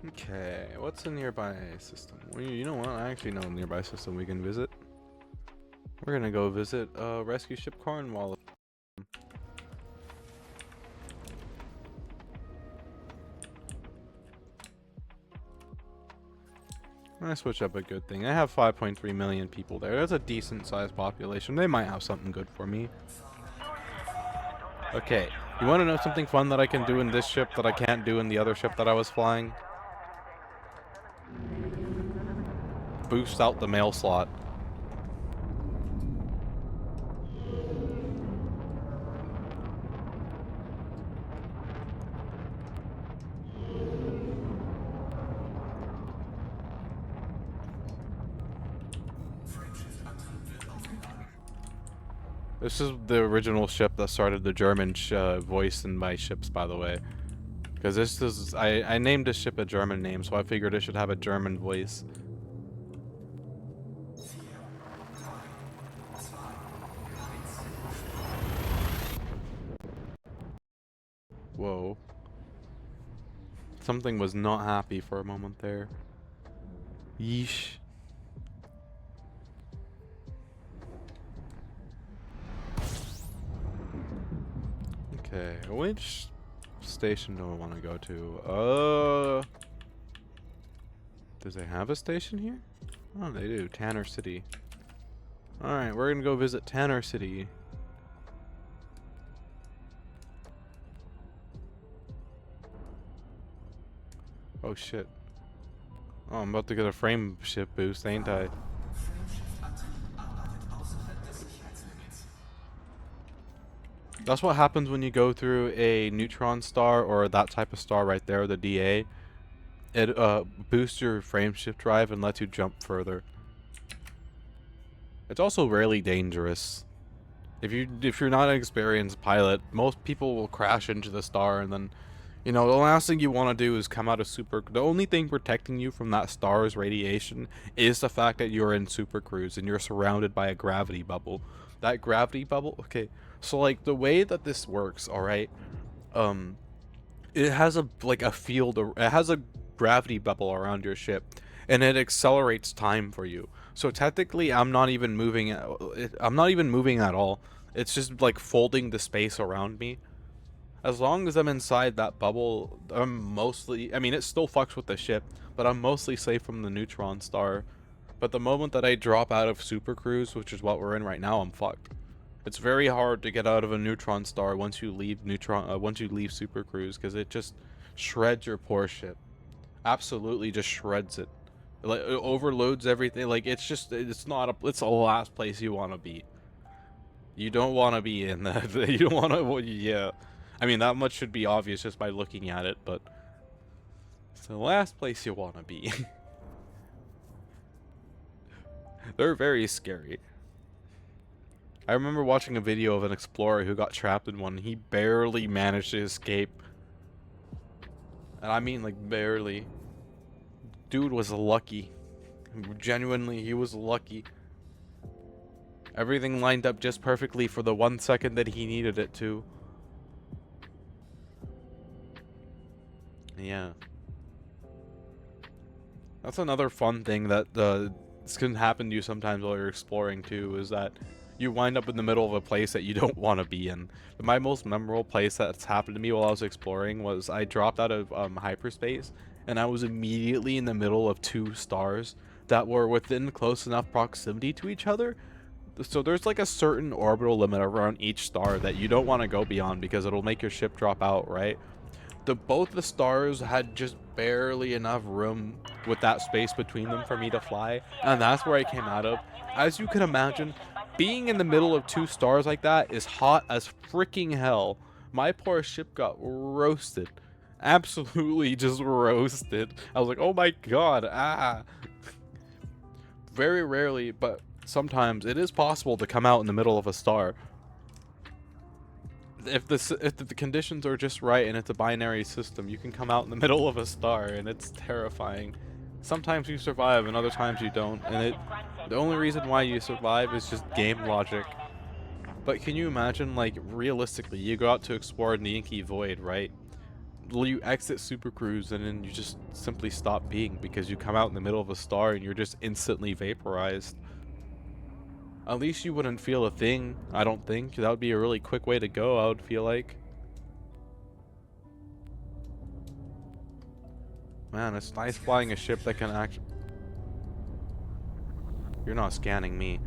Okay, what's a nearby system? Well, you know what? I actually know a nearby system we can visit. We're gonna go visit rescue ship Cornwall. I switch up a good thing. I have 5.3 million people there. That's a decent sized population. They might have something good for me. Okay, you want to know something fun that I can do in this ship that I can't do in the other ship that I was flying? Boost out the mail slot. This is the original ship that started the German voice in my ships, by the way. Because this is... I named this ship a German name, so I figured it should have a German voice. Whoa. Something was not happy for a moment there. Yeesh. Okay, which station do I want to go to? Does they have a station here? Oh, they do. Tanner City. Alright, we're gonna go visit Tanner City. Oh shit. Oh, I'm about to get a frame ship boost, ain't I? That's what happens when you go through a neutron star or that type of star right there, the DA. It boosts your frame shift drive and lets you jump further. It's also rarely dangerous. If you're not an experienced pilot, most people will crash into the star and then, you know, the last thing you want to do is come out of super... The only thing protecting you from that star's radiation is the fact that you're in super cruise and you're surrounded by a gravity bubble. That gravity bubble... Okay, so like the way that this works, alright, it has a field... It has a gravity bubble around your ship and it accelerates time for you. So technically I'm not even moving at all. It's just like folding the space around me. As long as I'm inside that bubble, I'm mostly... I mean, it still fucks with the ship, but I'm mostly safe from the neutron star. But the moment that I drop out of super cruise, which is what we're in right now, I'm fucked. It's very hard to get out of a neutron star once you leave super cruise, because it just shreds your poor ship. Absolutely just shreds it. Like, it overloads everything. Like, it's the last place you want to be. You don't want to be in that. You don't want to... Yeah. I mean, that much should be obvious just by looking at it, but it's the last place you want to be. They're very scary. I remember watching a video of an explorer who got trapped in one. He barely managed to escape. And I mean, like, barely. Dude was lucky. Genuinely, he was lucky. Everything lined up just perfectly for the 1 second that he needed it to. Yeah. That's another fun thing that this can happen to you sometimes while you're exploring too, is that you wind up in the middle of a place that you don't want to be in. But my most memorable place that's happened to me while I was exploring was I dropped out of hyperspace and I was immediately in the middle of 2 stars that were within close enough proximity to each other. So there's like a certain orbital limit around each star that you don't want to go beyond because it'll make your ship drop out, right? Both the stars had just barely enough room with that space between them for me to fly, and that's where I came out of. As you can imagine, being in the middle of two stars like that is hot as freaking hell. My poor ship got roasted. Absolutely just roasted. I was like, oh my god, ah. Very rarely, but sometimes it is possible to come out in the middle of a star. If the conditions are just right and it's a binary system, you can come out in the middle of a star and it's terrifying. Sometimes you survive and other times you don't, and the only reason why you survive is just game logic. But can you imagine, like, realistically, you go out to explore in the inky void, right? You exit Super Cruise and then you just simply stop being because you come out in the middle of a star and you're just instantly vaporized. At least you wouldn't feel a thing, I don't think. That would be a really quick way to go, I would feel like. Man, it's nice flying a ship that can actually... You're not scanning me.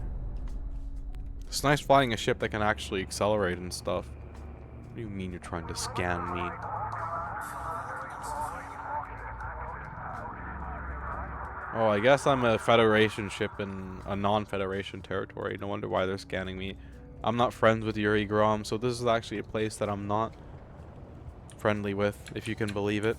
It's nice flying a ship that can actually accelerate and stuff. What do you mean you're trying to scan me? Oh, I guess I'm a Federation ship in a non-Federation territory. No wonder why they're scanning me. I'm not friends with Yuri Grom, so this is actually a place that I'm not friendly with, if you can believe it.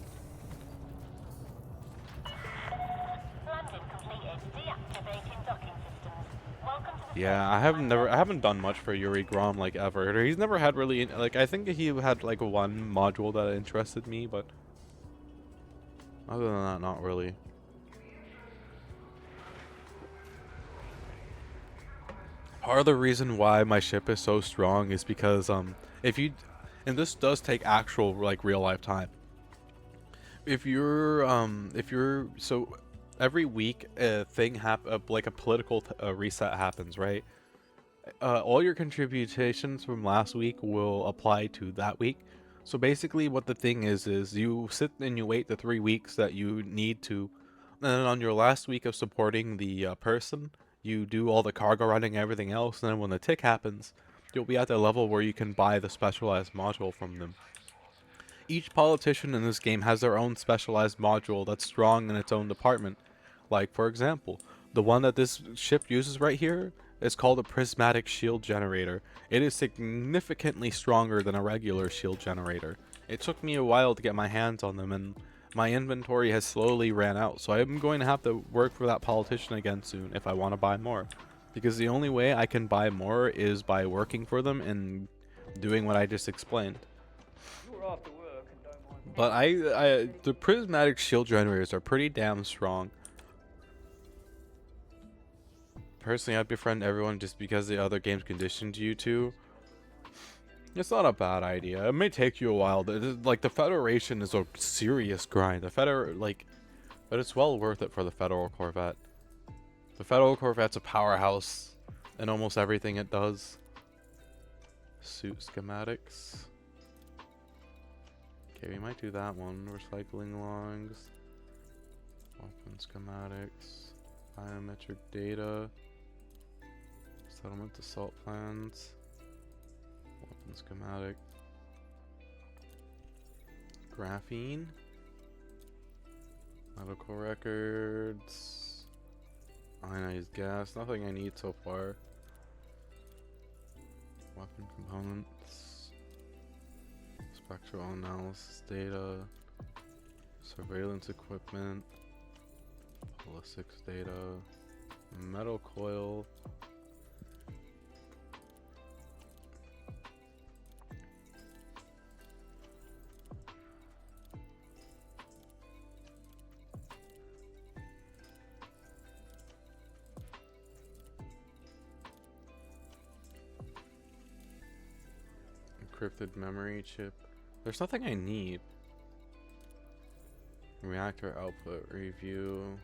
Yeah, I haven't done much for Yuri Grom, like, ever. He's never had really, like, I think he had like one module that interested me, but other than that, not really. Part of the reason why my ship is so strong is because and this does take actual, like, real life time. If you're so every week a thing like a political reset happens, right? All your contributions from last week will apply to that week. So basically what the thing is you sit and you wait the 3 weeks that you need to, and then on your last week of supporting the person, you do all the cargo running, everything else, and then when the tick happens, you'll be at the level where you can buy the specialized module from them. Each politician in this game has their own specialized module that's strong in its own department. Like, for example, the one that this ship uses right here is called a prismatic shield generator. It is significantly stronger than a regular shield generator. It took me a while to get my hands on them, and my inventory has slowly ran out, so I'm going to have to work for that politician again soon if I want to buy more. Because the only way I can buy more is by working for them and doing what I just explained. But the prismatic shield generators are pretty damn strong. Personally, I'd befriend everyone just because the other games conditioned you to. It's not a bad idea. It may take you a while. Like, the Federation is a serious grind. But it's well worth it for the Federal Corvette. The Federal Corvette's a powerhouse in almost everything it does. Suit schematics. Okay, we might do that one. Recycling logs. Weapon schematics. Biometric data. Settlement assault plans. Weapon schematic. Graphene. Medical records. Ionized gas. Nothing I need so far. Weapon components. Spectral analysis data. Surveillance equipment. Ballistics data. Metal coil. Encrypted memory chip. There's nothing I need. Reactor output review.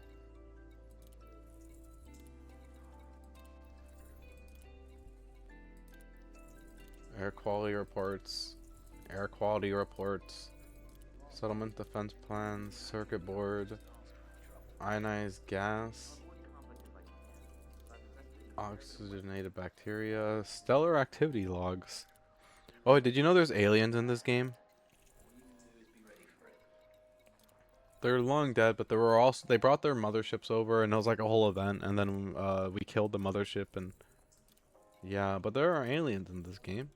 Air quality reports. Air quality reports. Settlement defense plans. Circuit board. Ionized gas. Oxygenated bacteria. Stellar activity logs. Oh, did you know there's aliens in this game? They're long dead, but they brought their motherships over, and it was like a whole event, and then we killed the mothership, and yeah, but there are aliens in this game.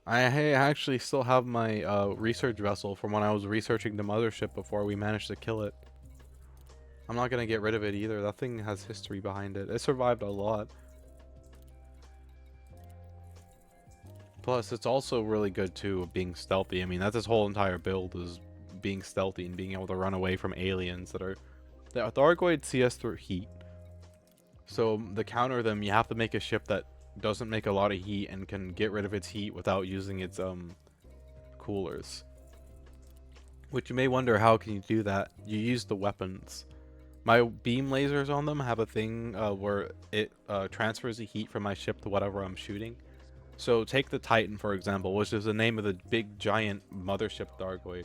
I actually still have my research vessel from when I was researching the mothership before we managed to kill it. I'm not gonna get rid of it either. That thing has history behind it. It survived a lot. Plus, it's also really good too, being stealthy. I mean, that's its whole entire build, is being stealthy and being able to run away from aliens that are... The Thargoids see us through heat. So, to counter them, you have to make a ship that doesn't make a lot of heat and can get rid of its heat without using its coolers. Which you may wonder, how can you do that? You use the weapons. My beam lasers on them have a thing where it transfers the heat from my ship to whatever I'm shooting. So take the Titan, for example, which is the name of the big giant mothership Thargoid.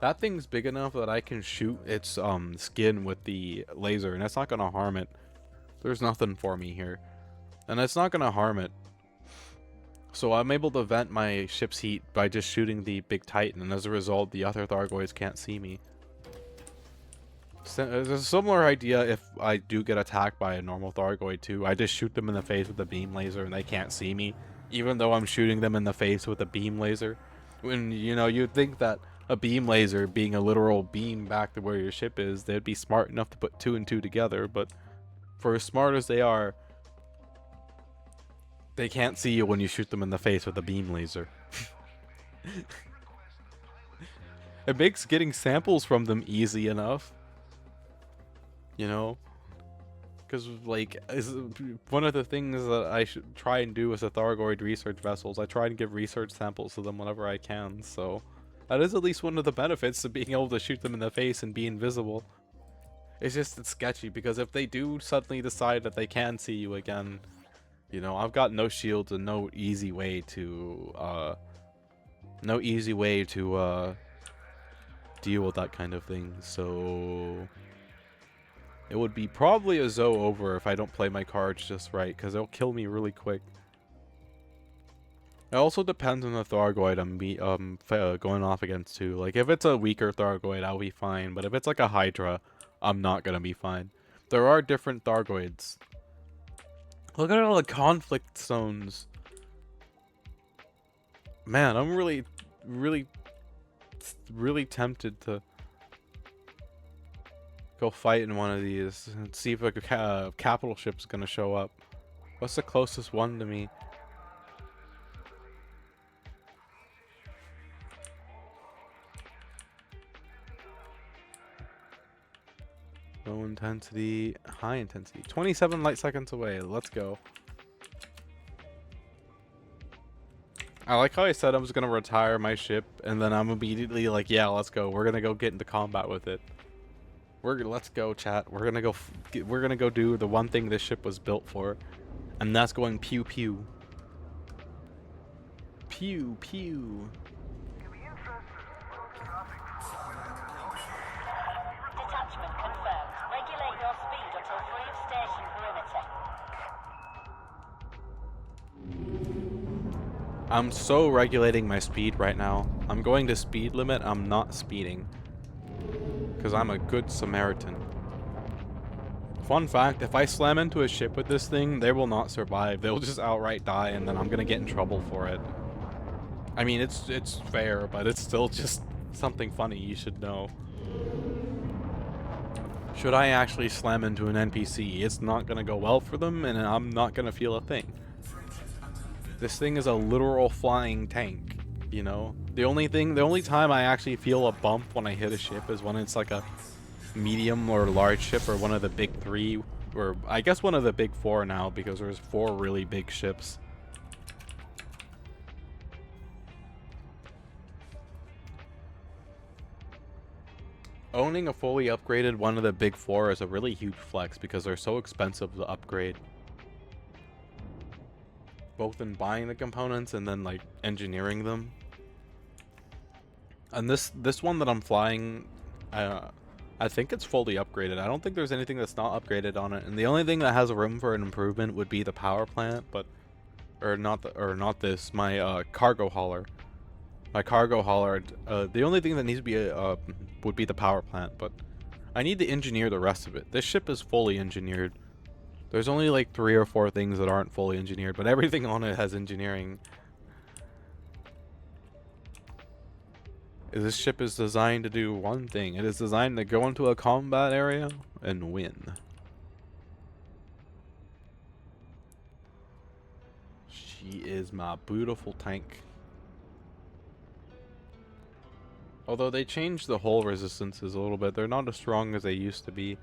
That thing's big enough that I can shoot its skin with the laser, and it's not going to harm it. There's nothing for me here. And it's not going to harm it. So I'm able to vent my ship's heat by just shooting the big Titan, and as a result, the other Thargoids can't see me. There's a similar idea if I do get attacked by a normal Thargoid too. I just shoot them in the face with a beam laser, and they can't see me, even though I'm shooting them in the face with a beam laser. When, you know, you'd think that a beam laser being a literal beam back to where your ship is, they'd be smart enough to put 2 and 2 together, but for as smart as they are, they can't see you when you shoot them in the face with a beam laser. It makes getting samples from them easy enough. You know? Because, like, one of the things that I should try and do as a Thargoid research vessels, I try and give research samples to them whenever I can, so that is at least one of the benefits of being able to shoot them in the face and be invisible. It's just, it's sketchy, because if they do suddenly decide that they can see you again, you know, I've got no shields and no easy way to deal with that kind of thing, so it would be probably a Zo over if I don't play my cards just right, because it'll kill me really quick. It also depends on the Thargoid I'm going off against too. Like, if it's a weaker Thargoid, I'll be fine, but if it's like a Hydra, I'm not gonna be fine. There are different Thargoids. Look at all the conflict zones. Man, I'm really tempted to go fight in one of these and see if like a capital ship's gonna show up. What's the closest one to me? Low intensity, high intensity. 27 light seconds away. Let's go. I like how I said I was gonna retire my ship, and then I'm immediately like, yeah, let's go. We're gonna go get into combat with it. Let's go, chat. We're gonna go do the one thing this ship was built for, and that's going pew pew. Pew pew. Detachment confirmed. Regulate your speed until free of station perimeter. I'm so regulating my speed right now. I'm going to speed limit. I'm not speeding. Because I'm a good Samaritan. Fun fact, if I slam into a ship with this thing, they will not survive. They'll just outright die, and then I'm going to get in trouble for it. I mean, it's fair, but it's still just something funny you should know. Should I actually slam into an NPC, it's not going to go well for them, and I'm not going to feel a thing. This thing is a literal flying tank, you know? The only time I actually feel a bump when I hit a ship is when it's like a medium or large ship, or one of the big 3, or I guess one of the big 4 now, because there's 4 really big ships. Owning a fully upgraded one of the big 4 is a really huge flex because they're so expensive to upgrade. Both in buying the components and then like engineering them. And this one that I'm flying, I think it's fully upgraded. I don't think there's anything that's not upgraded on it. And the only thing that has room for an improvement would be the power plant, but not this. My cargo hauler. My cargo hauler. The only thing that needs to be would be the power plant, but I need to engineer the rest of it. This ship is fully engineered. There's only like 3 or 4 things that aren't fully engineered, but everything on it has engineering. This ship is designed to do one thing. It is designed to go into a combat area and win. She is my beautiful tank. Although they changed the hull resistances a little bit. They're not as strong as they used to be.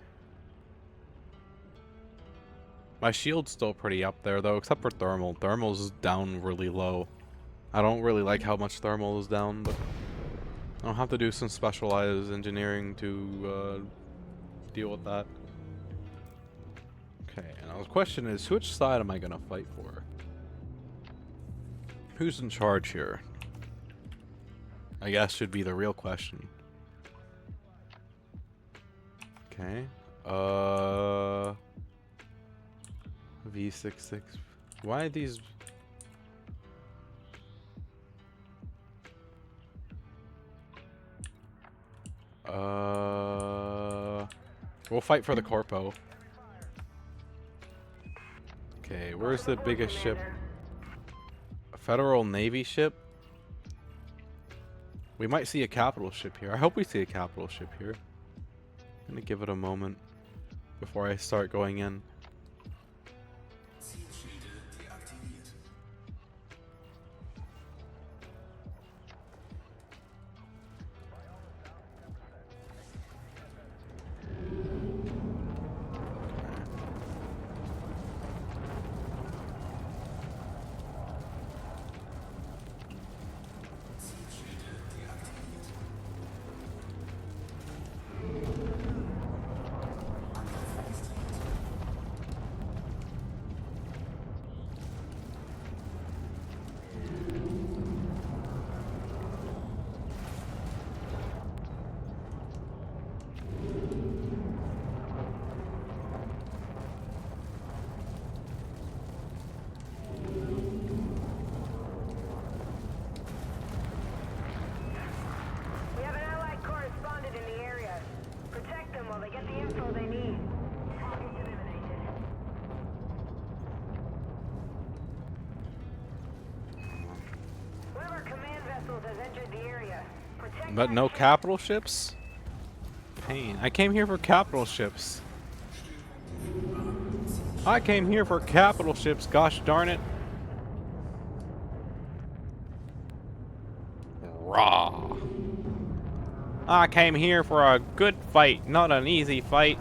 My shield's still pretty up there though, except for thermal. Thermal's down really low. I don't really like how much thermal is down, but I'll have to do some specialized engineering to deal with that. Okay, now the question is, which side am I gonna fight for? Who's in charge here? I guess should be the real question. Okay. V66. Why are these? We'll fight for the Corpo. Okay, where's the biggest ship? A Federal Navy ship? We might see a capital ship here. I hope we see a capital ship here. I'm gonna give it a moment before I start going in. But no capital ships? Pain. I came here for capital ships. I came here for capital ships, gosh darn it. Raw. I came here for a good fight, not an easy fight.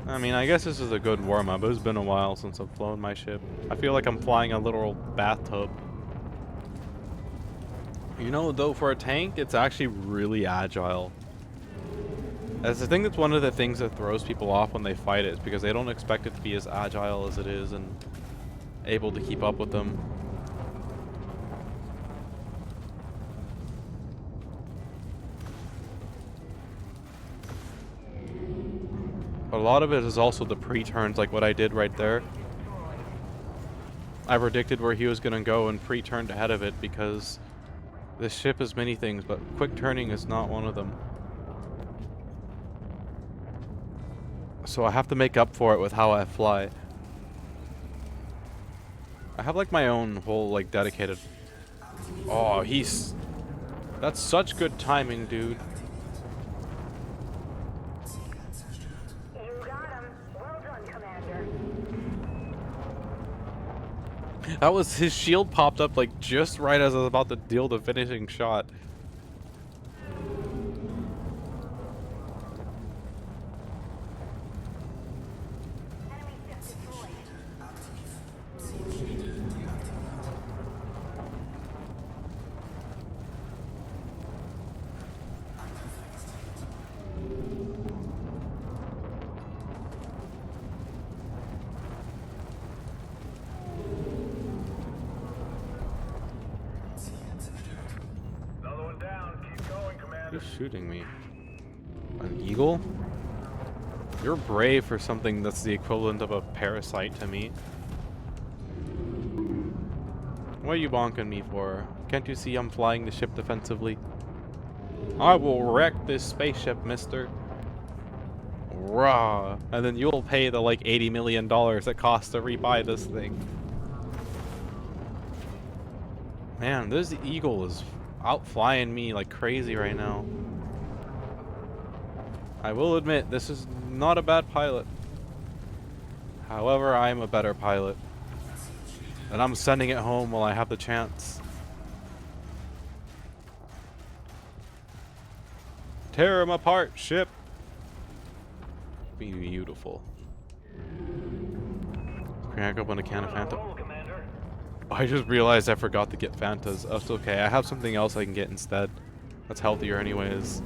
I mean, I guess this is a good warm-up. It's been a while since I've flown my ship. I feel like I'm flying a literal bathtub. You know, though, for a tank, it's actually really agile. That's the thing. That's one of the things that throws people off when they fight it, is because they don't expect it to be as agile as it is and able to keep up with them. But a lot of it is also the pre-turns, like what I did right there. I predicted where he was going to go and pre-turned ahead of it, because this ship is many things, but quick turning is not one of them. So I have to make up for it with how I fly. I have like my own whole like dedicated... Oh, he's... That's such good timing, dude. That was, his shield popped up like just right as I was about to deal the finishing shot. Who's shooting me? An eagle? You're brave for something that's the equivalent of a parasite to me. What are you bonking me for? Can't you see I'm flying the ship defensively? I will wreck this spaceship, mister. Rah! And then you'll pay the like $80 million it costs to rebuy this thing. Man, this eagle is out flying me like crazy right now. I will admit, this is not a bad pilot. However, I am a better pilot. And I'm sending it home while I have the chance. Tear him apart, ship! Be beautiful. Crack open a can of Fanta. I just realized I forgot to get Fantas. Oh, it's okay. I have something else I can get instead. That's healthier anyways.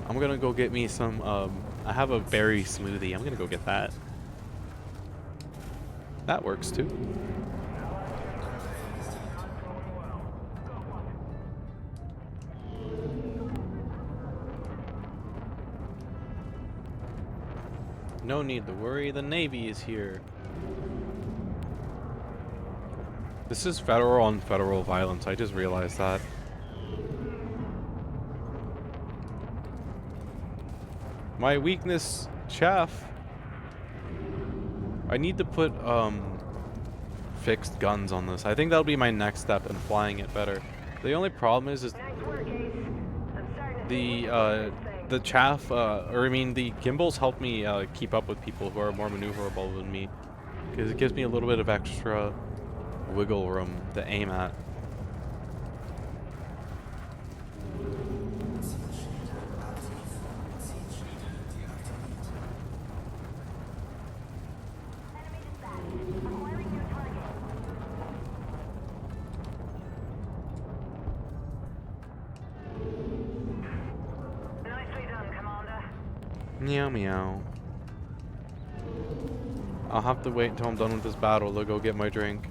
I'm gonna go get me some, I have a berry smoothie. I'm gonna go get that. That works too. No need to worry, the Navy is here. This is federal on federal violence, I just realized that. My weakness, chaff. I need to put, fixed guns on this. I think that'll be my next step in flying it better. The only problem is the chaff, or I mean the gimbals help me keep up with people who are more maneuverable than me, because it gives me a little bit of extra wiggle room to aim at. Meow meow. I'll have to wait until I'm done with this battle to go get my drink.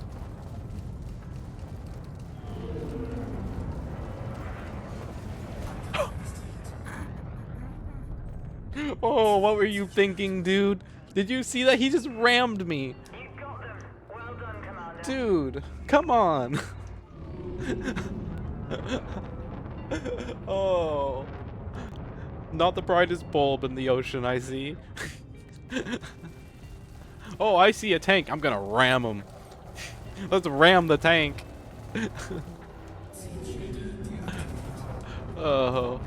Oh, what were you thinking, dude? Did you see that? He just rammed me. Well done, Commander. Dude, come on. Oh. Not the brightest bulb in the ocean, I see. Oh, I see a tank. I'm gonna ram him. Let's ram the tank. Oh.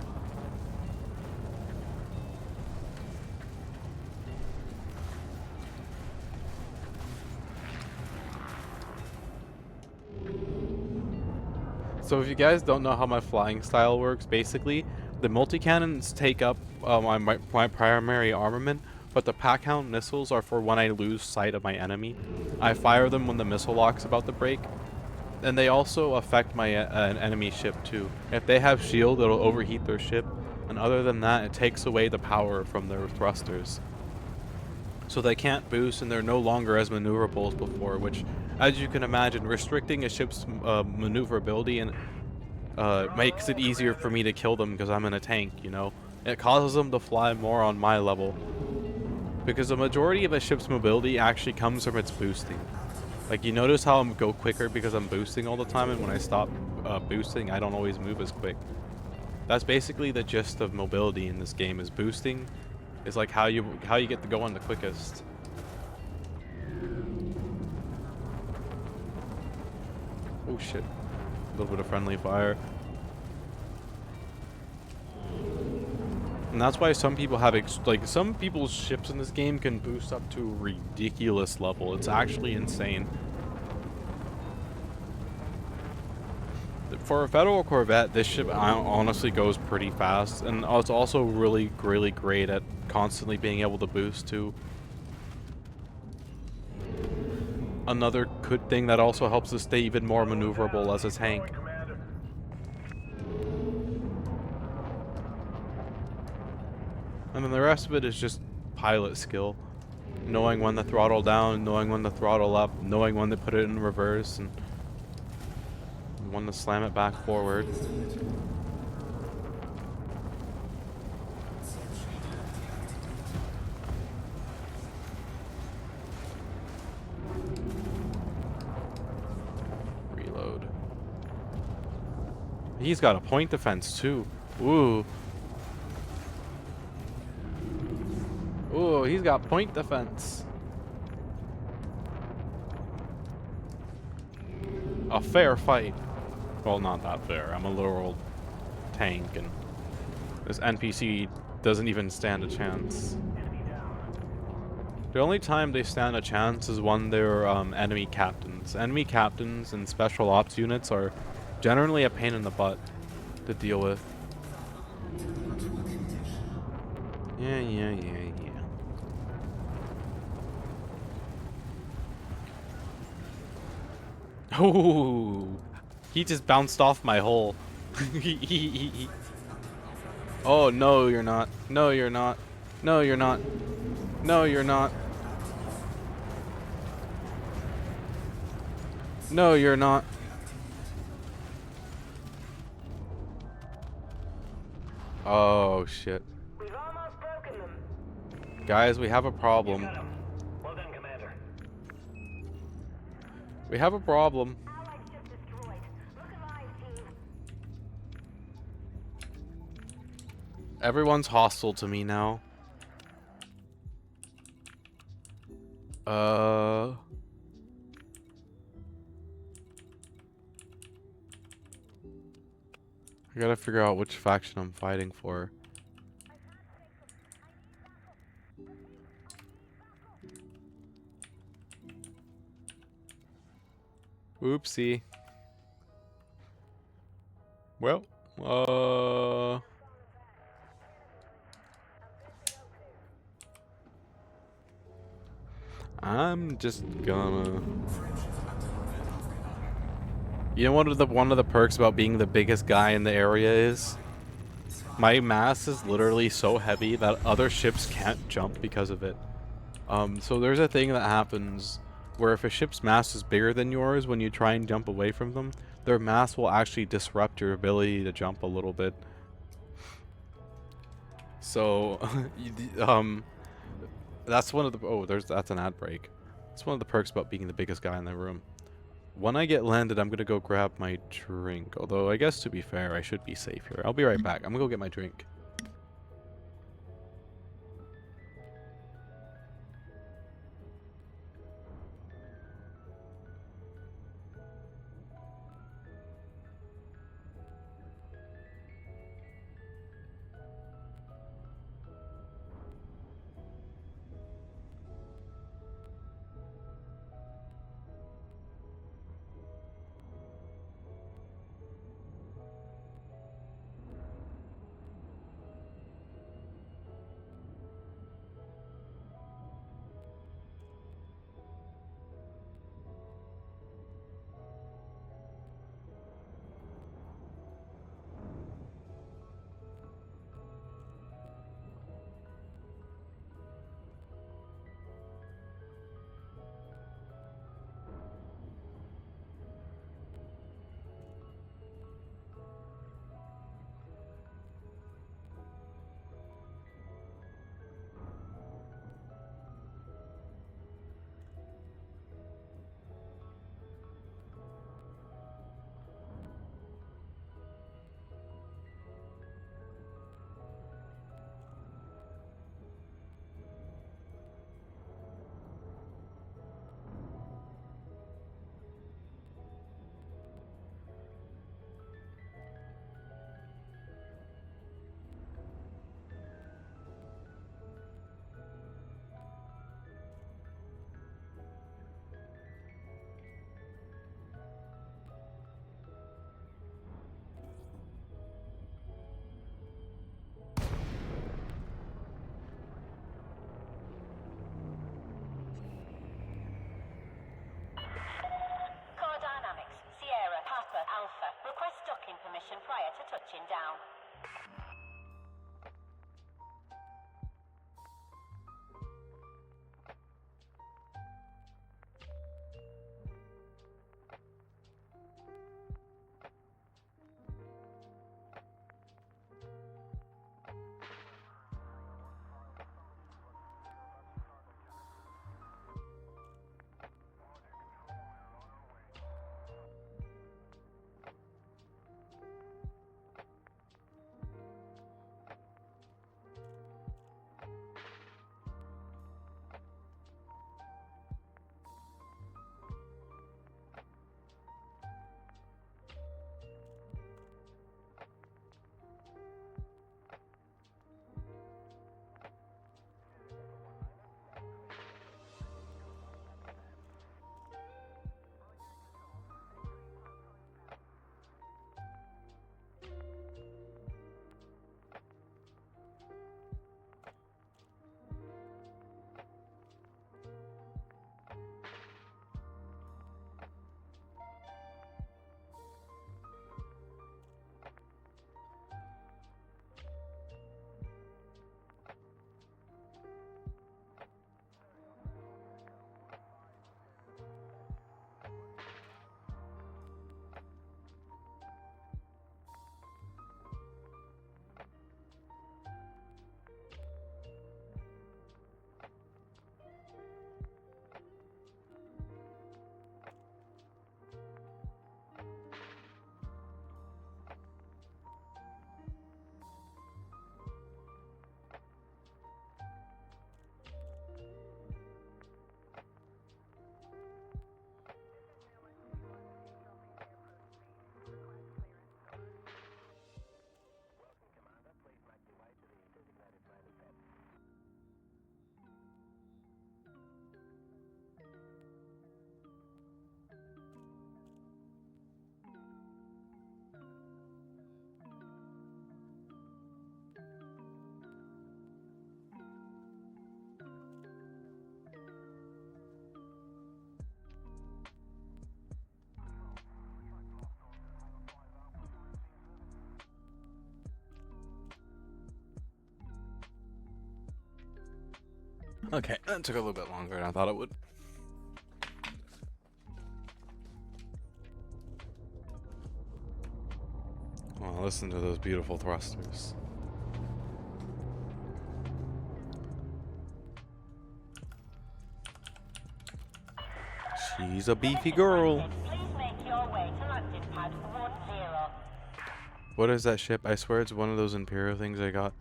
So if you guys don't know how my flying style works, basically, the multi-cannons take up my primary armament, but the pack-hound missiles are for when I lose sight of my enemy. I fire them when the missile lock's about to break, and they also affect my enemy ship too. If they have shield, it'll overheat their ship, and other than that, it takes away the power from their thrusters. So they can't boost, and they're no longer as maneuverable as before, which, as you can imagine, restricting a ship's maneuverability and makes it easier for me to kill them because I'm in a tank, you know? It causes them to fly more on my level. Because the majority of a ship's mobility actually comes from its boosting. Like, you notice how I go quicker because I'm boosting all the time, and when I stop boosting, I don't always move as quick. That's basically the gist of mobility in this game, is boosting is like how you get to go on the quickest. Oh shit. A little bit of friendly fire. And that's why some people have, like, some people's ships in this game can boost up to a ridiculous level. It's actually insane. For a Federal Corvette, this ship honestly goes pretty fast. And it's also really, really great at constantly being able to boost too. Another good thing that also helps us stay even more maneuverable as a tank. And then the rest of it is just pilot skill. Knowing when to throttle down, knowing when to throttle up, knowing when to put it in reverse, and when to slam it back forward. He's got a point defense too. Ooh. Ooh, he's got point defense. A fair fight. Well, not that fair. I'm a literal tank, and this NPC doesn't even stand a chance. The only time they stand a chance is when they're enemy captains. Enemy captains and special ops units are generally a pain in the butt to deal with. Yeah. Oh, he just bounced off my hole. Oh, no, you're not. No, you're not. No, you're not. No, you're not. No, you're not. Oh, shit. We've almost broken them. Guys, we have a problem. Well done, Commander. We have a problem. Allied ship destroyed. Look alive, team. Everyone's hostile to me now. I gotta figure out which faction I'm fighting for. Oopsie. Well, I'm just gonna. You know what one of the perks about being the biggest guy in the area is? My mass is literally so heavy that other ships can't jump because of it. So there's a thing that happens where if a ship's mass is bigger than yours, when you try and jump away from them, their mass will actually disrupt your ability to jump a little bit. So, that's one of the, oh, that's an ad break. That's one of the perks about being the biggest guy in the room. When I get landed, I'm gonna go grab my drink. Although, I guess to be fair, I should be safe here. I'll be right back. I'm gonna go get my drink. Okay, that took a little bit longer than I thought it would. Oh, listen to those beautiful thrusters. She's a beefy girl. Please make your way to landing pad 10. What is that ship? I swear it's one of those Imperial things I got.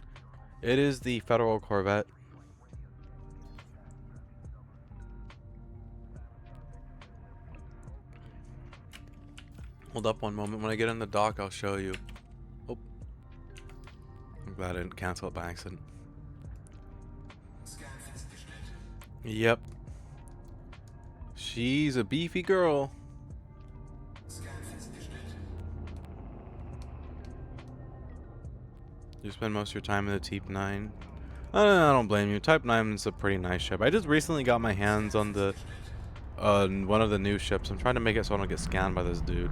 It is the Federal Corvette. Hold up one moment. When I get in the dock, I'll show you. Oh. I'm glad I didn't cancel it by accident. Yep. She's a beefy girl. You spend most of your time in the Type 9. I don't blame you. Type 9 is a pretty nice ship. I just recently got my hands on the one of the new ships. I'm trying to make it so I don't get scanned by this dude.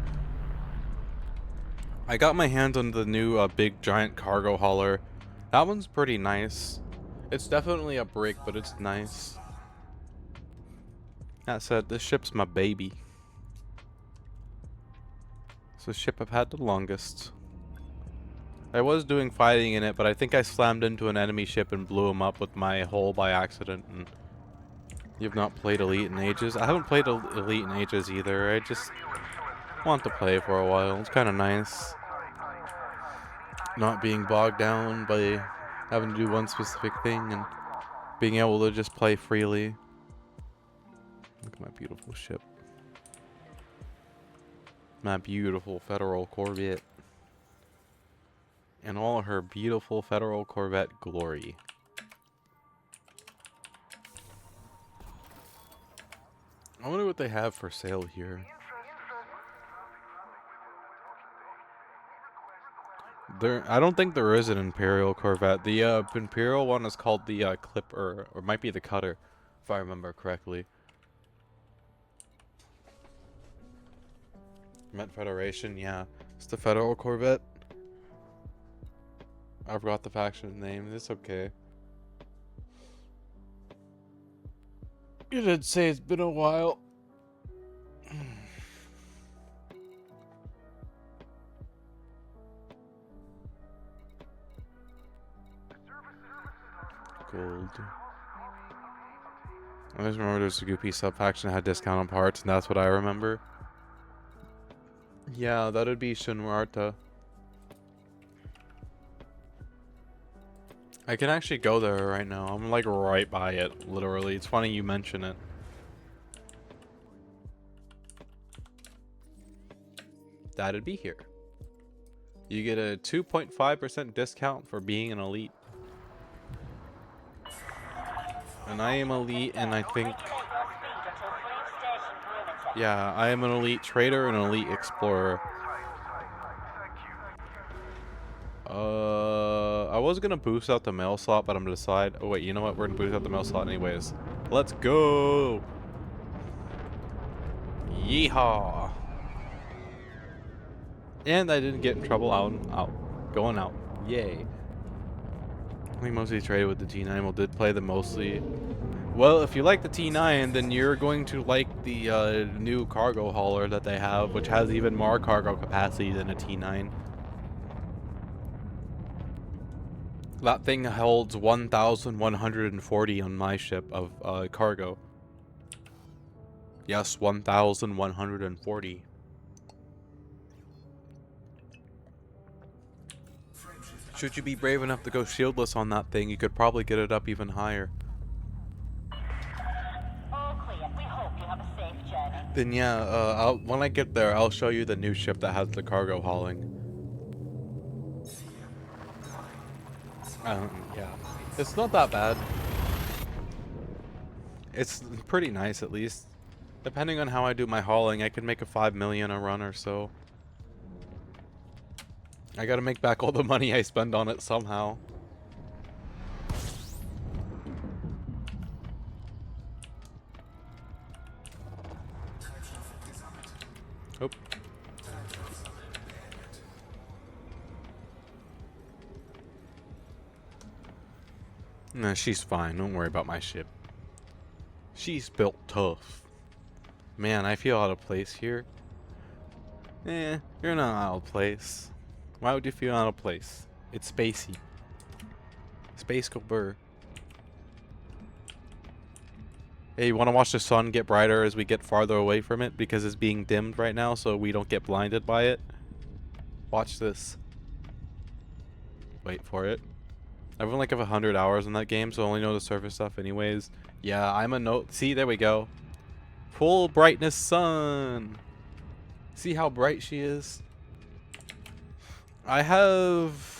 I got my hands on the new big giant cargo hauler. That one's pretty nice. It's definitely a brick, but it's nice. That said, this ship's my baby. It's the ship I've had the longest. I was doing fighting in it, but I think I slammed into an enemy ship and blew him up with my hull by accident. And you've not played Elite in ages? I haven't played Elite in ages either. I just want to play for a while. It's kind of nice. Not being bogged down by having to do one specific thing and being able to just play freely. Look at my beautiful ship. My beautiful Federal Corvette. In all her beautiful Federal Corvette glory. I wonder what they have for sale here. I don't think there is an Imperial Corvette. The Imperial one is called the Clipper, or might be the Cutter, if I remember correctly. Met Federation, yeah. It's the Federal Corvette. I forgot the faction name. It's okay. You did say it's been a while. Gold. I just remember there's a Goopy sub-faction that had discount on parts, and that's what I remember. Yeah, that would be Shinwarta. I can actually go there right now. I'm like right by it, literally. It's funny you mention it. That'd be here. You get a 2.5% discount for being an elite. And I am elite, and I think... Yeah, I am an elite trader and an elite explorer. I was gonna boost out the mail slot, but I'm gonna decide. Oh wait, you know what? We're gonna boost out the mail slot anyways. Let's go! Yeehaw! And I didn't get in trouble going out. Yay! We mostly traded with the T9. We did play the mostly. Well, if you like the T9, then you're going to like the new cargo hauler that they have, which has even more cargo capacity than a T9. That thing holds 1,140 on my ship of cargo. Yes, 1,140. Should you be brave enough to go shieldless on that thing, you could probably get it up even higher. All clear. We hope you have a safe journey. Then yeah, when I get there, I'll show you the new ship that has the cargo hauling. Yeah, it's not that bad. It's pretty nice, at least. Depending on how I do my hauling, I can make a 5 million a run or so. I gotta make back all the money I spend on it somehow. Oh. Nah, she's fine. Don't worry about my ship. She's built tough. Man, I feel out of place here. You're not out of place. Why would you feel out of place? It's spacey. Space Cooper. Hey, you want to watch the sun get brighter as we get farther away from it because it's being dimmed right now so we don't get blinded by it? Watch this. Wait for it. I've only like 100 hours in that game, so I only know the surface stuff anyways. Yeah, I'm a note. See, there we go. Full brightness sun. See how bright she is? I have...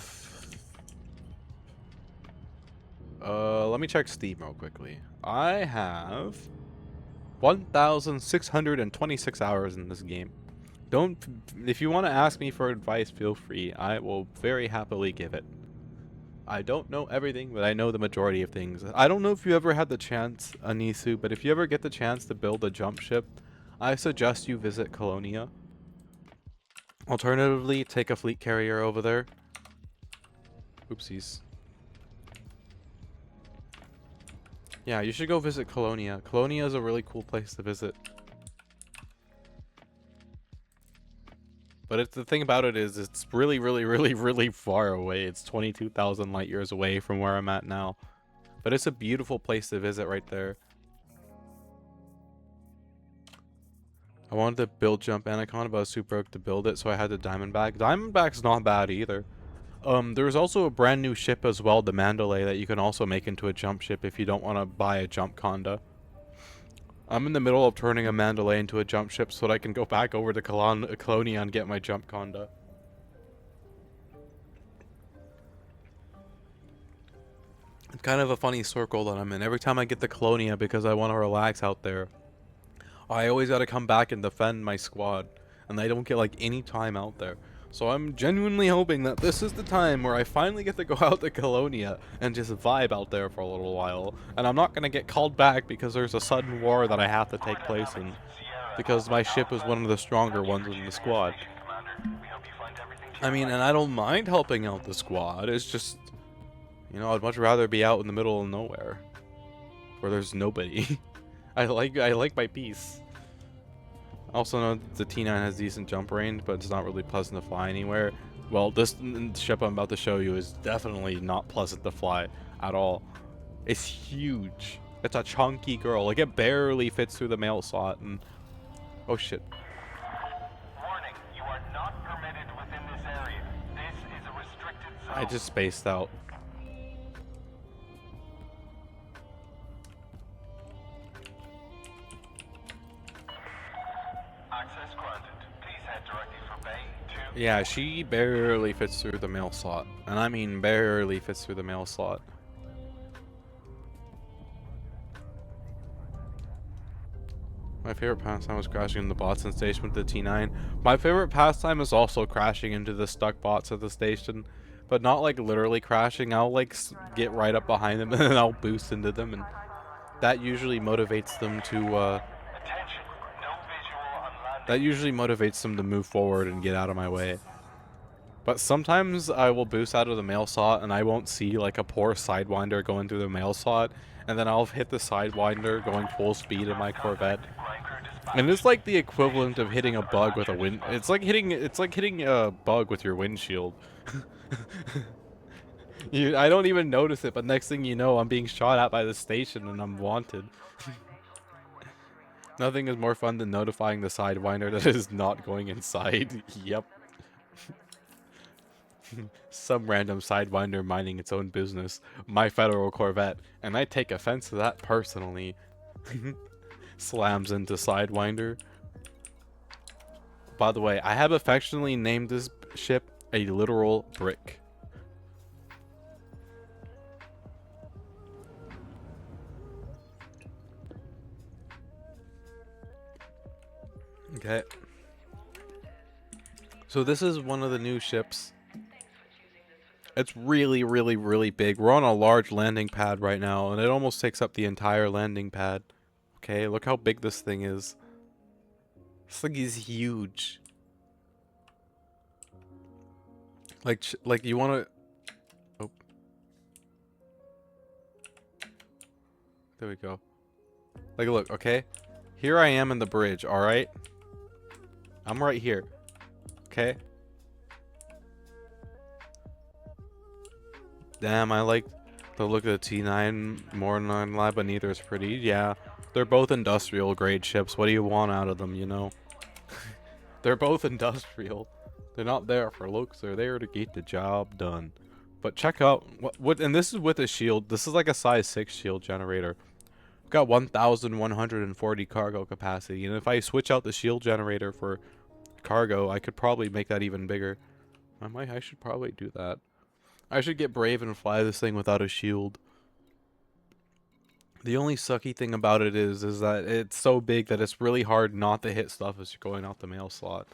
let me check Steam real quickly. I have 1,626 hours in this game. If you want to ask me for advice, feel free. I will very happily give it. I don't know everything, but I know the majority of things. I don't know if you ever had the chance, Anisu, but if you ever get the chance to build a jump ship, I suggest you visit Colonia. Alternatively, take a fleet carrier over there. Oopsies. Yeah, you should go visit Colonia. Colonia is a really cool place to visit. But the thing about it is, it's really, really, really, really far away. It's 22,000 light years away from where I'm at now. But it's a beautiful place to visit right there. I wanted to build Jump Anaconda, but I was too broke to build it, so I had the Diamondback. Diamondback's not bad either. There's also a brand new ship as well, the Mandalay, that you can also make into a jump ship if you don't want to buy a Jump Conda. I'm in the middle of turning a Mandalay into a jump ship so that I can go back over to Colonia and get my Jump Conda. It's kind of a funny circle that I'm in. Every time I get to Colonia because I want to relax out there, I always got to come back and defend my squad, and I don't get like any time out there. So I'm genuinely hoping that this is the time where I finally get to go out to Colonia and just vibe out there for a little while. And I'm not going to get called back because there's a sudden war that I have to take place in. Because my ship is one of the stronger ones in the squad. I mean, and I don't mind helping out the squad. It's just, you know, I'd much rather be out in the middle of nowhere. Where there's nobody. I like my peace. Also know the T9 has decent jump range, but it's not really pleasant to fly anywhere. Well, this ship I'm about to show you is definitely not pleasant to fly at all. It's huge. It's a chunky girl. Like, it barely fits through the mail slot. And oh shit. Warning, you are not permitted within this area. This is a restricted zone. I just spaced out. Access granted. Please head directly for Bay 2. Yeah, she barely fits through the mail slot. And I mean barely fits through the mail slot. My favorite pastime was crashing into the bots in the station with the T9. My favorite pastime is also crashing into the stuck bots at the station. But not like literally crashing. I'll like get right up behind them and then I'll boost into them. And that usually motivates them to move forward and get out of my way. But sometimes I will boost out of the mail slot and I won't see like a poor Sidewinder going through the mail slot, and then I'll hit the Sidewinder going full speed in my Corvette. And it's like the equivalent of hitting a bug with a wind. It's like hitting a bug with your windshield. I don't even notice it, but next thing you know, I'm being shot at by the station and I'm wanted. Nothing is more fun than notifying the Sidewinder that it is not going inside. Yep. Some random Sidewinder minding its own business. My federal Corvette. And I take offense to that personally. Slams into Sidewinder. By the way, I have affectionately named this ship a literal brick. Okay. So this is one of the new ships. It's really, really, really big. We're on a large landing pad right now, and it almost takes up the entire landing pad. Okay, look how big this thing is. This thing is huge. Like you want to... Oh. There we go. Like, look, okay? Here I am in the bridge, alright? I'm right here. Okay? Damn, I like the look of the T9 more than I lie, but neither is pretty. Yeah, they're both industrial grade ships. What do you want out of them, you know? They're both industrial. They're not there for looks. They're there to get the job done. But check out what and this is with a shield. This is like a size 6 shield generator. Got 1,140 cargo capacity, and if I switch out the shield generator for cargo, I could probably make that even bigger. I should probably do that. I should get brave and fly this thing without a shield. The only sucky thing about it is that it's so big that it's really hard not to hit stuff as you're going out the mail slot.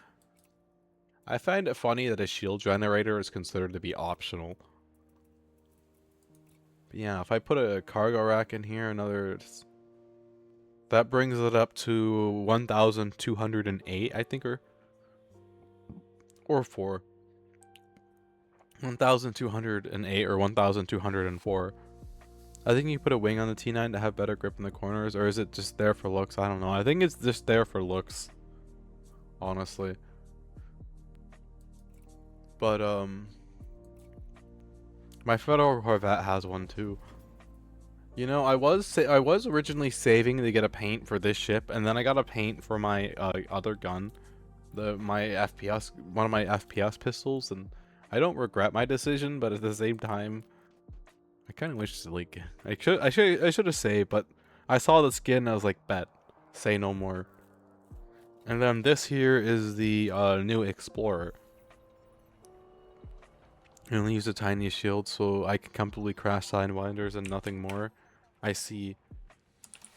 I find it funny that a shield generator is considered to be optional. But yeah, if I put a cargo rack in here, that brings it up to 1,208, I think, or 4. 1,208 or 1,204. I think you put a wing on the T9 to have better grip in the corners, or is it just there for looks? I don't know. I think it's just there for looks, honestly. But my Federal Corvette has one too. You know, I was originally saving to get a paint for this ship, and then I got a paint for my other gun, one of my FPS pistols, and I don't regret my decision, but at the same time, I kind of wish, like, I should have saved, but I saw the skin and I was like, bet, say no more. And then this here is the new Explorer. I only use a tiny shield so I can comfortably crash sidewinders and nothing more. I see.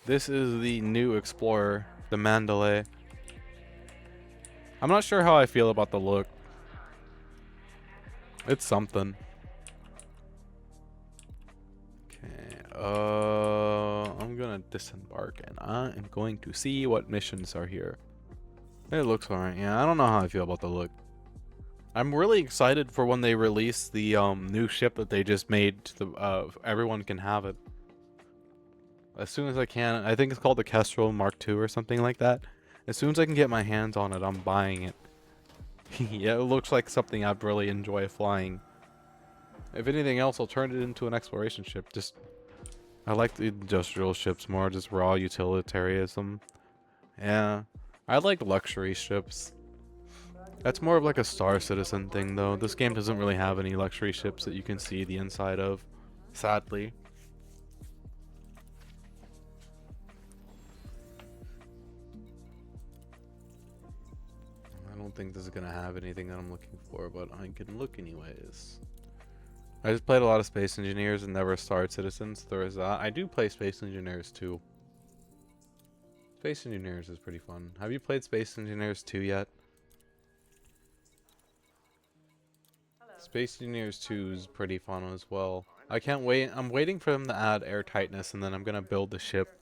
This is the new Explorer, the Mandalay. I'm not sure how I feel about the look. It's something. Okay, I'm gonna disembark and I am going to see what missions are here. It looks alright. Yeah, I don't know how I feel about the look. I'm really excited for when they release the new ship that they just made to the everyone can have it. As soon as I can. I think it's called the Kestrel Mark II or something like that. As soon as I can get my hands on it, I'm buying it. Yeah, it looks like something I'd really enjoy flying. If anything else, I'll turn it into an exploration ship. I like the industrial ships more, just raw utilitarianism. Yeah, I like luxury ships. That's more of like a Star Citizen thing, though. This game doesn't really have any luxury ships that you can see the inside of, sadly. I don't think this is gonna have anything that I'm looking for, but I can look anyways. I just played a lot of Space Engineers and never Star Citizens. There is that. I do play Space Engineers too. Space Engineers is pretty fun. Have you played Space Engineers 2 yet? Space Engineers 2 is pretty fun as well. I can't wait. I'm waiting for them to add air tightness, and then I'm gonna build the ship.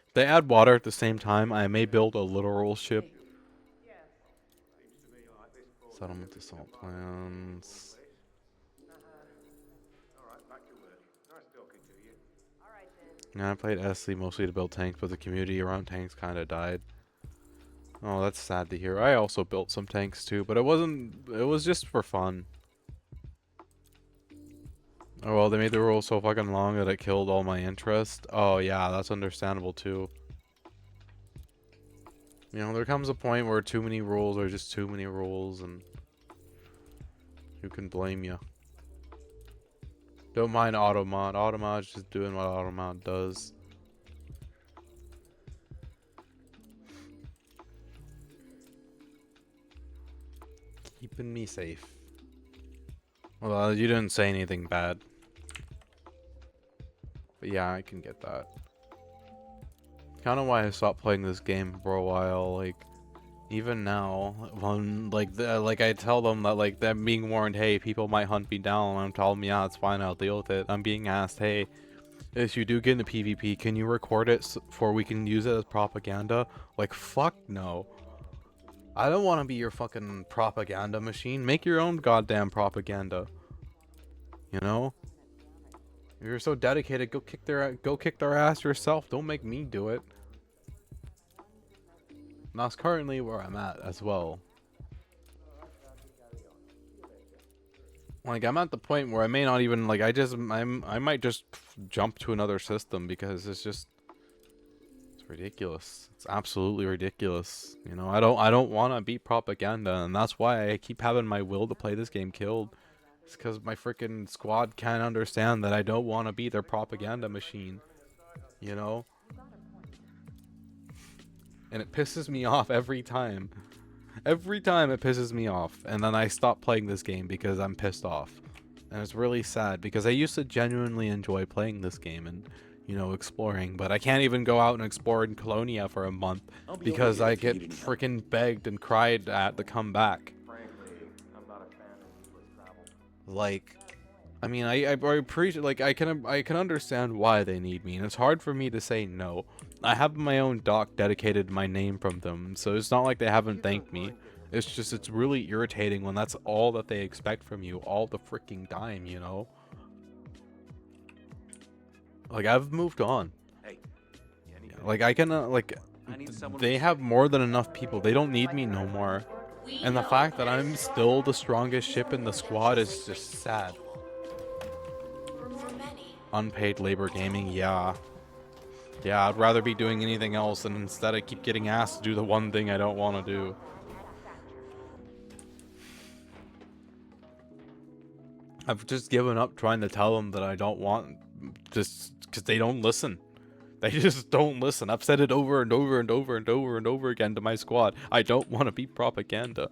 If they add water at the same time, I may build a literal ship. Settlement assault plans. Yeah, I played SC mostly to build tanks, but the community around tanks kind of died. Oh, that's sad to hear. I also built some tanks too, but it was just for fun. Oh well, they made the rules so fucking long that it killed all my interest. Oh yeah, that's understandable too. You know, there comes a point where too many rules are just too many rules, and who can blame you? Don't mind automod. Automod's just doing what automod does. Keeping me safe. Well, you didn't say anything bad. But yeah, I can get that. Kind of why I stopped playing this game for a while. Like, even now, when like I tell them that like them being warned, hey, people might hunt me down. I'm telling them, yeah, it's fine, I'll deal with it. I'm being asked, hey, if you do get into PvP, can you record it for we can use it as propaganda? Like, fuck no. I don't want to be your fucking propaganda machine. Make your own goddamn propaganda. You know? If you're so dedicated, go kick their ass yourself. Don't make me do it. And that's currently where I'm at as well. Like, I'm at the point where I may not even, like, I might just jump to another system because it's ridiculous. It's absolutely ridiculous. You know, I don't want to beat propaganda, and that's why I keep having my will to play this game killed. It's because my freaking squad can't understand that I don't want to be their propaganda machine. You know? And it pisses me off every time. Every time it pisses me off, and then I stop playing this game because I'm pissed off. And it's really sad because I used to genuinely enjoy playing this game and, you know, exploring, but I can't even go out and explore in Colonia for a month because I get freaking begged and cried at to come back. Frankly, I'm not a fan of useless travel. Like, I mean, I appreciate, like, I can understand why they need me, and it's hard for me to say no. I have my own doc dedicated to my name from them, so it's not like they haven't thanked me. It's just, it's really irritating when that's all that they expect from you all the freaking time, you know? Like, I've moved on. Hey. Like, I can, like, they have more than enough people. They don't need me no more. And the fact that I'm still the strongest ship in the squad is just sad. Unpaid labor gaming, yeah. Yeah, I'd rather be doing anything else, and instead I keep getting asked to do the one thing I don't want to do. I've just given up trying to tell them that I don't want, just because they don't listen. They just don't listen. I've said it over and over and over and over and over again to my squad. I don't want to be propaganda.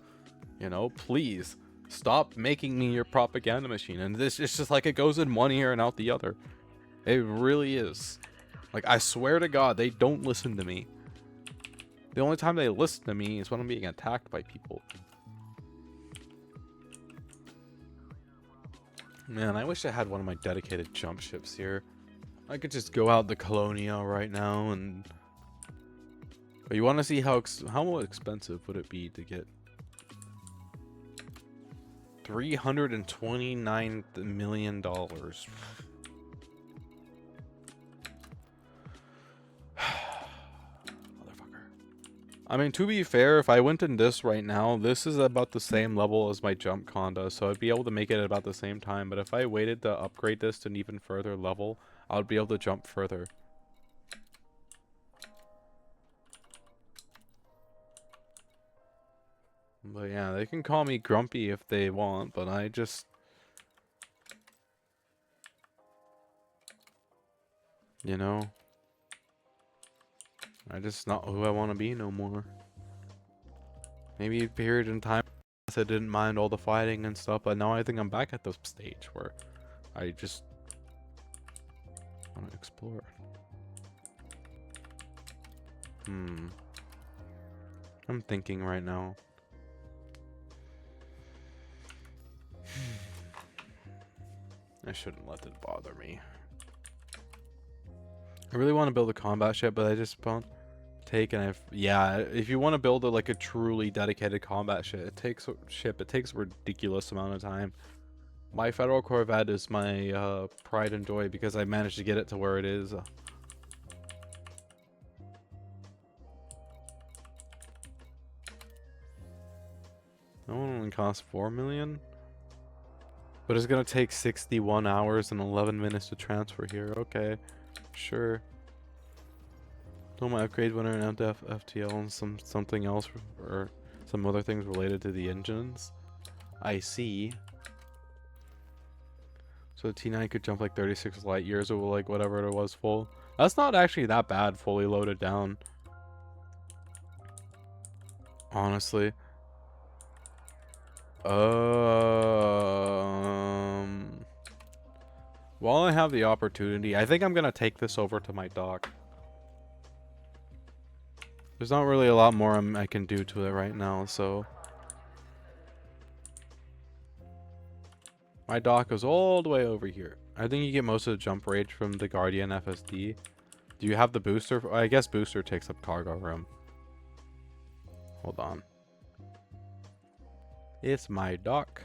You know, please stop making me your propaganda machine. And this is just like it goes in one ear and out the other. It really is. Like, I swear to God, they don't listen to me. The only time they listen to me is when I'm being attacked by people. Man, I wish I had one of my dedicated jump ships here. I could just go out to Colonia right now and... But you want to see how expensive would it be to get $329 million. I mean, to be fair, if I went in this right now, this is about the same level as my jump conda, so I'd be able to make it at about the same time. But if I waited to upgrade this to an even further level, I would be able to jump further. But yeah, they can call me grumpy if they want, but I just... You know... I just not who I want to be no more. Maybe a period in time I didn't mind all the fighting and stuff, but now I think I'm back at the stage where I just want to explore. I'm thinking right now. I shouldn't let it bother me. I really want to build a combat ship, but I just won't take, and yeah, if you want to build like a truly dedicated combat ship, it takes a ridiculous amount of time. My Federal Corvette is my pride and joy because I managed to get it to where it is. That one only costs $4 million, but it's gonna take 61 hours and 11 minutes to transfer here. Okay, sure. Don't my upgrade winner and FTL and something else or some other things related to the engines. I see. So the T9 could jump like 36 light years or like whatever it was full. That's not actually that bad fully loaded down. Honestly. While I have the opportunity, I think I'm gonna take this over to my dock. There's not really a lot more I can do to it right now, so... My dock is all the way over here. I think you get most of the jump range from the Guardian FSD. Do you have the booster? I guess booster takes up cargo room. Hold on. It's my dock.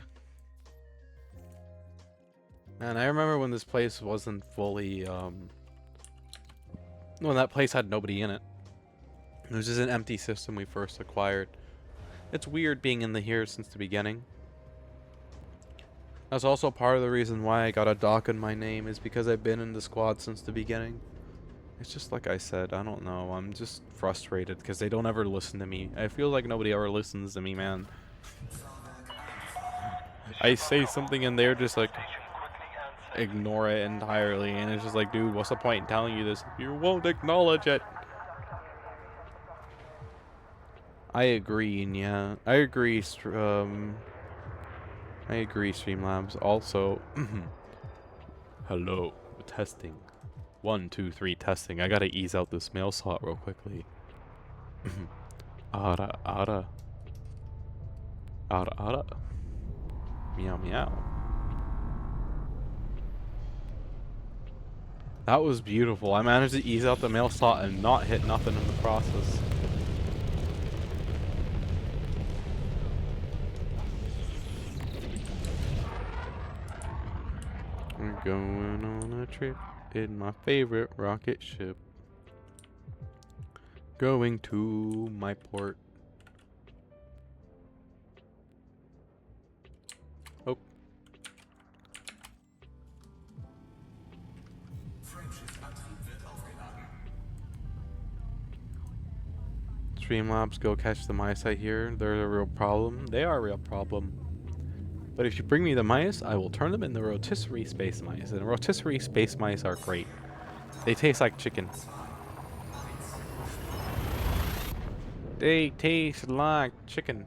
Man, I remember when this place wasn't fully, when that place had nobody in it. It was just an empty system we first acquired. It's weird being in here since the beginning. That's also part of the reason why I got a dock in my name, is because I've been in the squad since the beginning. It's just like I said, I don't know, I'm just frustrated because they don't ever listen to me. I feel like nobody ever listens to me, man. I say something and they're just like, ignore it entirely, and it's just like, dude, what's the point in telling you this if you won't acknowledge it? I agree, yeah. I agree, Streamlabs. Also, hello, testing. 1, 2, 3, testing. I gotta ease out this mail slot real quickly. Ara, ara. Ara, ara. Meow, meow. That was beautiful. I managed to ease out the mail slot and not hit nothing in the process. We're going on a trip in my favorite rocket ship. Going to my port. Oh. Streamlabs, go catch the mice, I hear. They're a real problem. They are a real problem. But if you bring me the mice, I will turn them into rotisserie space mice. And rotisserie space mice are great. They taste like chicken. They taste like chicken.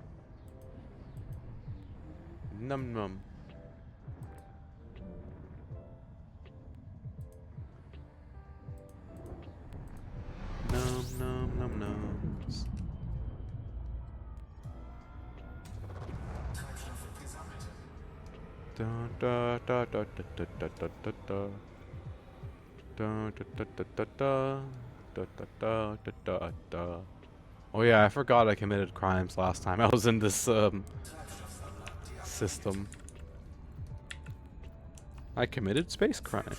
Num num. Num num num nums. Da da da da da da da da da. Da da da da da da da da da da. Oh yeah, I forgot I committed crimes last time I was in this system. I committed space crime.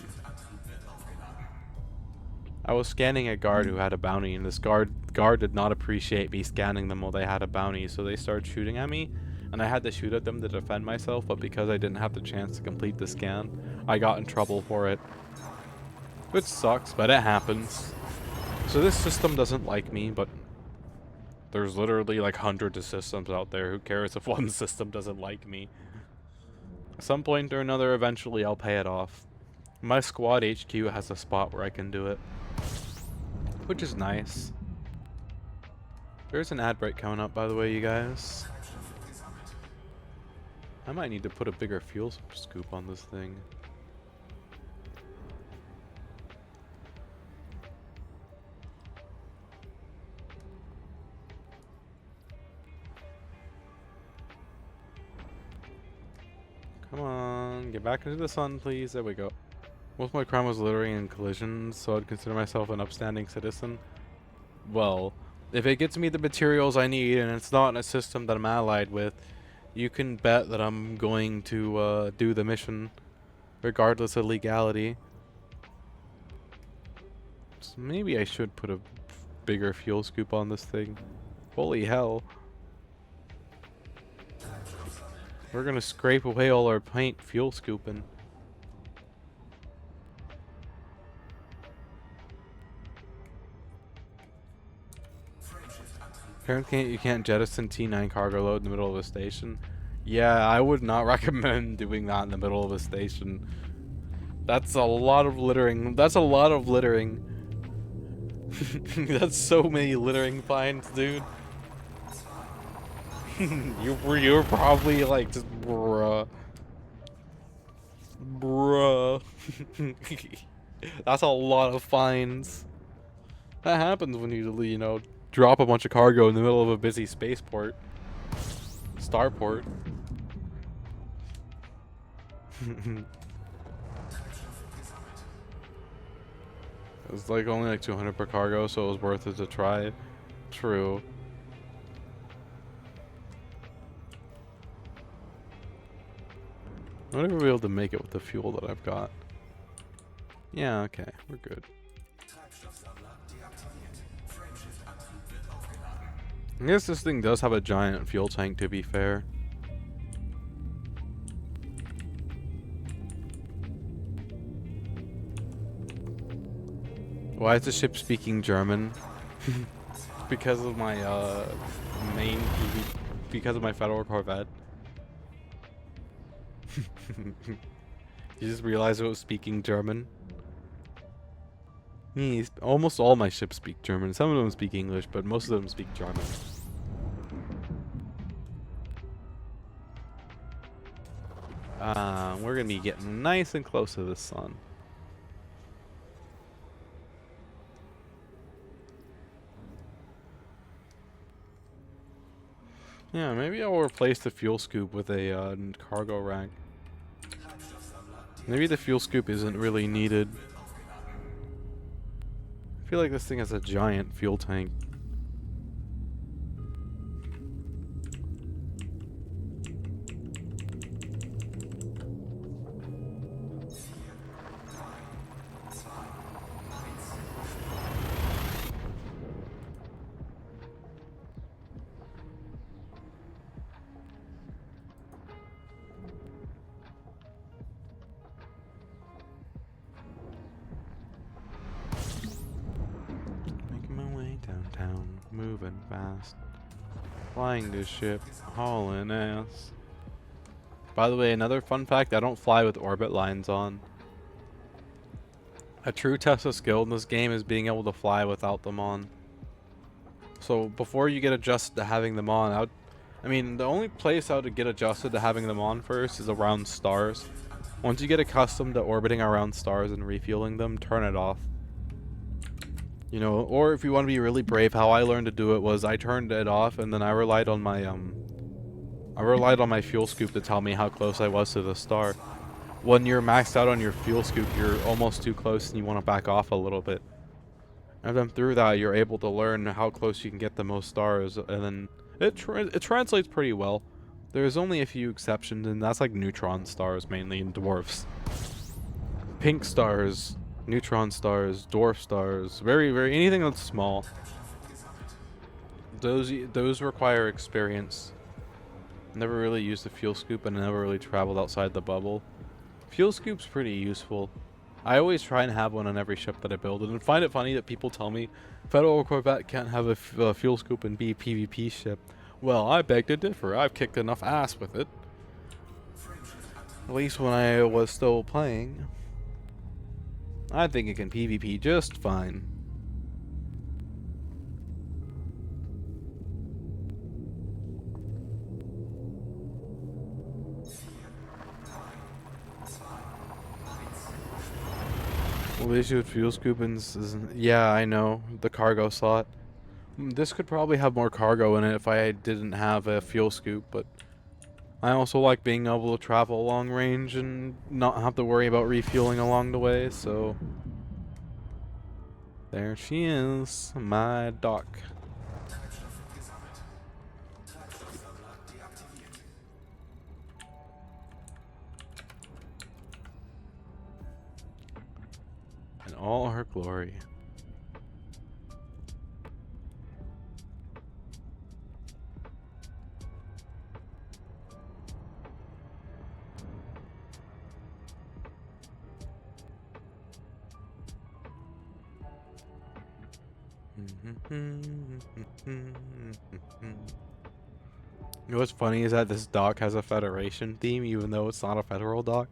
I was scanning a guard who had a bounty, and this guard did not appreciate me scanning them while they had a bounty, so they started shooting at me, and I had to shoot at them to defend myself, but because I didn't have the chance to complete the scan, I got in trouble for it. Which sucks, but it happens. So this system doesn't like me, but there's literally like hundreds of systems out there. Who cares if one system doesn't like me? At some point or another, eventually I'll pay it off. My squad HQ has a spot where I can do it, which is nice. There's an ad break coming up, by the way, you guys. I might need to put a bigger fuel scoop on this thing. Come on, get back into the sun, please. There we go. Most of my crime was littering and collisions, so I'd consider myself an upstanding citizen. Well, if it gets me the materials I need and it's not in a system that I'm allied with, you can bet that I'm going to do the mission, regardless of legality. So maybe I should put a bigger fuel scoop on this thing. Holy hell. We're gonna scrape away all our paint fuel scooping. Apparently you can't jettison T9 cargo load in the middle of a station. Yeah, I would not recommend doing that in the middle of a station. That's a lot of littering. That's a lot of littering. That's so many littering fines, dude. You're probably like just bruh. That's a lot of fines. That happens when you know, drop a bunch of cargo in the middle of a busy spaceport. Starport. It's like only like 200 per cargo, so it was worth it to try. True. I'll never be able to make it with the fuel that I've got. Yeah, okay, we're good. I guess this thing does have a giant fuel tank, to be fair. Why is the ship speaking German? Because of my because of my Federal Corvette. You just realized it was speaking German. Almost all my ships speak German. Some of them speak English, but most of them speak German. We're gonna be getting nice and close to the sun. Yeah, maybe I'll replace the fuel scoop with a cargo rack. Maybe the fuel scoop isn't really needed. I feel like this thing has a giant fuel tank. Downtown, moving fast, flying this ship, hauling ass. By the way, another fun fact, I don't fly with orbit lines on. A true test of skill in this game is being able to fly without them on. So before you get adjusted to having them on, I mean, the only place I would get adjusted to having them on first is around stars. Once you get accustomed to orbiting around stars and refueling them, turn it off. You know, or if you want to be really brave, how I learned to do it was I turned it off and then I relied on my fuel scoop to tell me how close I was to the star. When you're maxed out on your fuel scoop, you're almost too close and you want to back off a little bit. And then through that, you're able to learn how close you can get the most stars, and then it translates pretty well. There's only a few exceptions, and that's like neutron stars mainly, and dwarfs. Pink stars, neutron stars, dwarf stars, anything that's small. Those require experience. Never really used the fuel scoop and never really traveled outside the bubble. Fuel scoop's pretty useful. I always try and have one on every ship that I build, and I find it funny that people tell me Federal Corvette can't have a fuel scoop and be a PvP ship. Well, I beg to differ. I've kicked enough ass with it. At least when I was still playing. I think it can PvP just fine. Well, the issue with fuel scoopings is, yeah, I know, the cargo slot. This could probably have more cargo in it if I didn't have a fuel scoop, but I also like being able to travel long range and not have to worry about refueling along the way, so there she is, my dock. In all her glory. You know what's funny is that this dock has a Federation theme, even though it's not a Federal dock.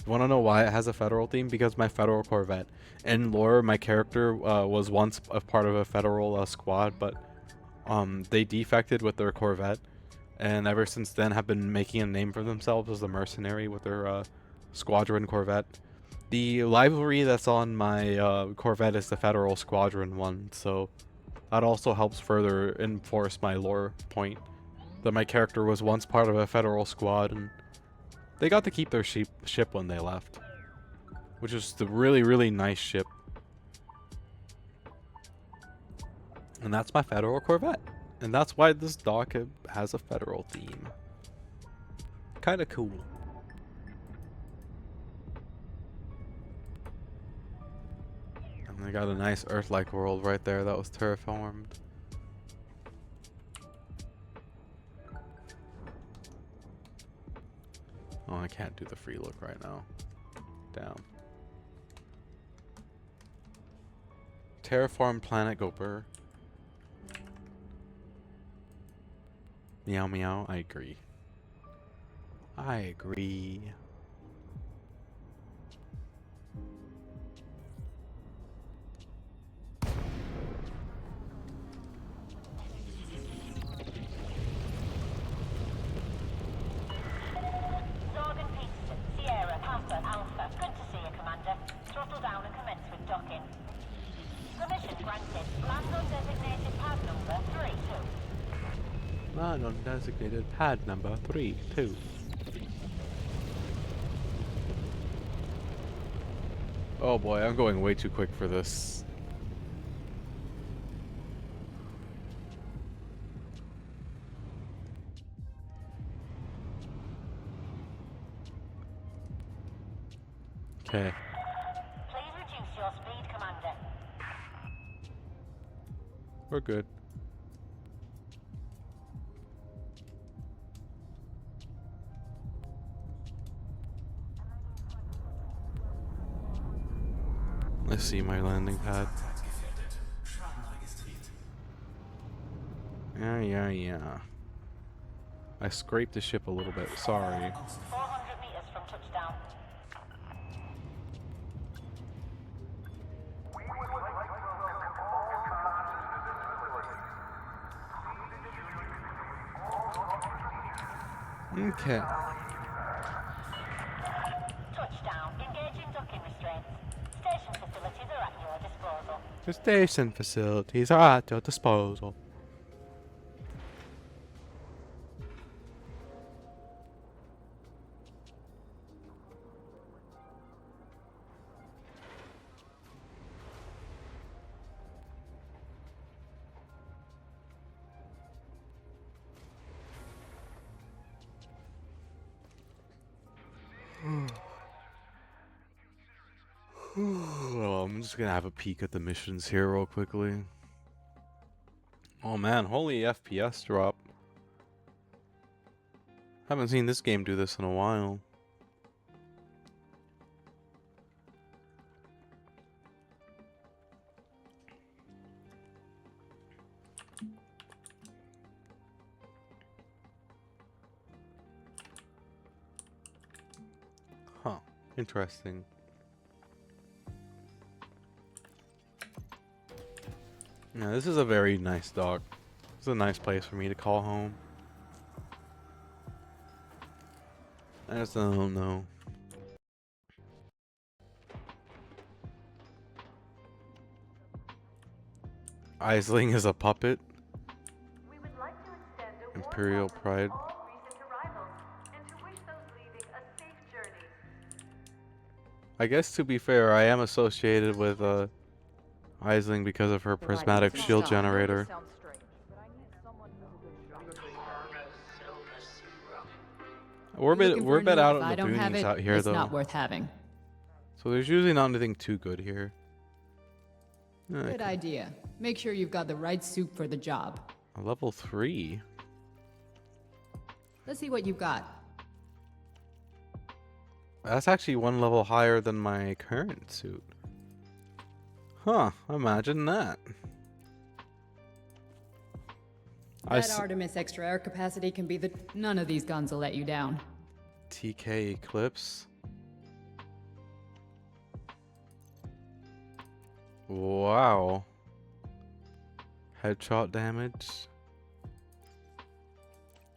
You want to know why it has a Federal theme? Because my Federal Corvette. In lore, my character was once a part of a Federal squad, but they defected with their Corvette, and ever since then have been making a name for themselves as a mercenary with their Squadron Corvette. The livery that's on my Corvette is the Federal Squadron one, so that also helps further enforce my lore point that my character was once part of a Federal squad, and they got to keep their ship when they left, which is the really nice ship. And that's my Federal Corvette, and that's why this dock has a Federal theme. Kind of cool. I got a nice Earth-like world right there that was terraformed. Oh, I can't do the free look right now. Damn. Terraform planet Gopher. Meow meow, I agree. I agree. Panther, Alpha. Good to see you, Commander. Throttle down and commence with docking. Permission granted. Land on designated pad number 32. Land on designated pad number 32. Oh boy, I'm going way too quick for this. Okay. Please reduce your speed, Commander. We're good. Let's see my landing pad. Yeah. I scraped the ship a little bit, sorry. 400 meters from touchdown. Okay. Touchdown. Engaging docking restraints. Station facilities are at your disposal. The station facilities are at your disposal. Well, I'm just gonna have a peek at the missions here real quickly. Oh man, holy FPS drop. Haven't seen this game do this in a while. Huh, interesting. Yeah, this is a very nice dock. This is a nice place for me to call home. I just don't know. Aisling is a puppet. We would like to extend a warm Imperial welcome Pride. to all recent arrivals and to wish those leaving a safe journey. I guess to be fair, I am associated with Aisling because of her prismatic shield generator. We're a bit out on the boonies out here though. It's not worth having. So there's usually not anything too good here. Good idea. Make sure you've got the right suit for the job. A level 3. Let's see what you've got. That's actually one level higher than my current suit. Huh, imagine that. That Artemis extra air capacity can be the... None of these guns will let you down. TK Eclipse. Wow. Headshot damage.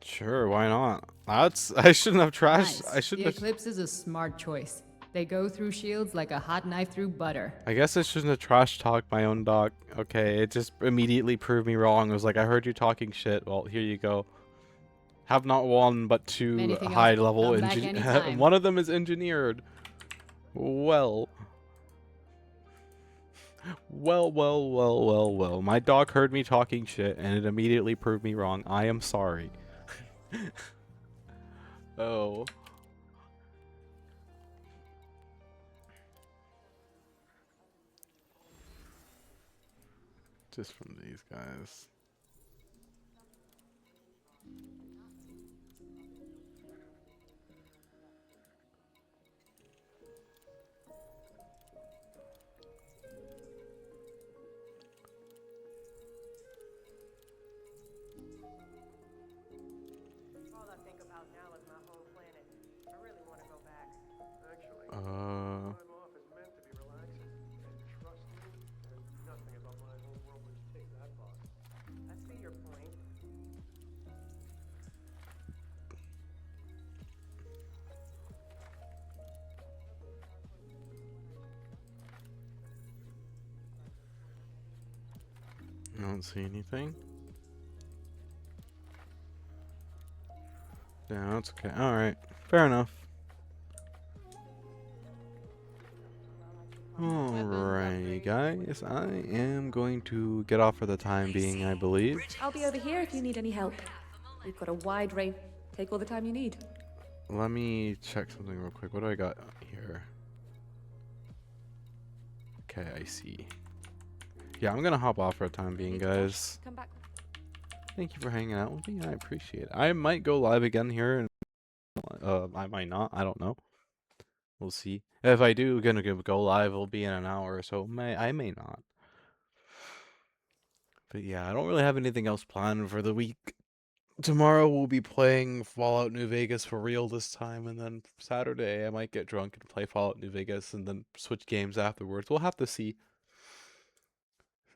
Sure, why not? I shouldn't have trashed. Nice. I shouldn't The have. Eclipse is a smart choice. They go through shields like a hot knife through butter. I guess I shouldn't have trash talked my own dog. Okay, it just immediately proved me wrong. It was like, I heard you talking shit. Well, here you go. Have not one, but two Anything high else? level Come back anytime. One of them is engineered. Well. Well. My dog heard me talking shit, and it immediately proved me wrong. I am sorry. Oh. Just from these guys. All I think about now is my home planet. I really want to go back. Actually, time off is meant to be relaxing. And trust me, there's nothing about my home world which ticks that box. I see your point. I don't see anything. Yeah, that's okay. Alright. Fair enough. Alrighty, guys. I am going to get off for the time being, I believe. I'll be over here if you need any help. We've got a wide range. Take all the time you need. Let me check something real quick. What do I got here? Okay, I see. Yeah, I'm gonna hop off for the time being, guys. Come back. Thank you for hanging out with me. I appreciate it. I might go live again here, and I might not. I don't know. We'll see. If I do gonna go live, it'll be in an hour or so. I may not. But yeah, I don't really have anything else planned for the week. Tomorrow we'll be playing Fallout New Vegas for real this time, and then Saturday I might get drunk and play Fallout New Vegas and then switch games afterwards. We'll have to see.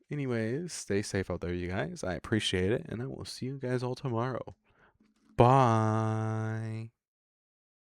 Anyways, stay safe out there, you guys. I appreciate it, and I will see you guys all tomorrow. Bye.